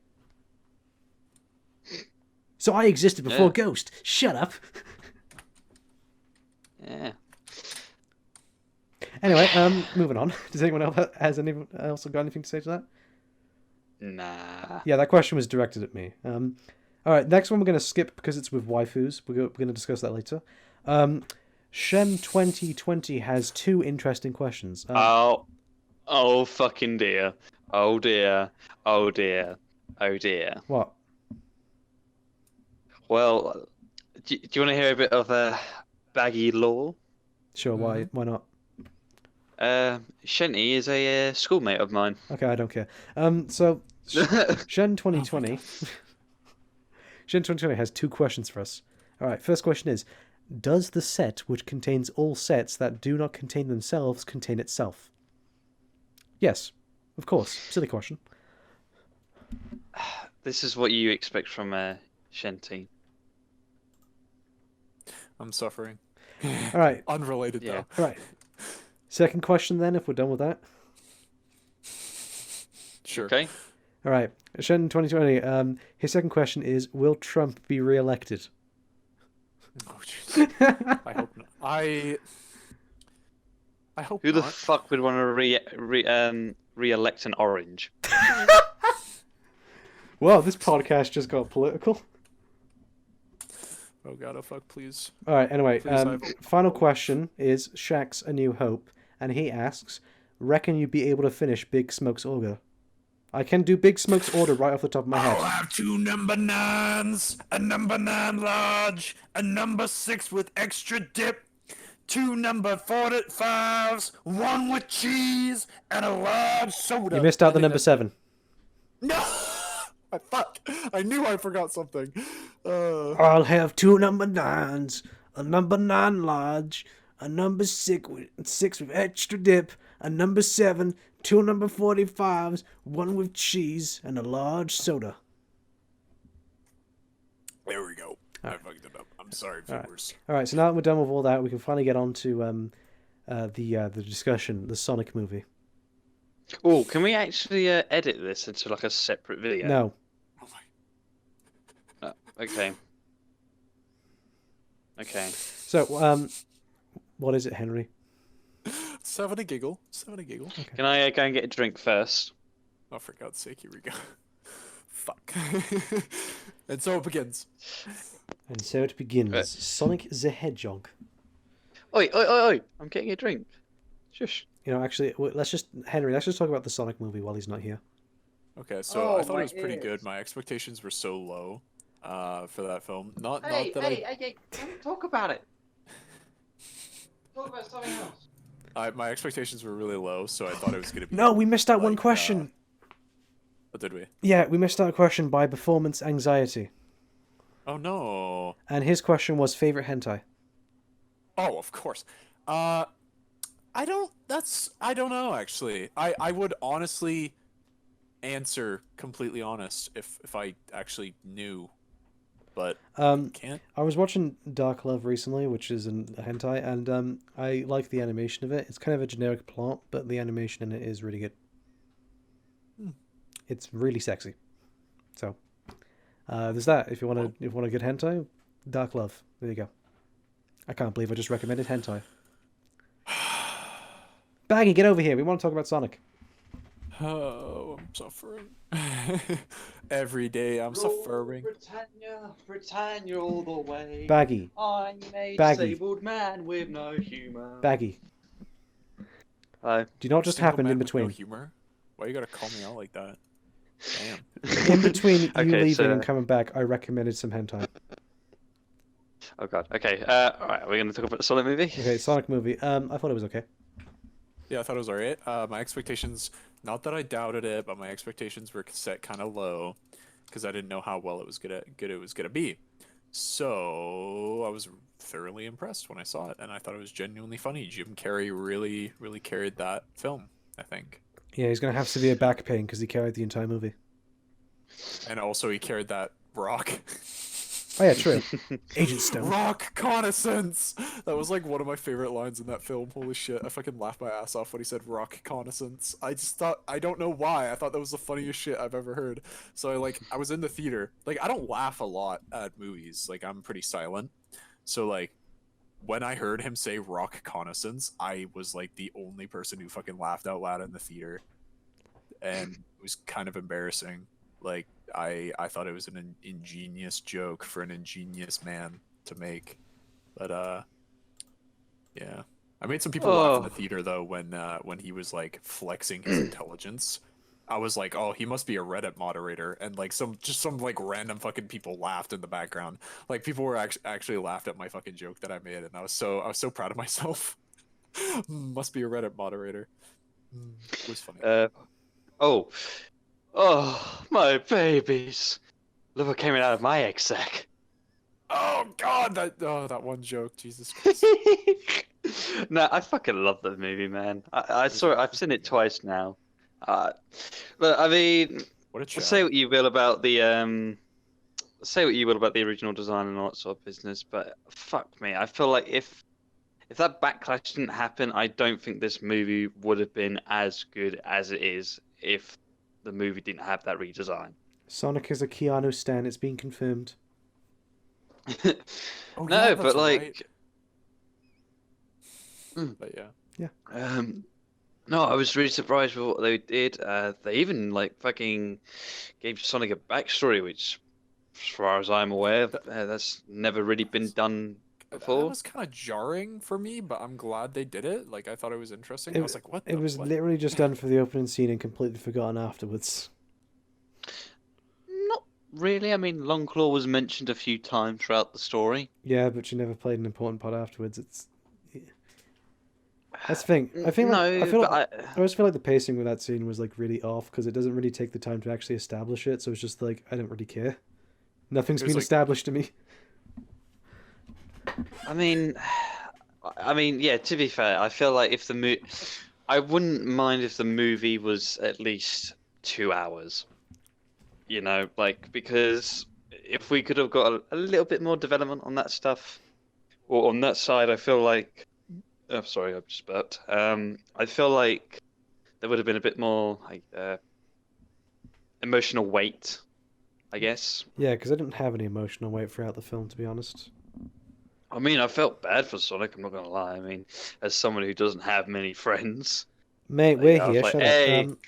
So I existed before Yeah. Ghost. Shut up. Yeah. Anyway, moving on. Does anyone else got anything to say to that? Nah. Yeah, that question was directed at me. All right, next one we're going to skip because it's with waifus. We're going to discuss that later. Shem 2020 has 2 interesting questions. Oh fucking dear. Oh dear. Oh dear. Oh dear. What? Well, do you want to hear a bit of baggy lore? Sure, why not? Shenty is a schoolmate of mine. Okay, I don't care. So Shen 2020 Shen 2020 has 2 questions for us. All right, first question is, does the set which contains all sets that do not contain themselves contain itself? Yes, of course. Silly question. This is what you expect from Shenty. I'm suffering. All right, Unrelated Yeah. though. all right. Second question then, if we're done with that. Sure. Okay. All right, Shen 2020. His second question is, will Trump be re-elected? Oh, jeez. I hope not. I hope Who the not. fuck would want to re-elect an orange? Well, this podcast just got political. Oh god, oh fuck, please. All right. Anyway, Please, I have- final question is Shaq's A New Hope, and he asks, "Reckon you'd be able to finish Big Smoke's order?" I can do Big Smoke's order right off the top of my head. I'll have 2 number 9s, a number 9 large, a number 6 with extra dip, 2 number 45s, 1 with cheese, and a large soda. You missed out I the think number that's- 7. No! Fuck! I knew I forgot something. I'll have 2 number 9s, a number 9 large, a number 6 with extra dip, a number 7, 2 number 45s, 1 with cheese, and a large soda. There we go. I fucked it up. I'm sorry, viewers. All right, so now that we're done with all that, we can finally get on to the discussion, the Sonic movie. Oh, can we actually edit this into like a separate video? No. Oh my. Okay. Okay. So, what is it, Henry? 7 a giggle. 7 a giggle. Can I go and get a drink first? Oh, for God's sake, here we go. Fuck. And so it begins. And so it begins. Right. Sonic the Hedgehog. Oi, oi, oi, oi! I'm getting a drink. Shush. You know, actually, let's just talk about the Sonic movie while he's not here. Okay, so Oh, I thought my it was pretty good. ears. My expectations were so low for that film. Not Hey, that hey, don't talk about it. Talk about something else. my expectations were really low, so I thought it was gonna be. No, we missed out one like, question. What did we? Yeah, we missed out a question by Performance Anxiety. Oh no. And his question was favorite hentai. Oh, of course. I don't know actually. I would honestly answer completely honest if I actually knew, but can't. I was watching Dark Love recently, which is a hentai, and I like the animation of it. It's kind of a generic plot, but the animation in it is really good. It's really sexy. So, there's that. If you want a good hentai, Dark Love. There you go. I can't believe I just recommended hentai. Baggy, get over here. We want to talk about Sonic. Oh, I'm suffering. Every day I'm suffering. Britannia all the way. Baggy, I'm a Baggy. disabled man with no humour. Baggy. Hello. Do not just Single happen man in with no between. humor? Why you gotta call me out like that? Damn. In between you Okay, leaving so- and coming back, I recommended some hentai. Oh god. Okay. Alright, we're gonna talk about the Sonic movie. Okay, Sonic movie. I thought it was okay. Yeah, I thought it was alright. My expectations, not that I doubted it, but my expectations were set kind of low because I didn't know how well it was gonna be. So I was thoroughly impressed when I saw it, and I thought it was genuinely funny. Jim Carrey really carried that film, I think, Yeah, he's gonna have severe back pain because he carried the entire movie. and also he carried that rock. Oh yeah, true. Agent Stone. Rock connaissance. That was like one of my favorite lines in that film. Holy shit, I fucking laughed my ass off when he said rock connaissance. I just thought, I don't know why, I thought that was the funniest shit I've ever heard. So I was in the theater. Like, I don't laugh a lot at movies. Like, I'm pretty silent. So like, when I heard him say rock connaissance, I was like the only person who fucking laughed out loud in the theater. And it was kind of embarrassing. Like, I thought it was an ingenious joke for an ingenious man to make, but yeah, I made some people laugh in the theater though when he was like flexing his intelligence. I was like, oh, he must be a Reddit moderator, and like some like random fucking people laughed in the background. Like people were actually laughed at my fucking joke that I made, and I was so proud of myself. Must be a Reddit moderator. It was funny. Oh, my babies. Look what came out of my egg sack. Oh god, that one joke, Jesus Christ. No, I fucking love that movie, man. I saw it. I've seen it twice now. But I mean, What a chat. say what you will about the original design and all that sort of business, but fuck me, I feel like if that backlash didn't happen, I don't think this movie would have been as good as it is if the movie didn't have that redesign. Sonic is a Keanu stan. It's been confirmed. Oh, No, yeah, but that's like, right. But yeah. no, I was really surprised with what they did. They even like fucking gave Sonic a backstory, which as far as I'm aware, that's never really been done That before. was kind of jarring for me, but I'm glad they did it. Like, I thought it was interesting. It- I was like, what? It was what? literally just done for the opening scene and completely forgotten afterwards. Not really. I mean, Longclaw was mentioned a few times throughout the story. Yeah, but she never played an important part afterwards. It's that's the thing. I feel no, like I feel but like I always feel like the pacing with that scene was like really off because it doesn't really take the time to actually establish it. So it's just like I don't really care. Nothing's It was been like- established to me. I mean, yeah. To be fair, I feel like if the I wouldn't mind if the movie was at least 2 hours. You know, like because if we could have got a little bit more development on that stuff, or on that side, I feel like. Oh, sorry, I've just burped. I feel like there would have been a bit more like emotional weight, I guess. Yeah, because I didn't have any emotional weight throughout the film, to be honest. I mean, I felt bad for Sonic. I'm not gonna lie. I mean, as someone who doesn't have many friends, Mate, we're I was here. like, Shut hey. up.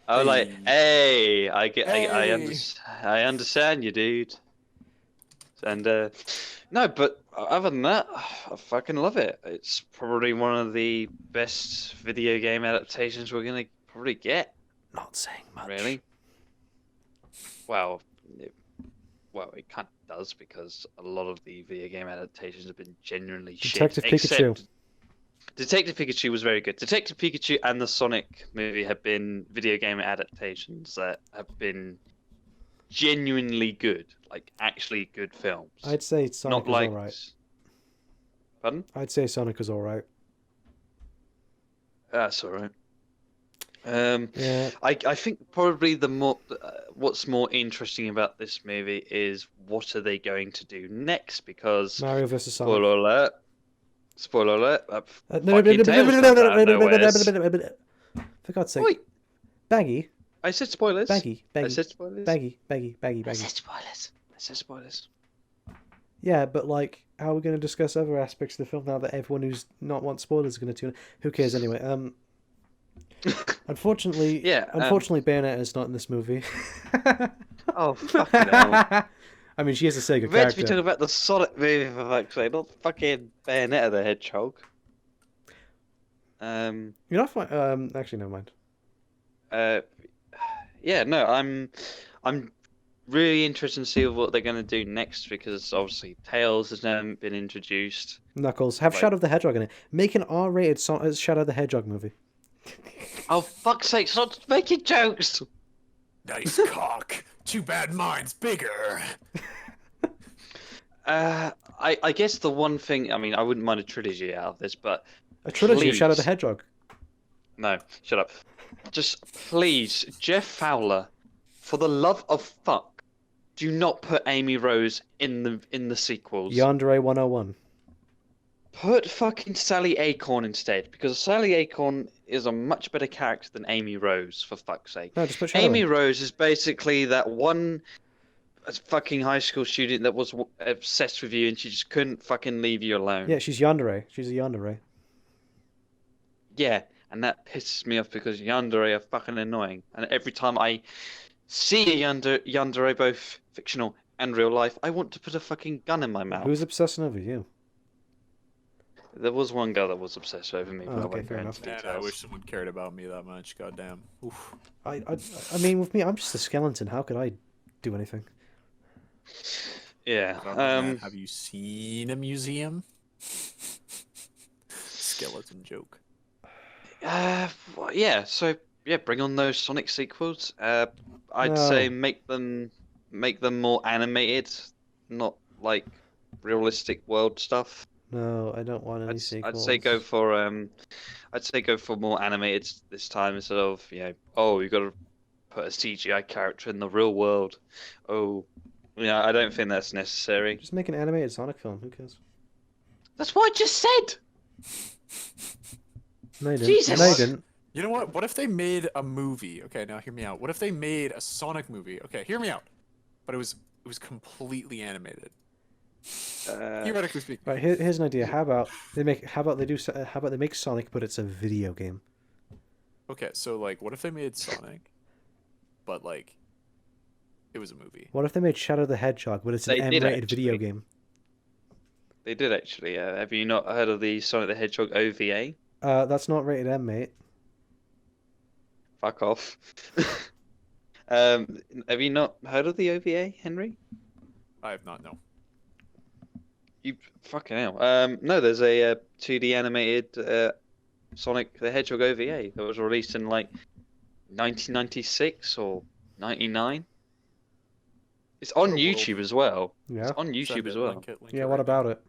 I was like, "Hey, I get, Hey. I understand you, dude." And no, but other than that, I fucking love it. It's probably one of the best video game adaptations we're gonna probably get. Not saying much. Really? Well, it kind of does because a lot of the video game adaptations have been genuinely Detective shit. Pikachu. Except Detective Pikachu was very good. Detective Pikachu and the Sonic movie have been video game adaptations that have been genuinely good, like actually good films. I'd say Sonic Not was like. alright. Pardon? I'd say Sonic was alright. That's alright. Yeah. I think probably what's more interesting about this movie is what are they going to do next? Because Mario vs. Sonic. spoiler alert, No, fucking Tails comes out of nowhere. For God's sake. Wait, Baggy. I said spoilers. Baggy. I Baggy. said spoilers. Baggy. Baggy. Baggy. I Baggy. said spoilers. I said spoilers. Yeah, but like, how are we going to discuss other aspects of the film now that everyone who's not want spoilers is going to tune in? Who cares anyway? Unfortunately, Yeah, Unfortunately, Bayonetta is not in this movie. Oh fucking hell! I mean, she is a Sega We're meant to be character. talking about the Sonic movie for fuck's sake, not fucking Bayonetta the Hedgehog. You're not fine. Actually, never mind. Yeah, no, I'm really interested to see what they're gonna do next because obviously Tails has now been introduced. Knuckles, have Like- Shadow the Hedgehog in it. Make an R-rated Shadow the Hedgehog movie. Oh fuck's sake! Stop making jokes. Nice cock. Too bad mine's bigger. I guess the one thing, I mean, I wouldn't mind a trilogy out of this, but A trilogy of Shadow the Please. Hedgehog. no, shut up. Just please, Jeff Fowler, for the love of fuck, do not put Amy Rose in the sequels. Yandere 101. Put fucking Sally Acorn instead, because Sally Acorn is a much better character than Amy Rose, for fuck's sake. No, just put Shadow Amy in. Rose is basically that one fucking high school student that was obsessed with you and she just couldn't fucking leave you alone. Yeah, she's Yandere. She's a Yandere. Yeah, and that pisses me off because Yandere are fucking annoying. And every time I see a Yandere, both fictional and real life, I want to put a fucking gun in my mouth. Who's obsessing over you? There was one girl that was obsessed over me, Oh, but I okay, won't go fair into enough. Man, I details. wish someone cared about me that much. Goddamn. Oof. I mean, with me, I'm just a skeleton. How could I do anything? Yeah. I don't know, man. Have you seen a museum? Skeleton joke. Yeah. So yeah, bring on those Sonic sequels. I'd No. say make them more animated, not like realistic world stuff. No, I don't want any I'd sequels. say go for more animated this time instead of oh you got to put a CGI character in the real world. Oh, yeah, I don't think that's necessary. Just make an animated Sonic film. Who cares? That's what I just said. No, you didn't. Jesus. No, you didn't. You know what? What if they made a movie? Okay, now hear me out. What if they made a Sonic movie? Okay, hear me out. But it was completely animated. Theoretically speaking. Right, here's an idea. How about they make Sonic, but it's a video game. Okay, so like, what if they made Sonic, but like, It was a movie. What if they made Shadow the Hedgehog, but it's an They did, M-rated video actually. game? They did actually. Have you not heard of the Sonic the Hedgehog OVA? That's not rated M, mate. Fuck off. Have you not heard of the OVA, Henry? I have not, no. You fucking hell. No, there's a 2D animated Sonic the Hedgehog OVA that was released in like 1996 or 99. It's on What a world. YouTube as well. Yeah. It's on Send YouTube it, as well. link it Yeah, right what now. about it?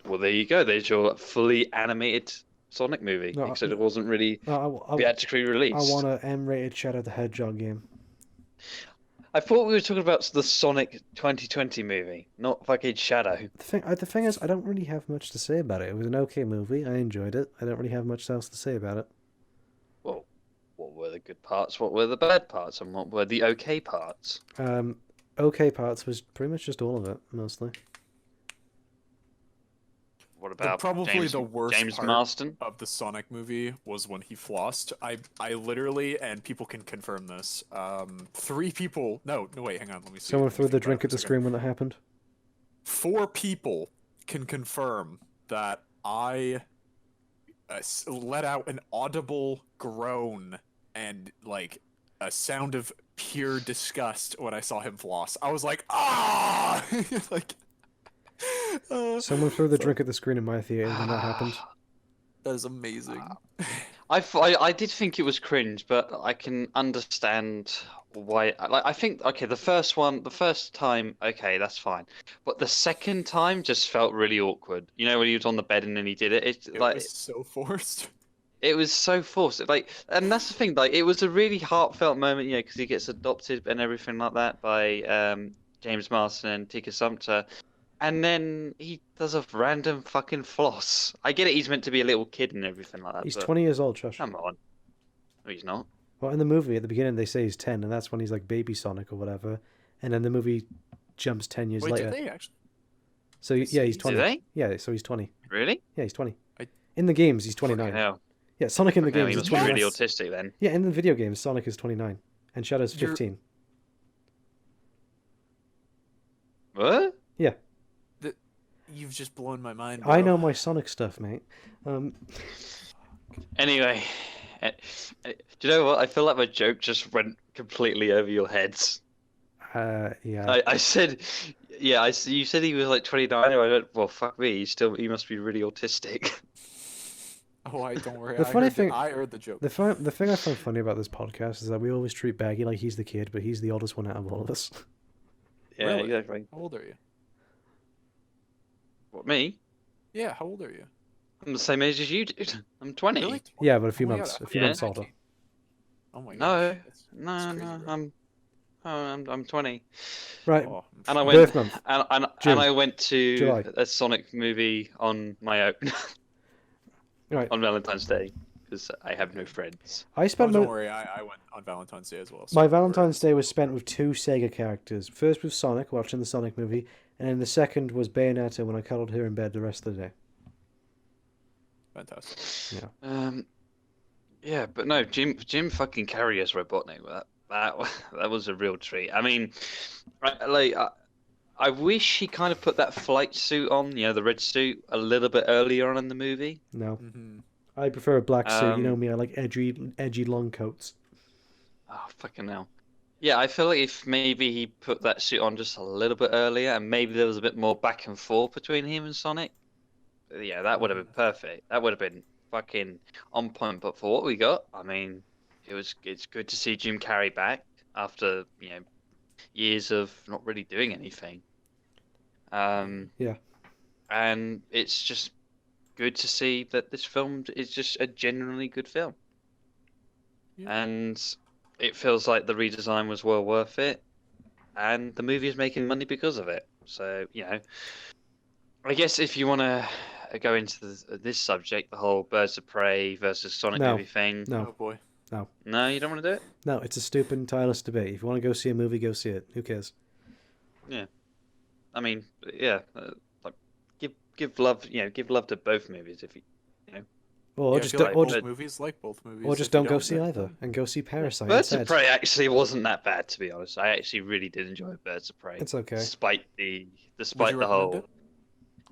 Well, there you go. There's your fully animated Sonic movie, No, except it wasn't really No, I theatrically released. want an M-rated Shadow the Hedgehog game. I thought we were talking about the Sonic 2020 movie, not fucking Shadow. The thing is, I don't really have much to say about it. It was an okay movie. I enjoyed it. I don't really have much else to say about it. Well, what were the good parts? What were the bad parts? And what were the okay parts? Okay parts was pretty much just all of it, mostly. What about probably the worst James part Marston? of the Sonic movie was when he flossed. I literally, and people can confirm this. 3 people. No, wait, hang on. Let me see. Someone Let me threw the think about drink it at for a the second. screen when that happened. 4 people can confirm that I let out an audible groan and like a sound of pure disgust when I saw him floss. I was like, ah, like. Someone threw the drink at the screen in my theater when that happened. That is amazing. I did think it was cringe, but I can understand why. Like, I think okay, the first time, okay, that's fine, but the second time just felt really awkward. You know, when he was on the bed and then he did it. It's It like was so forced. it was so forced. Like, and that's the thing. Like, it was a really heartfelt moment, you know, because he gets adopted and everything like that by James Marston and Tika Sumpter. And then he does a random fucking floss. I get it, he's meant to be a little kid and everything like that. He's but 20 years old, Josh. Come on. No, he's not. Well, in the movie, at the beginning, they say he's 10, and that's when he's like baby Sonic or whatever. And then the movie jumps 10 years Wait, later. did they actually? So, yeah, he's Did 20. Do they? Yeah, so he's 20. Really? Yeah, he's 20. I- In the games, he's Fucking 29. hell. Yeah, Sonic in the Fucking hell, games he is must be 29. really autistic then. Yeah, in the video games, Sonic is 29. And Shadow's You're- 15. What? You've just blown my mind. I bro. know my Sonic stuff, mate. Anyway, do you know what? I feel like my joke just went completely over your heads. Yeah. I said, yeah, you said he was like 29, and I went, well, fuck me, he must be really autistic. Oh, don't worry. The funny thing- I heard the joke. The thing I find funny about this podcast is that we always treat Baggy like he's the kid, but he's the oldest one out of all of us. Yeah, Really? exactly. How old are you? What, me? Yeah, how old are you? I'm the same age as you, dude. I'm 20. Really? Yeah, but a few Oh my months. God, A few yeah. months older. Oh my No, gosh. That's No, crazy, no, bro. I'm 20. Right. Oh, And I Birth went month. and June. I went to July. a Sonic movie on my own Right. on Valentine's Day because I have no friends. I oh, spent don't worry. I went on Valentine's Day as well. so my don't worry. Valentine's Day was spent with 2 Sega characters. First with Sonic, watching the Sonic movie, and then the second was Bayonetta when I cuddled her in bed the rest of the day. Fantastic. Yeah, but no, Jim fucking Carrey as Robotnik. That was a real treat. I mean, I wish he kind of put that flight suit on, you know, the red suit, a little bit earlier on in the movie. No. Mm-hmm. I prefer a black suit. You know Um, me, I like edgy long coats. Oh, fucking hell. Yeah, I feel like if maybe he put that suit on just a little bit earlier and maybe there was a bit more back and forth between him and Sonic, yeah, that would have been perfect. That would have been fucking on point. But for what we got, I mean, it's good to see Jim Carrey back after, you know, years of not really doing anything. Yeah. And it's just good to see that this film is just a genuinely good film. Yeah. And it feels like the redesign was well worth it, and the movie is making money because of it. So, you know, I guess if you want to go into this subject, the whole Birds of Prey versus Sonic No. movie thing. No. Oh boy. No, you don't want to do it? No, it's a stupid and tireless debate. If you want to go see a movie, go see it. Who cares? I mean, yeah, like give love, you know, give love to both movies if you know. Or Yeah, I just feel don't, like or both just, movies, like both movies. or if just you don't go see then- either and go see Parasite Birds of instead. Prey actually wasn't that bad, to be honest. I actually really did enjoy Birds of Prey. It's okay. Despite Would you the recommend whole. it?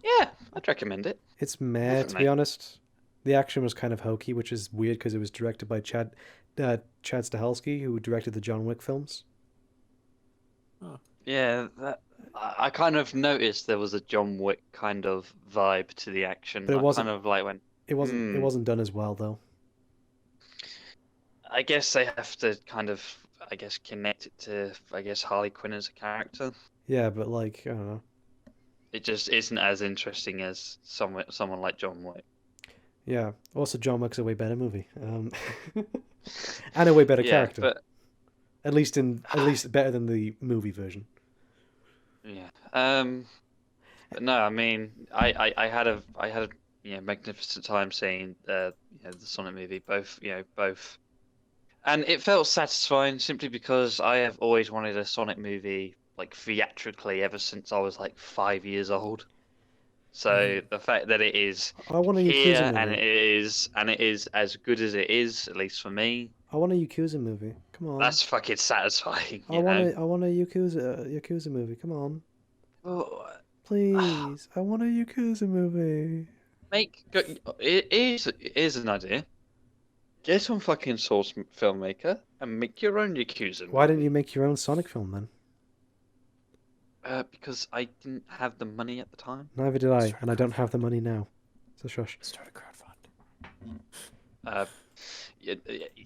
Yeah, I'd recommend it. It's meh, to be Definitely. honest. The action was kind of hokey, which is weird because it was directed by Chad Stahelski, who directed the John Wick films. Yeah, I kind of noticed there was a John Wick kind of vibe to the action. But it I wasn't- kind of like went. It Hmm. wasn't done as well though. I guess they have to kind of, I guess, connect it to, I guess, Harley Quinn as a character. Yeah, but like I don't know. It just isn't as interesting as someone like John Wick. Yeah. Also, John Wick's a way better movie. And a way better Yeah, character. but At least better than the movie version. yeah. But no, I mean, I had a magnificent time seeing the Sonic movie, both, and it felt satisfying simply because I have always wanted a Sonic movie like theatrically ever since I was like 5 years old. So the fact that it is I want a here Yakuza and movie. it is as good as it is, at least for me, I want a Yakuza movie. Come on. that's fucking satisfying. I want a Yakuza movie. Come on. Well, Please. I want a Yakuza movie. Here's an idea. Get some fucking source filmmaker and make your own Yakuza. Why didn't you make your own Sonic film then? Because I didn't have the money at the time. Neither did I, and I don't have the money now. So shush. Start a crowdfund.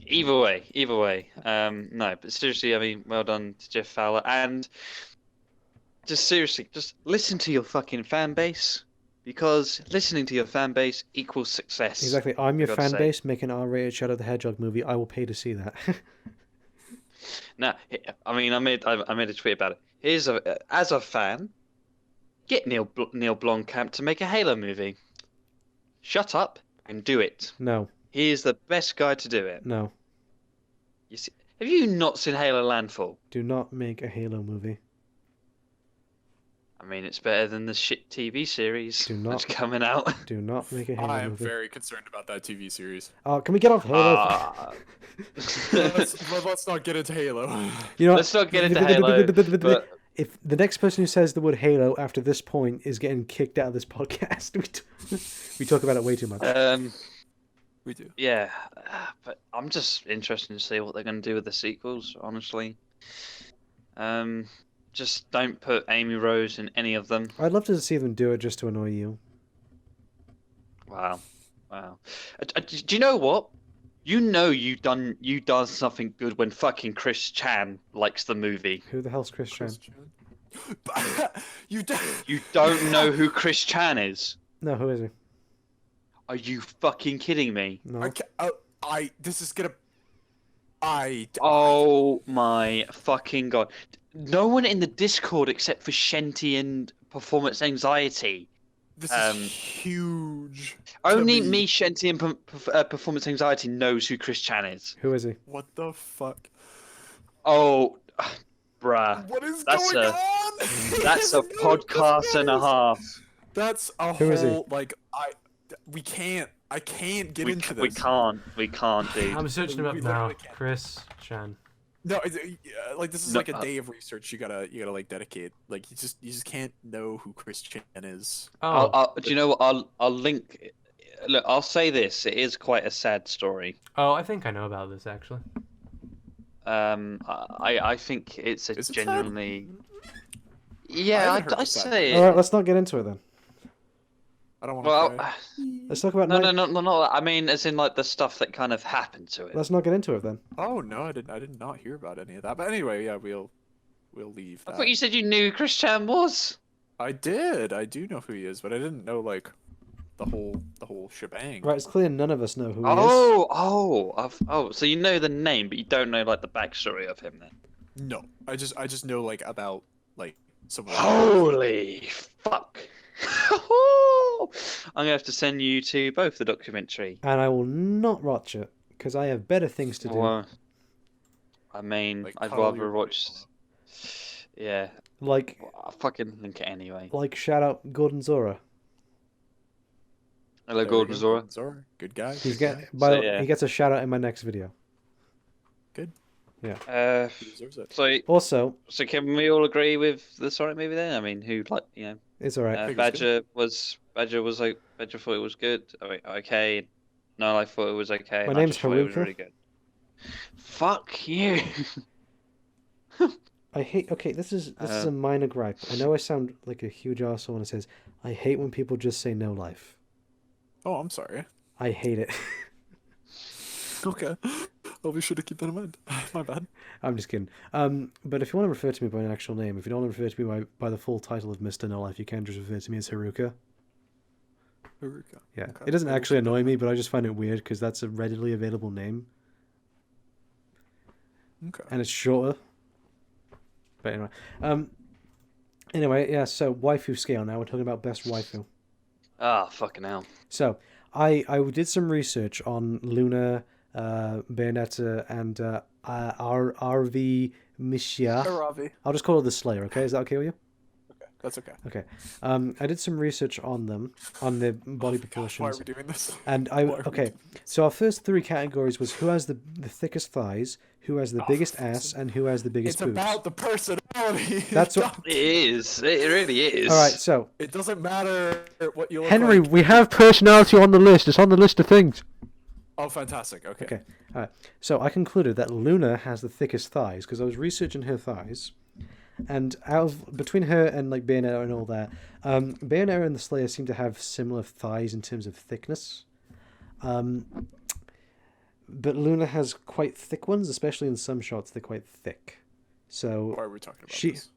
Either way. No, but seriously, I mean, well done to Jeff Fowler, and just seriously, just listen to your fucking fan base, because listening to your fan base equals success. Exactly. I'm your for God's fan sake. base. Make an R-rated Shadow the Hedgehog movie. I will pay to see that. No, I mean, I made a tweet about it. As a fan, get Neil Blomkamp to make a Halo movie. Shut up and do it. No. He is the best guy to do it. No. You see, have you not seen Halo Landfall? Do not make a Halo movie. I mean, it's better than the shit TV series Do not- that's coming out. Do not make a Halo I am movie. very concerned about that TV series. Can we get off Halo? Ah. let's not get into Halo. You know, Let's not get into Halo, but if the next person who says the word Halo after this point is getting kicked out of this podcast, we talk about it way too much. We do. yeah, but I'm just interested to see what they're going to do with the sequels. Honestly, just don't put Amy Rose in any of them. I'd love to see them do it just to annoy you. Wow. Do you know what? You done something good when fucking Chris Chan likes the movie. Who the hell's Chris Chan? You do. You don't know who Chris Chan is? No, who is he? Are you fucking kidding me? No. This is gonna. Oh my fucking god. No one in the Discord except for Shenty and Performance Anxiety. This is huge. Only me. me, Shenty, and Performance Anxiety knows who Chris Chan is. Who is he? What the fuck? Oh, bruh. What is That's going a- on? That's a podcast and a half. That's a Who is he? whole like we can't. I can't get into this. We can't, dude. I'm searching him up We now. literally can't. Chris Chan. No, like this is No, like a day of research you gotta like dedicate. Like you just can't know who Chris Chan is. Oh, Do you know what? I'll link. Look, I'll say this. It is quite a sad story. I think I know about this actually. I think it's a Is it sad? genuinely. I Yeah, haven't heard I of sad. say All it. right, let's not get into it then. I don't want to. Well, Let's talk about. no. I mean, as in like the stuff that kind of happened to it. Let's not get into it then. Oh no, I did not hear about any of that. But anyway, yeah, we'll leave. I That. thought you said you knew who Chris Chan was. I did. I do know who he is, but I didn't know like the whole shebang. Right, it's clear none of us know who he is. Oh, so you know the name, but you don't know like the backstory of him then. No, I just know like about like some. Holy fuck! I'm gonna have to send you to both the documentary. And I will not watch it because I have better things to do. Well, I mean, Like, I'd cuddle rather your watch. wife. Yeah, Like I'll fucking link it anyway. shout out Gordon Zora. Hello, There we Gordon go, Zora. Gordon Zora. Good guy. He's good get guy. by yeah. he gets a shout out in my next video. He deserves it. Also, So can we all agree with the Sonic movie then? I mean, who like it's all right. think it was Badger was like Badger thought it was good. I mean, okay. No, I thought it was okay. My and I name's just thought it was Haruka. really good. Fuck you. I hate. Okay, this is a minor gripe. I know I sound like a huge arsehole when it says I hate when people just say no life. Oh, I'm sorry. I hate it. Okay. I'll be sure to keep that in mind. My bad. I'm just kidding. But if you want to refer to me by an actual name, if you don't want to refer to me by the full title of Mr. No Life, you can just refer to me as Haruka. Haruka. Yeah, Okay. it doesn't Haruka. actually annoy me, but I just find it weird because that's a readily available name Okay. and it's shorter. But anyway, yeah. So waifu scale. Now we're talking about best waifu. Ah, fucking hell. So I did some research on Luna, Bayonetta, and RV Mishia. Aravi. I'll just call her the Slayer. Okay, is that okay with you? Okay. That's okay. Okay. I did some research on them, on their body Why are proportions, we doing this? and Why are we okay. doing So our first three categories was who has the thickest thighs, who has the Oh, biggest for fuck's ass, sake. and who has the biggest It's boobs. about the personality. That's what- It is. It really is. All right. So It doesn't matter what you look Henry, like. we have personality on the list. It's on the list of things. Oh, fantastic. Okay. Okay. All right. So I concluded that Luna has the thickest thighs because I was researching her thighs, and between her and like Bayonetta and all that, Bayonetta and the Slayer seem to have similar thighs in terms of thickness. But Luna has quite thick ones, especially in some shots. They're quite thick. So Why are we talking about She- this?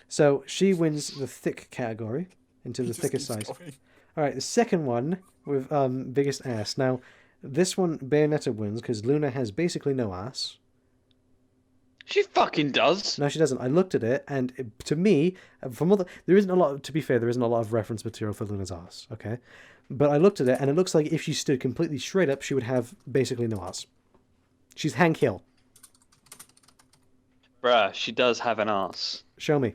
so she wins the thick category in terms He of just thickest keeps size. going. All right, the second one with biggest ass. Now, this one Bayonetta wins because Luna has basically no ass. She fucking does. No, she doesn't. I looked at it, and to me, from all there isn't a lot. To be fair, there isn't a lot of reference material for Luna's ass. Okay, but I looked at it, and it looks like if she stood completely straight up, she would have basically no ass. She's Hank Hill. Bruh, she does have an ass. Show me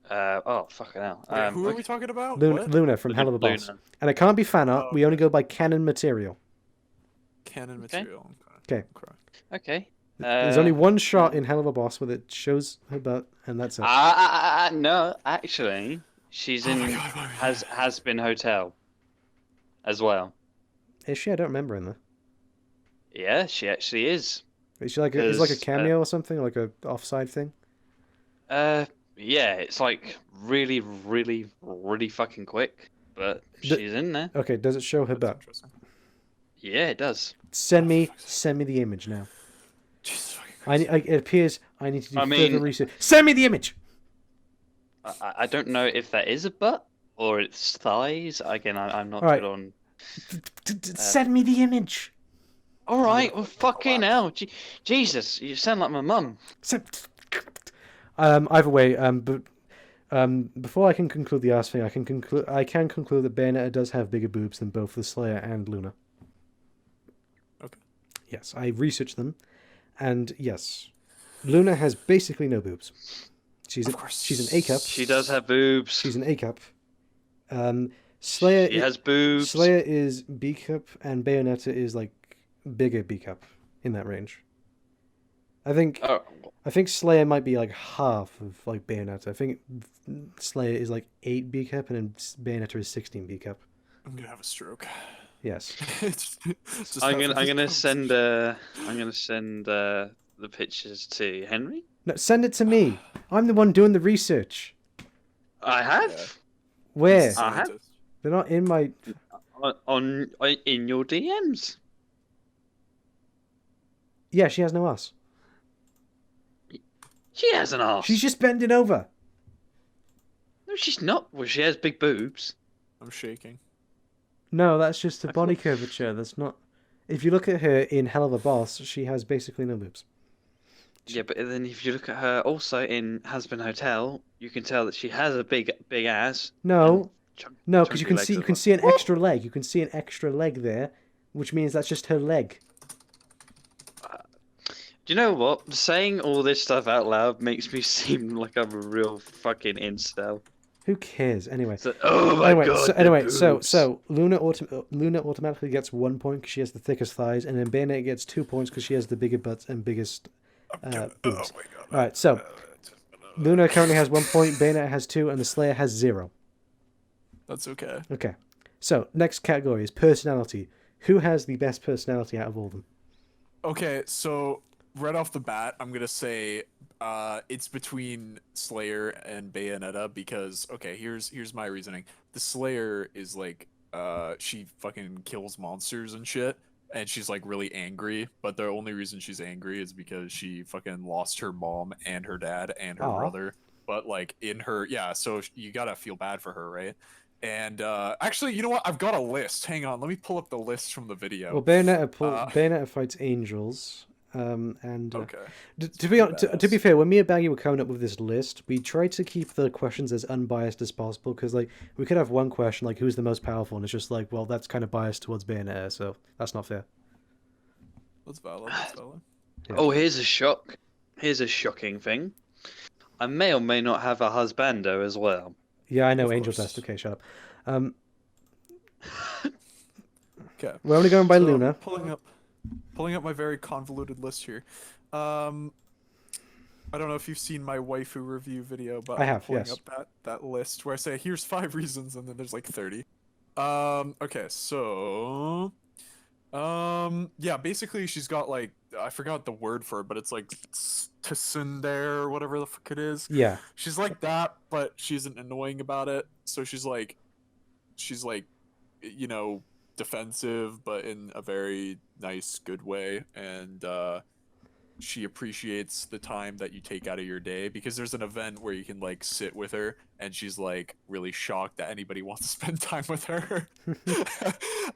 Oh, fucking hell. Wait, who are okay. we talking about? Luna, What? Luna from Hell of a Boss, Luna. and it can't be fan art. Oh, We only go by canon material. Canon Okay. material. Okay. Okay. There's only one shot in Hell of a Boss where it shows her butt, and that's it. No, actually, she's Oh in my God, why are we- has been Hotel as well. Is she? I don't remember in there. Yeah, she actually is. Is she like is like a 'Cause, cameo or something, like a offside thing? Yeah, it's like really, really, really fucking quick, but she's in there. Okay, does it show her That's butt? interesting. Yeah, it does. Send me the image now. Jesus fucking Christ. It appears I need to do I further mean- research. Send me the image. I don't know if that is a butt or it's thighs. Again, I'm not Alright. good on. Send me the image. All right, well, fucking hell, Jesus, you sound like my mum. Either way, but before I can conclude the ass thing, I can conclude that Bayonetta does have bigger boobs than both the Slayer and Luna. Okay. Yes, I researched them, and yes, Luna has basically no boobs. She's Of course. she's an A cup. She does have boobs. She's an A cup. Slayer She has boobs. Slayer is B cup, and Bayonetta is like bigger B cup in that range. I think Oh, Slayer might be like half of like Bayonetta. I think Slayer is like 8 B cup, and then Bayonetta is 16 B cup. I'm gonna have a stroke. Yes. I'm gonna send the pictures to Henry. No, send it to me. I'm the one doing the research. I have Where? Uh-huh. They're not in my. on in your DMs. Yeah, she has no ass. She has an arse. She's just bending over. No, she's not. Well, she has big boobs. I'm shaking. No, that's just a I body thought- curvature. That's not. If you look at her in Hell of a Boss, she has basically no boobs. Yeah, but then if you look at her also in Husband Hotel, you can tell that she has a big ass. No, Chunk- no, because you chunky can see legs you as can well. see an extra leg. You can see an extra leg there, which means that's just her leg. Do you know what? Saying all this stuff out loud makes me seem like I'm a real fucking incel. Who cares? Anyway. So, oh my god. the Anyway, boobs. Luna automatically gets 1 point because she has the thickest thighs, and then Bayonetta gets 2 points because she has the bigger butts and biggest boobs. Oh my god. All right, so Luna currently has 1 point, Bayonetta has 2, and the Slayer has 0. That's okay. Okay. So next category is personality. Who has the best personality out of all of them? Okay, so right off the bat, I'm gonna say it's between Slayer and Bayonetta because here's my reasoning. The Slayer is like she fucking kills monsters and shit, and she's like really angry, but the only reason she's angry is because she fucking lost her mom and her dad and her Aw. brother. But like so you gotta feel bad for her, right? And actually, you know what? I've got a list. Hang on, let me pull up the list from the video. Well, Bayonetta fights angels. And Okay. to be fair, when me and Baggy were coming up with this list, we tried to keep the questions as unbiased as possible because like we could have one question like who's the most powerful, and it's just like, well, that's kind of biased towards Bayonetta, so that's not fair. That's valid. That's valid. Yeah. Oh, here's a shock. Here's a shocking thing. I may or may not have a husbando as well. Yeah, I know. Of Angel course. Dust. Okay, shut up. Okay. We're only going by So, Luna. Pulling up my very convoluted list here. I don't know if you've seen my waifu review video, but I I'm have, pulling yes. up that list where I say here's 5 reasons and then there's like 30. Okay, so yeah, basically she's got like I forgot the word for it, but it's like tsundere or whatever the fuck it is. Yeah. She's like that, but she isn't annoying about it. So she's like, you know, defensive, but in a very nice, good way. And she appreciates the time that you take out of your day because there's an event where you can like sit with her, and she's like really shocked that anybody wants to spend time with her.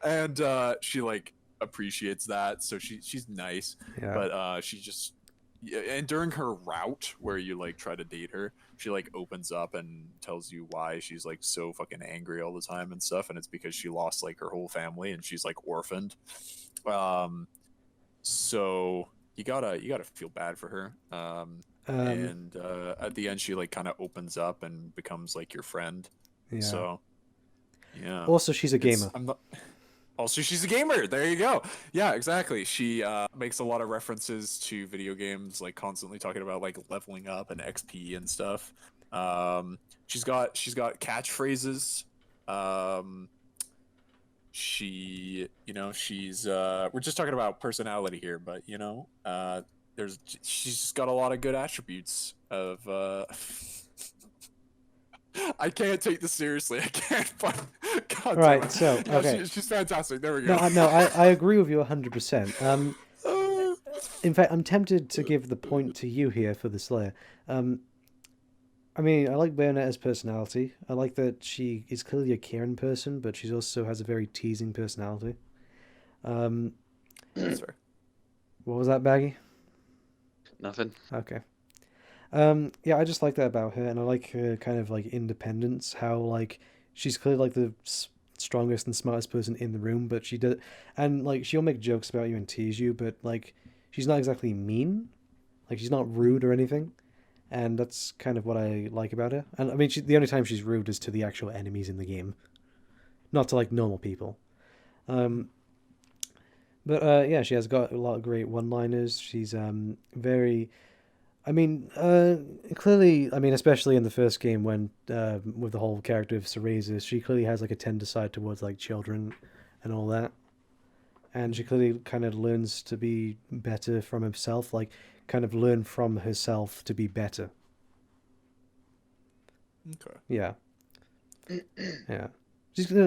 And she like appreciates that, so she's nice. Yeah. But she just and during her route where you like try to date her, she like opens up and tells you why she's like so fucking angry all the time and stuff, and it's because she lost like her whole family and she's like orphaned. So you gotta feel bad for her. And at the end she like kind of opens up and becomes like your friend. Yeah. So yeah. Also, she's a gamer. Also, she's a gamer. There you go. Yeah, exactly. She makes a lot of references to video games, like constantly talking about like leveling up and XP and stuff. She's got catchphrases. She, you know, she's we're just talking about personality here, but you know, she's just got a lot of good attributes of I can't take this seriously. I can't. But God damn Right, it. so, Yeah, okay. she's fantastic. There we go. No, I agree with you 100%. In fact, I'm tempted to give the point to you here for the Slayer. I mean, I like Bayonetta's personality. I like that she is clearly a caring person, but she also has a very teasing personality. That's fair. What was that, Baggy? Nothing. Okay. Yeah, I just like that about her, and I like her kind of like independence. How like she's clearly like the strongest and smartest person in the room, but she does, and like she'll make jokes about you and tease you, but like she's not exactly mean. Like she's not rude or anything, and that's kind of what I like about her. And I mean, the only time she's rude is to the actual enemies in the game, not to like normal people. But yeah, she has got a lot of great one-liners. She's very. I mean, clearly, I mean, especially in the first game when, with the whole character of Cereza, she clearly has like a tender side towards like children and all that. And she clearly kind of learns to be better from herself, like kind of learn from herself to be better. Okay. Yeah. Yeah.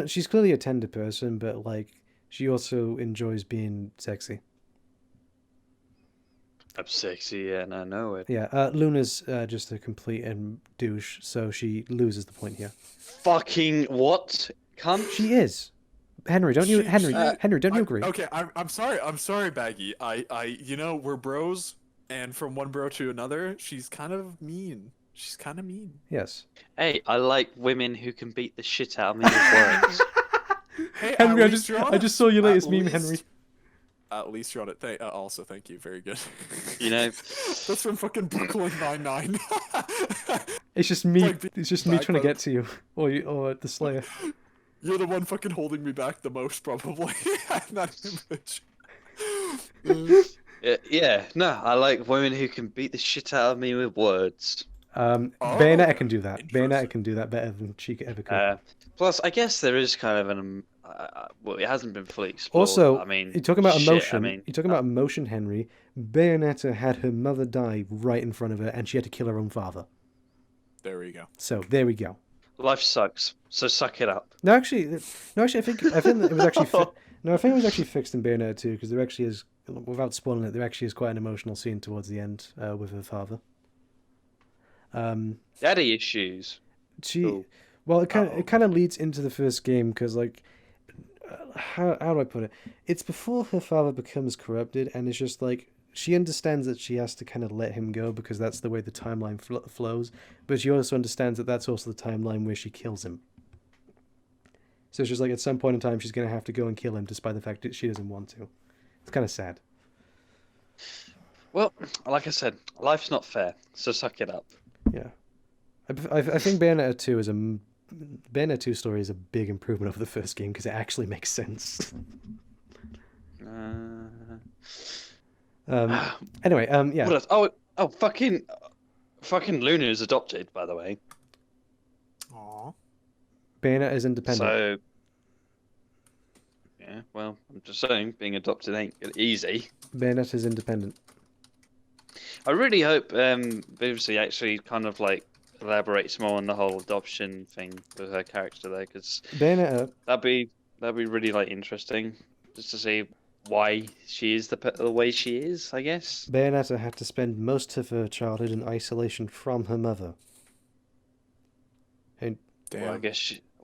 She's clearly a tender person, but like she also enjoys being sexy. I'm sexy, yeah, and I know it. Yeah, Luna's just a complete and douche, so she loses the point here. Fucking what? Cunt? She is. Henry, don't you Henry, don't you agree? Okay, I'm sorry, Baggy. You know, we're bros, and from one bro to another, she's kind of mean. She's kind of mean. Yes. Hey, I like women who can beat the shit out of me with words. Hey, Henry, at I least just saw your latest meme, Henry. At least you're on it. Also, thank you. Very good. You know, That's from fucking Brooklyn Nine-Nine. It's just me. Like, It's just me trying to backbone. get to you, or the Slayer. You're the one fucking holding me back the most, probably. in that image. yeah, no, I like women who can beat the shit out of me with words. Bayonetta can do that. interesting. Bayonetta can do that better than she ever could. Plus, I guess there is kind of well, it hasn't been fully explored. Also, I mean, you're talking about shit, emotion. I mean, You're talking about emotion, Henry. Bayonetta had her mother die right in front of her, and she had to kill her own father. There we go. So there we go. life sucks, so suck it up. No, actually, I think that it was actually no, I think it was actually fixed in Bayonetta 2 because there actually is, without spoiling it, there actually is quite an emotional scene towards the end with her father. Daddy issues. She, Cool. well, it kind of leads into the first game because like, how do I put it? It's before her father becomes corrupted, and it's just like she understands that she has to kind of let him go because that's the way the timeline flows. But she also understands that that's also the timeline where she kills him. So it's just like at some point in time she's gonna have to go and kill him, despite the fact that she doesn't want to. It's kind of sad. Well, like I said, life's not fair, so suck it up. Yeah, I think Bayonetta 2 is Bayonetta 2 story is a big improvement over the first game because it actually makes sense. Anyway, yeah. What else? Oh, fucking Luna is adopted, by the way. Aw. Bayonetta is independent. So, yeah, well, I'm just saying, being adopted ain't easy. Bayonetta is independent. I really hope BBC actually kind of like elaborates more on the whole adoption thing with her character there, because Bayonetta, that'd be really like interesting, just to see why she is the way she is, I guess. Bayonetta had to spend most of her childhood in isolation from her mother. And Damn.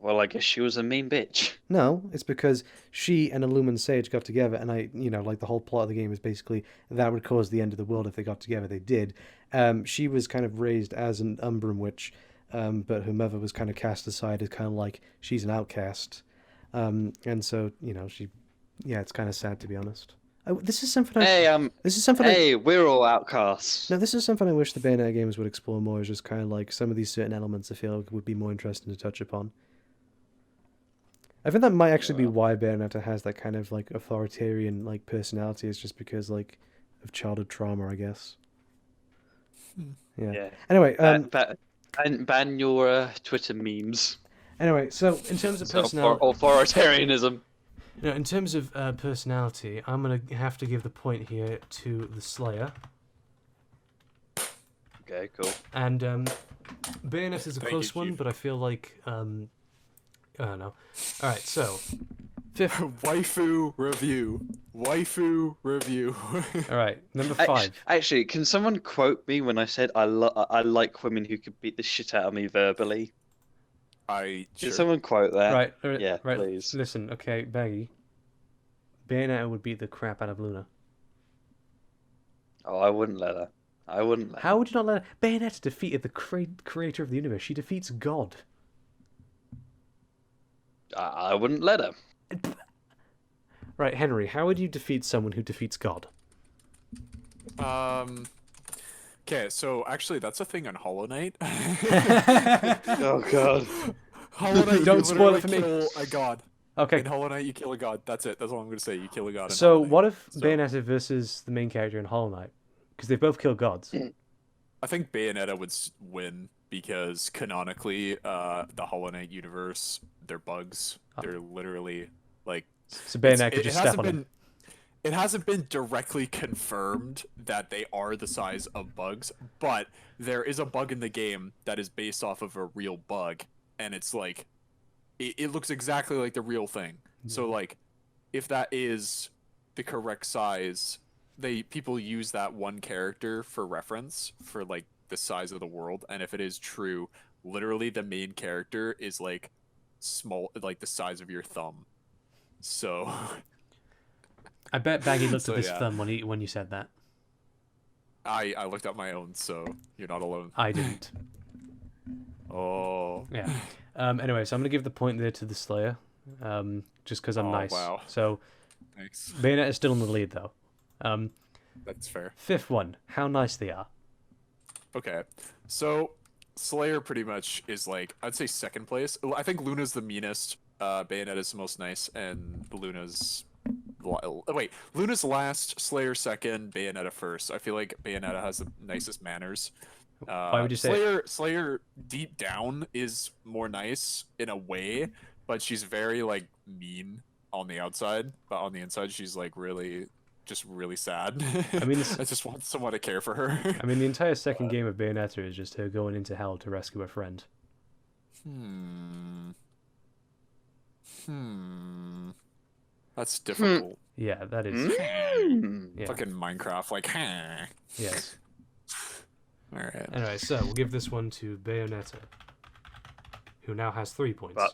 Well, I guess she was a mean bitch. no, it's because she and Illumin Sage got together, and like the whole plot of the game is basically that would cause the end of the world if they got together. They did. She was kind of raised as an Umbran witch, but her mother was kind of cast aside as kind of like she's an outcast, and so it's kind of sad to be honest. This is something. This is something. Hey, we're all outcasts. No, this is something I wish the Bayonetta games would explore more. Is just kind of like some of these certain elements I feel would be more interesting to touch upon. I think that might actually be why Bayonetta has that kind of like authoritarian like personality. Is just because like of childhood trauma, I guess. Yeah. Anyway, ban your Twitter memes. Anyway, so in terms of personality, authoritarianism. In terms of personality, I'm gonna have to give the point here to the Slayer. Okay, cool. And Bayonetta is a Thank close you, one, Chief. but I feel like I don't know. All right, so fifth. Waifu review. Waifu review. All right, number 5. Actually, can someone quote me when I said I like women who could beat the shit out of me verbally? Can someone quote that? Right. Yeah, right. please. Listen, okay, Baggy. Bayonetta would beat the crap out of Luna. Oh, I wouldn't let her. How would you not let her? Bayonetta defeated the creator of the universe. She defeats God. I wouldn't let her. right, Henry, how would you defeat someone who defeats God? Okay, so actually that's a thing on Hollow Knight. Oh god. Hollow Knight, Don't you spoil it for literally me. kill a god. Okay, In Hollow Knight, you kill a god. That's it. That's all I'm gonna say. You kill a god. In so Hollow Knight. what if So- Bayonetta versus the main character in Hollow Knight? Because they both kill gods. I think Bayonetta would win because canonically, the Hollow Knight universe, they're bugs. They're literally like. So Bayonetta could just step on him. It hasn't been directly confirmed that they are the size of bugs, but there is a bug in the game that is based off of a real bug, and it's like, it looks exactly like the real thing. So like, if that is the correct size, people use that one character for reference for like the size of the world, and if it is true, literally the main character is like small, like the size of your thumb. So. I bet Baggy looked So, at this yeah. thumb when you said that. I looked up my own, so you're not alone. I didn't. Oh. Yeah. Anyway, so I'm gonna give the point there to the Slayer, just because I'm Oh, nice. wow. So, Thanks. Bayonetta is still in the lead though. That's fair. Fifth one, how nice they are. Okay, so Slayer pretty much is like, I'd say second place. I think Luna's the meanest. Bayonetta's the most nice, and Luna's wait, Luna's last, Slayer second, Bayonetta first. I feel like Bayonetta has the nicest manners. Why would you say? Slayer deep down is more nice in a way, but she's very like mean on the outside. But on the inside, she's like really, just really sad. I mean, I just want someone to care for her. I mean, the entire second game of Bayonetta is just her going into hell to rescue a friend. That's difficult. Yeah, that is. Yeah. Fucking Minecraft, like, Yes. All right. Anyway, so we'll give this one to Bayonetta, who now has 3 points. But-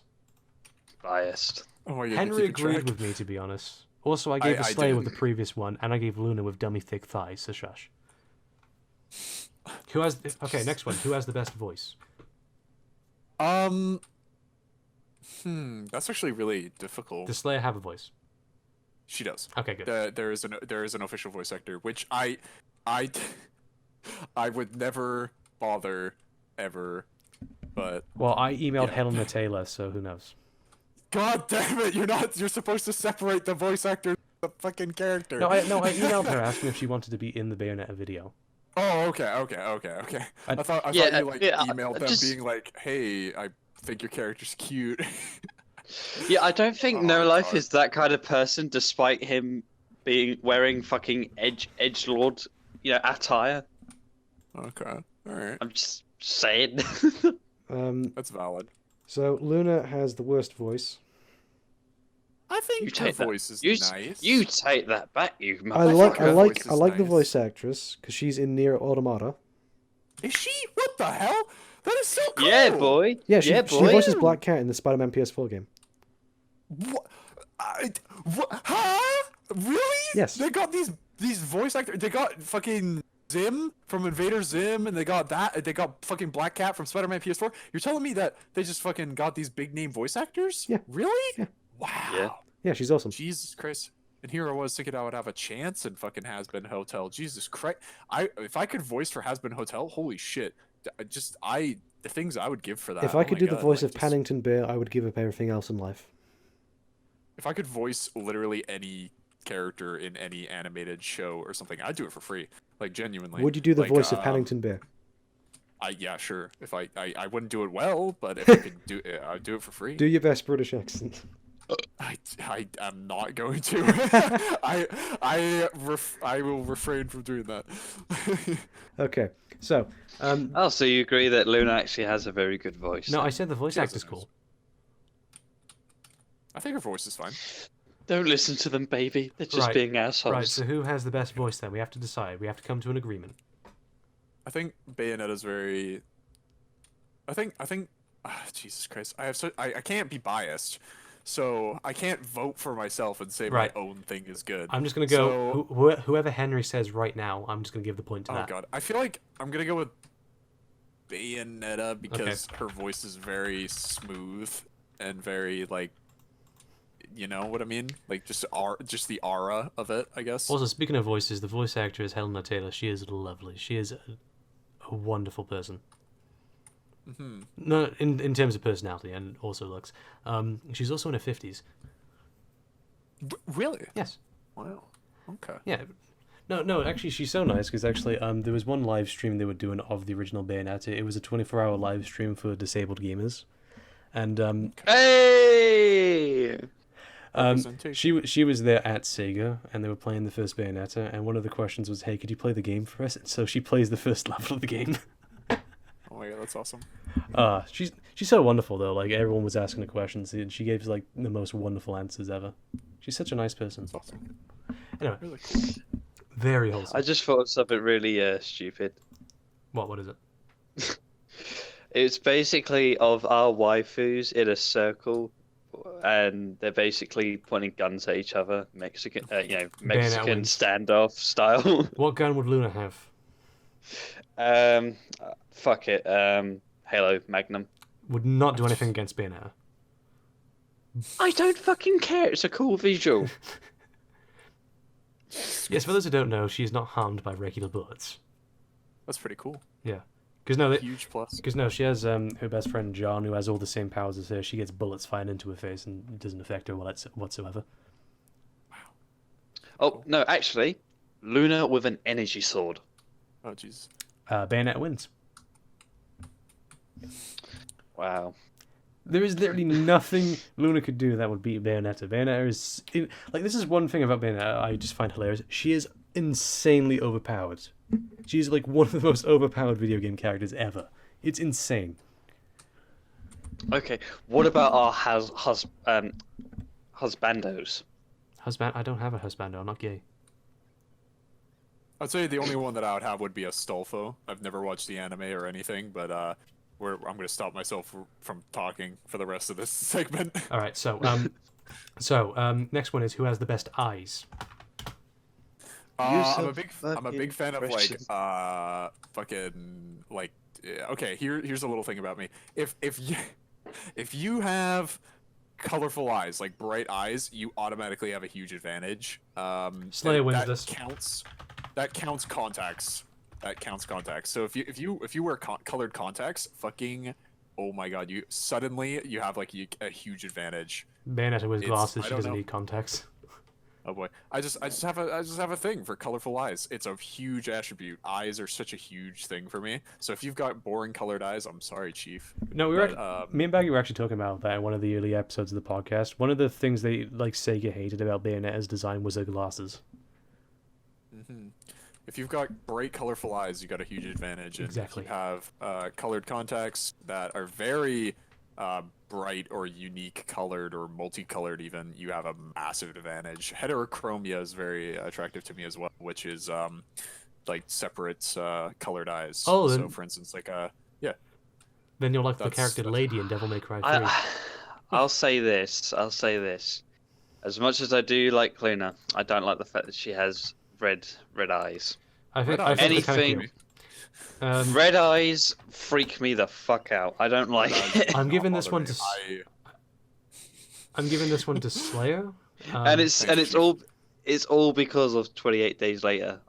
Biased. Oh my God, Henry keep track. agreed with me, to be honest. Also, I gave the Slayer with the didn't. previous one, and I gave Luna with dummy thick thighs, so shush. Who has... Okay, next one. Who has the best voice? That's actually really difficult. Does Slayer have a voice? She does. Okay, good. There is an official voice actor, which I would never bother ever, but Well, I emailed Yeah. Helena Taylor, so who knows? God damn it, you're supposed to separate the voice actor and the fucking character. No, I emailed her asking if she wanted to be in the Bayonetta video. Oh, okay. I thought you emailed them just- being like, "Hey, I think your character's cute." Yeah, I don't think Oh, No Life God. is that kind of person, despite him wearing fucking edge lord, attire. Okay, all right, I'm just saying. that's valid. So Luna has the worst voice. I think You her take that. voice is You nice. you take that back, you. I think like her voice is I like the nice. voice actress because she's in Nier Automata. Is she? What the hell? That is so cool. Yeah, boy. Yeah, she boy. voices Black Cat in the Spider-Man PS4 game. What? Huh? Really? Yes. They got these voice actors. They got fucking Zim from Invader Zim, and they got fucking Black Cat from Spider-Man PS4. You're telling me that they just fucking got these big name voice actors? Yeah. Really? Yeah. Wow. Yeah. Yeah, she's awesome. Jesus Christ. And here I was thinking I would have a chance in fucking Has-Been Hotel. Jesus Christ. If I could voice for Has-Been Hotel, holy shit. The things I would give for that. If I oh could my do the God, voice like, of just- Pennington Bear, I would give up everything else in life. If I could voice literally any character in any animated show or something, I'd do it for free. Like, genuinely. Would you do the Like, voice of Pennington Bear? Yeah, sure. If I wouldn't do it well, but if I could do it, I'd do it for free. Do your best British accent. I am not going to. I will refrain from doing that. Okay, so Oh, so you agree that Luna actually has a very good voice? No, I said the voice She has actor's a cool. I think her voice is fine. Don't listen to them, baby. They're just Right. being assholes. Right, so who has the best voice then? We have to decide. We have to come to an agreement. I think Bayonetta's very. I think. Jesus Christ! I can't be biased, so I can't vote for myself and say Right. my own thing is good. I'm just going to go... whoever Henry says right now, I'm just going to give the point to Oh that. God, I feel like I'm gonna go with Bayonetta because her voice is very smooth and very like, you know what I mean? Like just the aura of it, I guess. Also, speaking of voices, the voice actor is Helena Taylor. She is lovely. She is a wonderful person. Mm-hmm. No, in terms of personality and also looks. She's also in her 50s. Really? Yes. Wow. Okay. Yeah. No, actually, she's so nice because actually, there was one live stream they were doing of the original Bayonetta. It was a 24-hour live stream for disabled gamers, and Hey! she was there at Sega, and they were playing the first Bayonetta. And one of the questions was, "Hey, could you play the game for us?" And so she plays the first level of the game. Oh my God, that's awesome. She's so wonderful though. Like everyone was asking her questions, and she gave like the most wonderful answers ever. She's such a nice person. That's awesome. Anyway, Really cool. very wholesome. I just thought of something really stupid. What is it? It's basically of our waifus in a circle, and they're basically pointing guns at each other, Mexican Bayonetta wins. standoff style. What gun would Luna have? Fuck it. Halo Magnum. Would not do anything against Bayonetta. I don't fucking care. It's a cool visual. Yes, for those who don't know, she is not harmed by regular bullets. That's pretty cool. Because Huge plus. she has her best friend John, who has all the same powers as her. She gets bullets fired into her face, and it doesn't affect her whatsoever. Oh no, actually, Luna with an energy sword. Oh jeez. Bayonetta wins. Wow. There is literally nothing Luna could do that would beat Bayonetta. Bayonetta is like, this is one thing about Bayonetta I just find hilarious. She is insanely overpowered. She's like one of the most overpowered video game characters ever. It's insane. Okay, what about our husbandos? Husband, I don't have a husbando. I'm not gay. I'd say the only one that I would have would be Astolfo. I've never watched the anime or anything, but I'm gonna stop myself from talking for the rest of this segment. All right, so next one is who has the best eyes. I'm a big fan of like questions. fucking like okay, here's a little thing about me. If you have colorful eyes, like bright eyes, you automatically have a huge advantage. Slayer and wins that this. That counts contacts. That counts contacts. So if you wear colored contacts, fucking oh my god, you have like a huge advantage. Bayonetta with It's- glasses. I She don't doesn't know. need contacts. Oh boy, I just have a thing for colorful eyes. It's a huge attribute. Eyes are such a huge thing for me. So if you've got boring colored eyes, I'm sorry, Chief. No, But, me and Baggy were actually talking about that in one of the early episodes of the podcast. One of the things they like Sega hated about Bayonetta's design was her glasses. mhm. If you've got bright, colorful eyes, you got a huge advantage. And Exactly. If you have colored contacts that are very bright or unique colored or multicolored, even, you have a massive advantage. Heterochromia is very attractive to me as well, which is like separate colored eyes. Oh, so then- for instance, like Then you're like the That's- character that's- Lady in Devil May Cry 3. I'll say this. As much as I do like Luna, I don't like the fact that she has red eyes. I think Red eyes they're kinda Anything- cute. Red eyes freak me the fuck out. I don't like it. I'm giving not this bother one me. to I'm giving this one to Slayer. And it's Thanks, it's all because of 28 Days Later.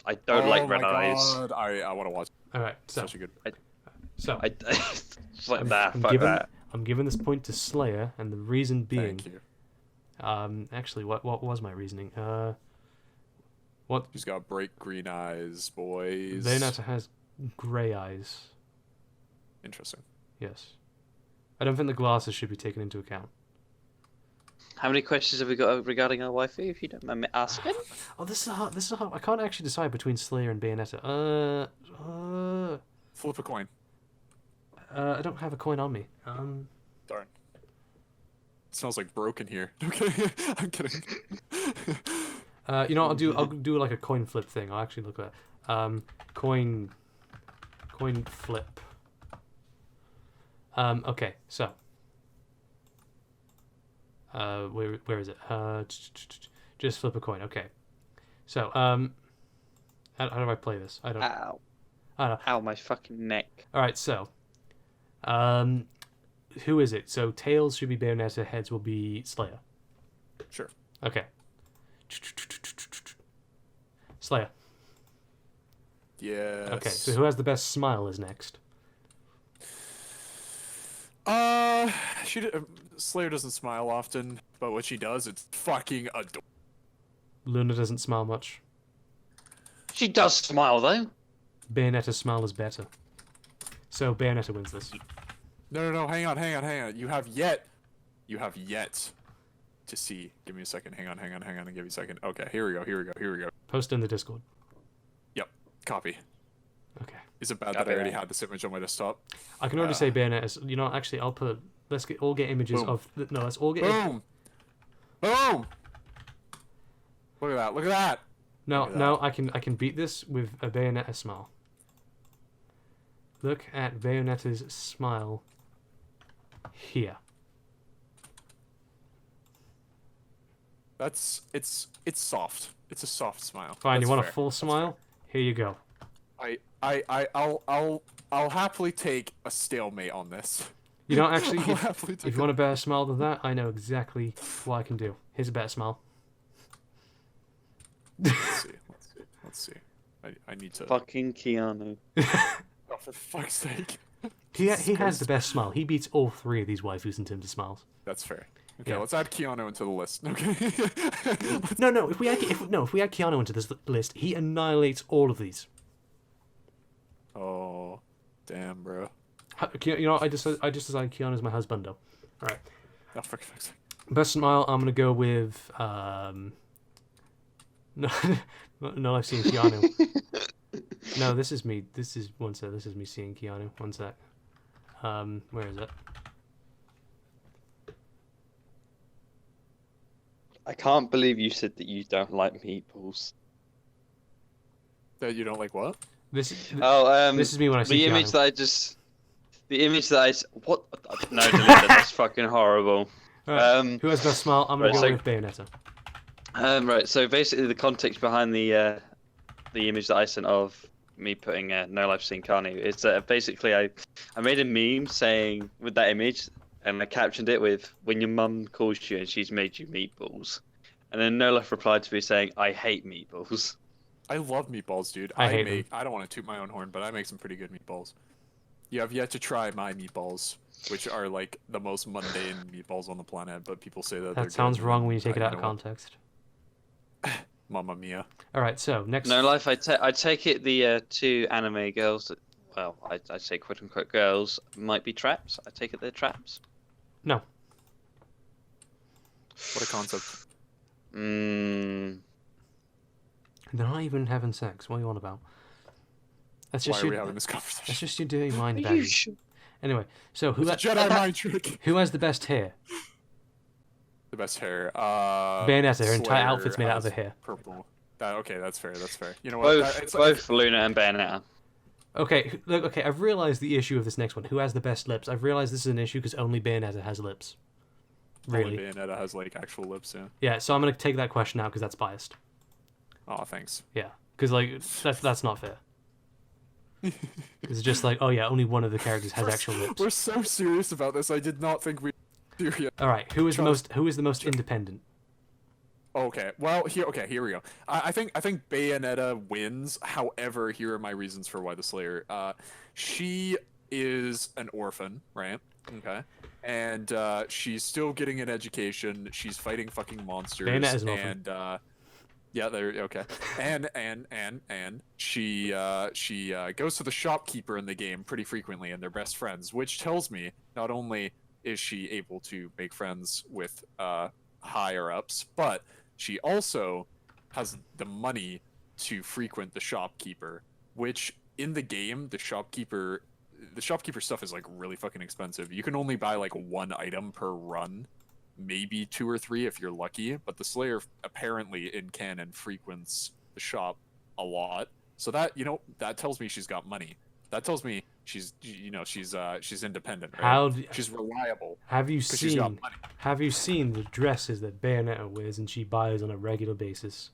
I don't like red eyes. God. I want to watch. all right. So Such a good. It's like I'm- that. I'm Fuck giving- that. I'm giving this point to Slayer, and the reason being, Thank you. actually, what was my reasoning? She's got bright green eyes, boys. Bayonetta has grey eyes. Interesting. Yes. I don't think the glasses should be taken into account. How many questions have we got regarding our waifu, if you don't mind me asking? Oh, this is hard. This is hard. I can't actually decide between Slayer and Bayonetta. Flip a coin. I don't have a coin on me. Darn. It smells like broken here. Okay, I'm kidding. You know what I'll do like a coin flip thing. I'll actually look at coin flip. Okay, so where is it? Just flip a coin. Okay. So how do I play this? I don't Ow. know. Ow, my fucking neck. All right, so who is it? So tails should be Bayonetta, heads will be Slayer. Sure. Okay. Slayer. Yes. Okay, so who has the best smile is next. Slayer doesn't smile often, but what she does, it's fucking adorable. Luna doesn't smile much. She does smile though. Bayonetta's smile is better. So Bayonetta wins this. No, hang on. You have yet to see. Give me a second. Hang on, and give me a second. Okay, here we go. Post in the Discord. Yep, copy. Okay. Is it bad Copy that I already that. had this image on my desktop? I can already say Bayonetta's. You know, actually, I'll put. All get images Boom. of. No, let's all get. Boom! Boom! Look at that! No, Look at no, I can beat this with a Bayonetta smile. Look at Bayonetta's smile here. It's soft. It's a soft smile. Fine, you That's want fair. a full smile? Here you go. I'll happily take a stalemate on this. You know, actually, I'll happily take if you want a better smile than that, I know exactly what I can do. Here's a better smile. Let's see. Let's see. I need to. Fucking Keanu. Oh, for fuck's sake. He has the best smile. He beats all three of these waifus in terms of smiles. That's fair. Okay, Yeah. let's add Keanu into the list. Okay. No. If we add Keanu into this list, he annihilates all of these. Oh, damn, bro. You know, I just decided Keanu's my husbando. All right. Oh, for fuck's sake. Best smile. I'm gonna go with no, no. I've seen Keanu. No, this is me. This is one sec. This is me seeing Keanu. One sec. Where is it? I can't believe you said that you don't like meatballs. That you don't like what? This This is me when I see the image Keanu. that I just. The image that I. What? No, delete that. That's fucking horrible. Right. Who has best smile? I'm gonna right, go so- with Bayonetta. Right. So basically, the context behind the image that I sent of me putting No Life Seen Carney is that basically I made a meme saying with that image, and I captioned it with "When your mum calls you and she's made you meatballs," and then No Life replied to me saying, "I hate meatballs." I love meatballs, dude. I hate them. I don't want to toot my own horn, but I make some pretty good meatballs. You have yet to try my meatballs, which are like the most mundane meatballs on the planet, but people say that they're That sounds good, wrong and when you take it out know of what? context. Mamma mia. All right. So next. No Life, I take it the two anime girls that, well, I say quote unquote girls might be traps. I take it they're traps. No. What a concept. Mm, They're not even having sex. What are you on about? That's Why just are we your, having this that's conversation? just your dirty mind, are Baggy. you sure? Anyway, so who It's a Jedi mind trick. who has the best hair? The best hair. Bayonetta. Her entire Slayer outfit's made out of has her hair. Purple. Okay, that's fair. That's fair. You know what? Both, both Luna and Bayonetta. Okay, look. Okay, I've realized the issue of this next one. Who has the best lips? I've realized this is an issue because only Bayonetta has lips. Only Really? Bayonetta has like actual lips. Yeah. Yeah. So I'm gonna take that question out because that's biased. Oh, thanks. Yeah, because like that's not fair. It's just like, oh yeah, only one of the characters has actual lips. We're so serious about this. I did not think we. Serious. All right, who is Charles- the most independent? Okay. Well, here. Okay, here we go. I think Bayonetta wins. However, here are my reasons for why the Slayer. She is an orphan, right? Okay. And she's still getting an education. She's fighting fucking monsters. Bayonetta is an orphan. And yeah, there. Okay. And she goes to the shopkeeper in the game pretty frequently, and they're best friends, which tells me not only is she able to make friends with higher ups, but she also has the money to frequent the shopkeeper, which in the game the shopkeeper stuff is like really fucking expensive. You can only buy like one item per run, maybe two or three if you're lucky, but the Slayer apparently in canon frequents the shop a lot. So that, that tells me she's got money. That tells me she's independent, right? She's reliable Have you because she's got seen money. Have you seen the dresses that Bayonetta wears and she buys on a regular basis?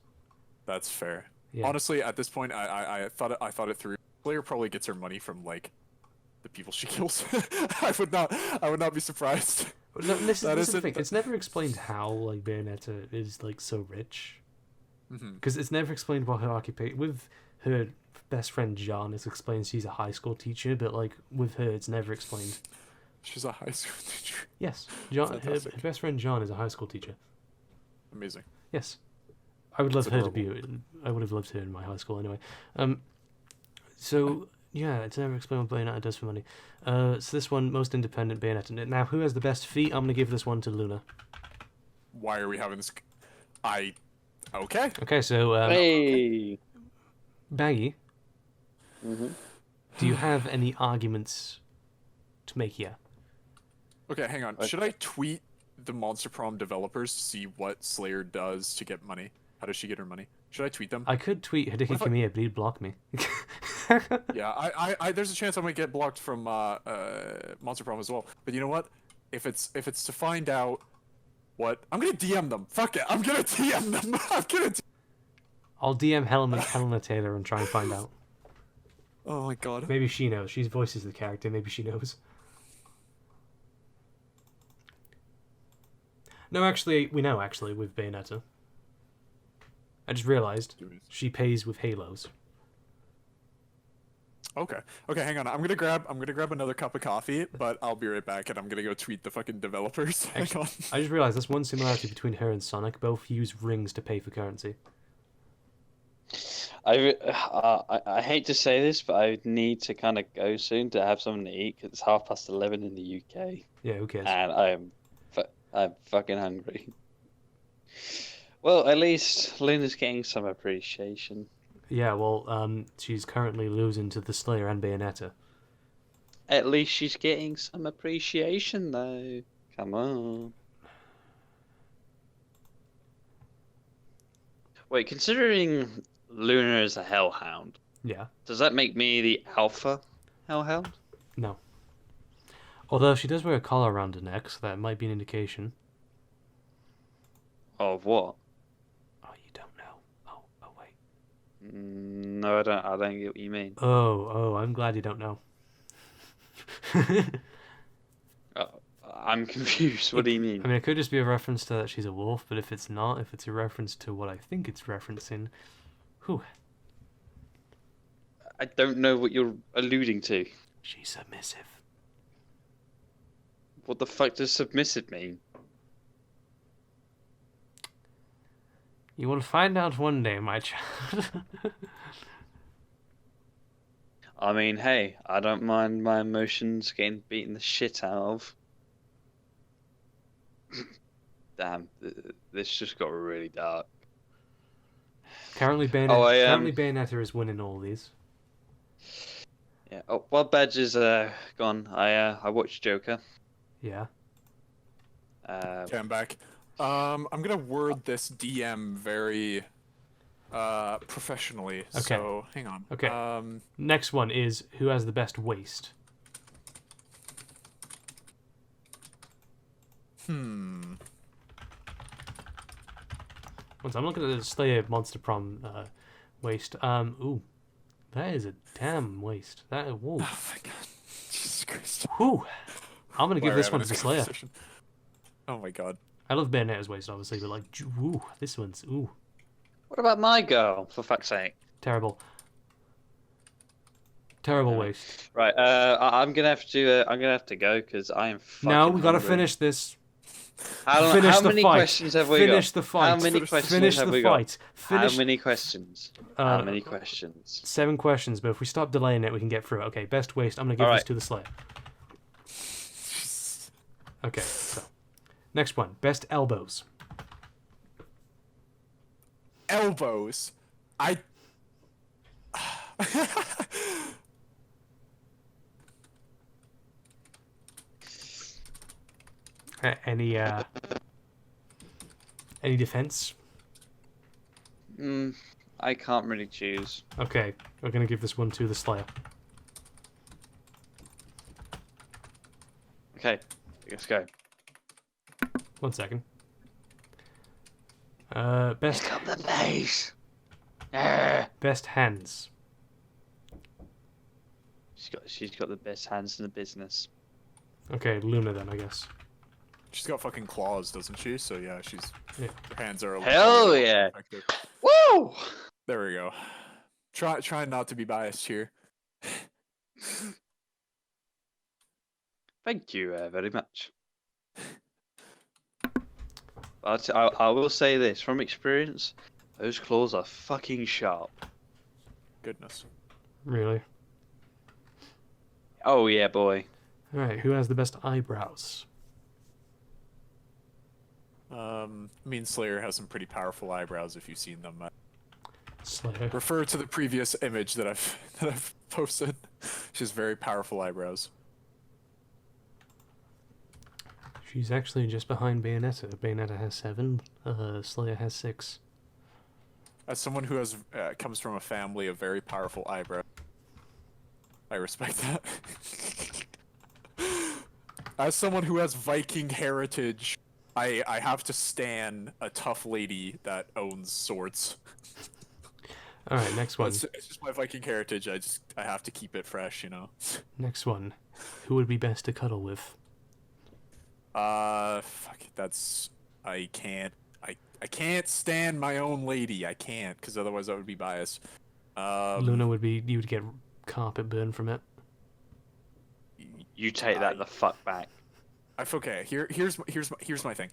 That's fair. Yeah. Honestly, at this point, I thought it through. Slayer probably gets her money from like the people she kills. I would not be surprised. But no, this is the isn't thing. the- It's never explained how like Bayonetta is like so rich, Mhm. because it's never explained what her occupation. With her best friend John, it's explained she's a high school teacher, but like with her, it's never explained. She's a high school teacher. Yes, John. Her Fantastic. best friend John is a high school teacher. Amazing. Yes, I would love That's her to be. I would have loved her in my high school anyway. So yeah, it's never explained what Bayonetta does for money. So this one, most independent Bayonetta. Now, who has the best feet? I'm gonna give this one to Luna. Why are we having this? Okay. Okay, so Hey. Baggy, Mm-hmm. do you have any arguments to make here? Okay, hang on. Okay. Should I tweet the Monster Prom developers to see what Slayer does to get money? How does she get her money? Should I tweet them? I could tweet Hideki What if I- Kamiya, but he'd block me. Yeah, I there's a chance I might get blocked from Monster Prom as well. But you know what? If it's to find out what, I'm gonna DM them. Fuck it, I'm gonna DM them. I'm gonna. I'll DM Helena Taylor and try and find out. Oh my god. Maybe she knows. She voices the character. Maybe she knows. No, actually, we know, actually, with Bayonetta. I just realized she pays with halos. Okay. Okay, hang on. I'm gonna grab another cup of coffee, but I'll be right back, and I'm gonna go tweet the fucking developers. Hang on. I just realized that's one similarity between her and Sonic. Both use rings to pay for currency. I hate to say this, but I need to kind of go soon to have something to eat because it's 11:30 in the UK, Yeah, who cares? and I'm fucking hungry. Well, at least Luna's getting some appreciation. Yeah, well, she's currently losing to the Slayer and Bayonetta. At least she's getting some appreciation, though. Come on. Wait, considering Luna is a hellhound, Yeah, does that make me the alpha hellhound? no. Although she does wear a collar around her neck, so that might be an indication. Of what? Oh, you don't know. Oh, wait. No, I don't. I don't get what you mean. Oh, I'm glad you don't know. I'm confused. What do you mean? I mean, it could just be a reference to that she's a wolf, but if it's not, if it's a reference to what I think it's referencing, whew, I don't know what you're alluding to. she's submissive. What the fuck does submissive mean? You will find out one day, my child. I mean, hey, I don't mind my emotions getting beaten the shit out of. Damn, this just got really dark. Currently, Bayonetta is winning all these. Yeah. Oh, while Badge is gone, I watched Joker. Yeah. Okay, I'm back. I'm gonna word this DM very professionally. Okay. So hang on. Okay. Next one is who has the best waist. Once I'm looking at the Slayer Monster Prom waist. Ooh, that is a damn waist. Whoa. Oh my god. Jesus Christ. Whew. I'm gonna Why give are we this having one to the Slayer. conversation? Oh my god. I love Bayonetta's waist, obviously, but like, ooh, this one's What about my girl? For fuck's sake. terrible. Terrible waist. Right. I'm gonna have to go because I am. No, we gotta hungry. finish this. How Finish the many fight. questions have we got? Finish the fight. How many questions Finish have the we got? fight. Finish. How many questions? How many questions? 7 questions, but if we stop delaying it, we can get through it. Okay, best waist. I'm gonna give All this right. to the Slayer. Okay, so next one, best elbows. Elbows. I. Any defense? I can't really choose. Okay, we're gonna give this one to the Slayer. Okay, let's go. 1 second. Best Pick up the pace. best hands. She's got the best hands in the business. Okay, Luna then, I guess. She's got fucking claws, doesn't she? So yeah, Yeah. her hands are. Hell yeah! Effective. Woo! There we go. Try not to be biased here. Thank you very much. I will say this from experience: those claws are fucking sharp. Goodness. Really? Oh yeah, boy. All right, who has the best eyebrows? I mean, Slayer has some pretty powerful eyebrows if you've seen them. Slayer. Refer to the previous image that I've posted. She has very powerful eyebrows. She's actually just behind Bayonetta. Bayonetta has 7. Slayer has 6. As someone who has comes from a family of very powerful eyebrows, I respect that. As someone who has Viking heritage, I have to stan a tough lady that owns swords. All right, next one. It's just my Viking heritage. I have to keep it fresh, you know. Next one. Who would be best to cuddle with? Fuck. I can't. I can't stand my own lady. I can't, because otherwise I would be biased. Luna would be. You would get carpet burn from it. You take that the fuck back. Okay. Here's my thing.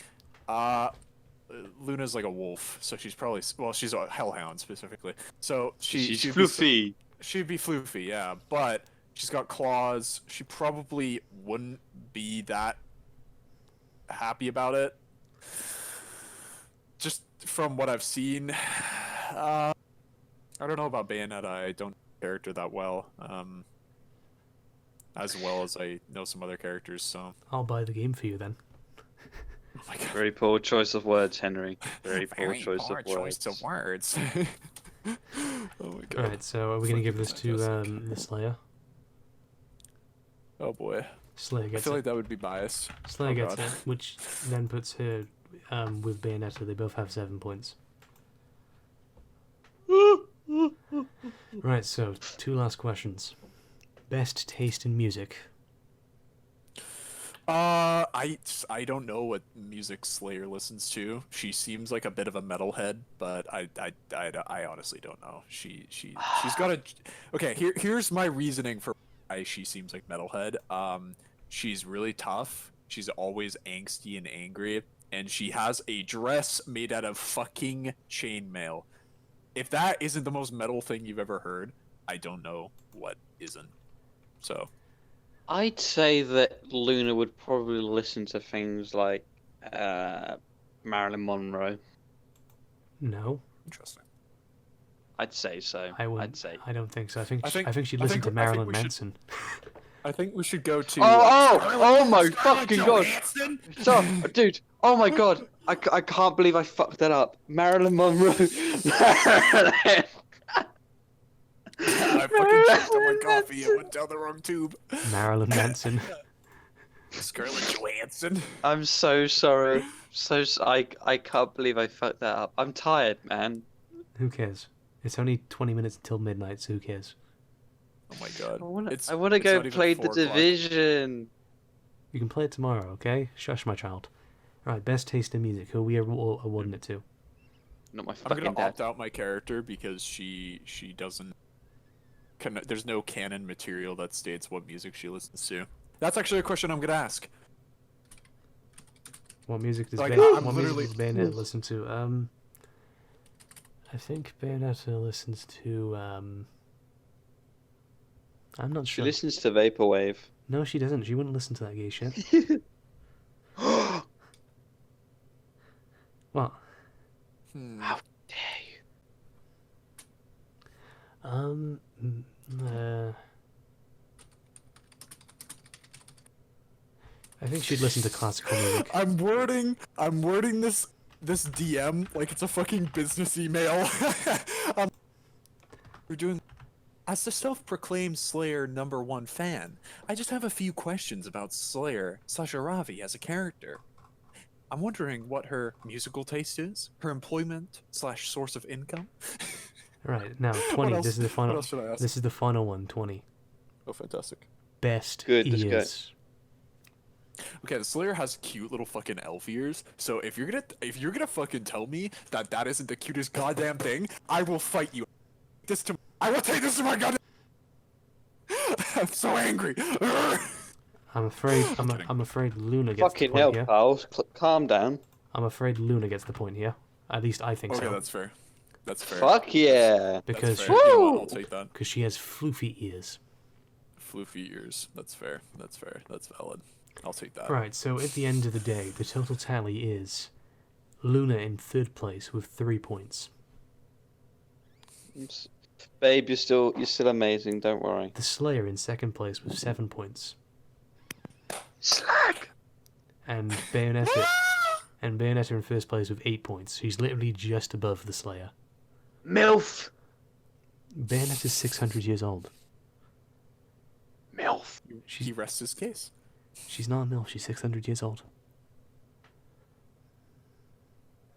Luna's like a wolf, so she's probably she's a hellhound specifically. So She's she'd fluffy. She'd be floofy, yeah, but she's got claws. She probably wouldn't be that happy about it. Just from what I've seen, I don't know about Bayonetta. I don't know the character that well, as well as I know some other characters. So, I'll buy the game for you then. oh my God. Very poor choice of words, Henry. Very poor Very choice poor of words. choice of words. Oh my God. Alright, so are we gonna give this to Fantastic. the Slayer? Oh boy. Slayer I gets feel it. like that would be biased. Slayer oh gets God. it, which then puts her with Bayonetta. They both have 7 points. Right, so 2 last questions. Best taste in music. I don't know what music Slayer listens to. She seems like a bit of a metalhead, but I honestly don't know. She's got a. Okay, here's my reasoning for why she seems like metalhead. She's really tough. She's always angsty and angry, and she has a dress made out of fucking chainmail. If that isn't the most metal thing you've ever heard, I don't know what isn't. So. I'd say that Luna would probably listen to things like Marilyn Monroe. No, Interesting. I'd say so. I wouldn't. I'd say. I don't think so. I think I think- she'd I listen think- to I think Marilyn we should- Manson. I think we should go to. Oh my Scarlett fucking god! Johansson! So, dude, oh my god, I can't believe I fucked that up. Marilyn Monroe. I fucking choked on my coffee. It went down the wrong tube. Marilyn Manson. Scarlett Johansson. I'm so sorry. I can't believe I fucked that up. I'm tired, man. Who cares? It's only 20 minutes until midnight, so who cares? Oh my god. I want to it's go not even play 4 the o'clock. Division. You can play it tomorrow, okay? Shush, my child. Right, best taste in music. Who are we awarding it to? Not my I'm fucking gonna dad. opt out my character because she doesn't. There's no canon material that states what music she listens to. That's actually a question I'm gonna ask. What music does Like, Bayonetta, I'm what music literally- does Bayonetta listen to? I think Bayonetta listens to, I'm not She sure. listens to Vaporwave. No, she doesn't. She wouldn't listen to that gay shit. What? How dare you? I think she'd listen to classical music. I'm wording this DM like it's a fucking business email. We're doing. As the self-proclaimed Slayer #1 fan, I just have a few questions about Slayer Sasha Ravi as a character. I'm wondering what her musical taste is, her employment / source of income. Right, now 20. else- This is the What final. else should I ask? This is the final one. 20. Oh, fantastic. Best Good, let's go. ears. Okay, the Slayer has cute little fucking elf ears. So if you're gonna fucking tell me that isn't the cutest goddamn thing, I will fight you. I will take this to my goddamn. I'm so angry. I'm afraid. kidding. I'm afraid Luna gets Fucking the hell, point here. pal. Calm down. I'm afraid Luna gets the point here. At least I think Okay, so. that's fair. That's fair. Fuck yeah. Because That's she, fair. You know what, I'll take that. cause she has floofy ears. Floofy ears. That's fair. That's fair. That's valid. I'll take that. Right, so at the end of the day, the total tally is Luna in 3rd place with 3 points. Babe, you're still amazing. Don't worry. The Slayer in 2nd place with 7 points. Slag. And Bayonetta in 1st place with 8 points. She's literally just above the Slayer. Milf. Bayonetta's 600 years old. Milf. He rests his case. She's not a MILF, she's 600 years old.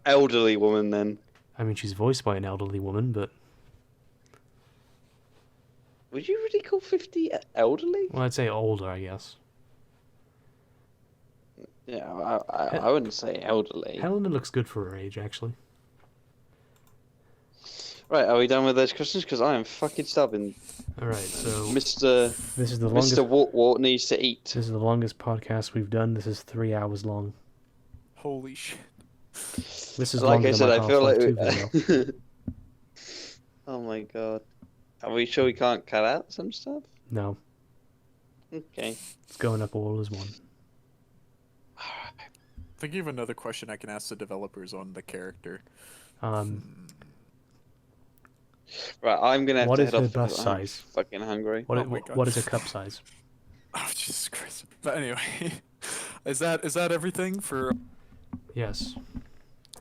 Elderly woman, then. I mean, she's voiced by an elderly woman, but... Would you really call 50 elderly? Well, I'd say older, I guess. Yeah, I wouldn't say elderly. Helena looks good for her age, actually. Right, are we done with those questions? Because I am fucking stubborn. All right, so Mr. this is the longest. Mr. Wart needs to eat. This is the longest podcast we've done. This is 3 hours long. Holy shit. This is Like longer I said, than I my feel Half-Life 2 video. Oh my god. Are we sure we can't cut out some stuff? No, Okay. it's going up all as one. Thinking of another question I can ask the developers on the character. Right, I'm gonna have What to is head her off. bust I'm size? fucking hungry. What, Oh my God. what is a cup size? Oh Jesus Christ! But anyway, is that everything for? Yes.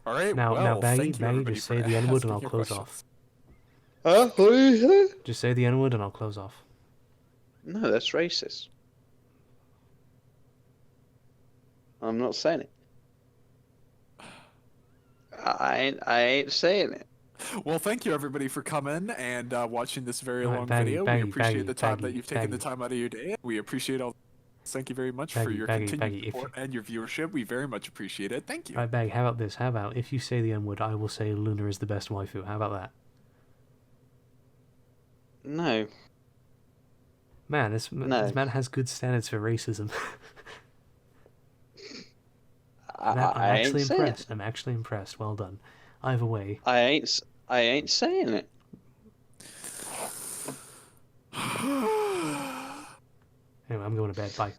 All right. Now, well, now, Baggy, thank you, Baggy, everybody, just for say the N word and asking I'll your close questions. off. Huh? What did you say? Just say the N word and I'll close off. No, that's racist. I'm not saying it. I ain't saying it. Well, thank you everybody for coming and watching this very All right, long Baggy, video. Baggy, We appreciate Baggy, the time Baggy, that you've taken the Baggy. time out of your day. We appreciate all. Thank you very much for Baggy, your Baggy, continued Baggy, if support and your viewership. We very much appreciate it. Thank you. Right, Baggy, how about this? How about if you say the N word, I will say Luna is the best waifu. How about that? No. Man, this No. man has good standards for racism. I'm I actually ain't saying impressed. it. I'm actually impressed. Well done. Either way, I ain't saying it. anyway, I'm going to bed. Bye.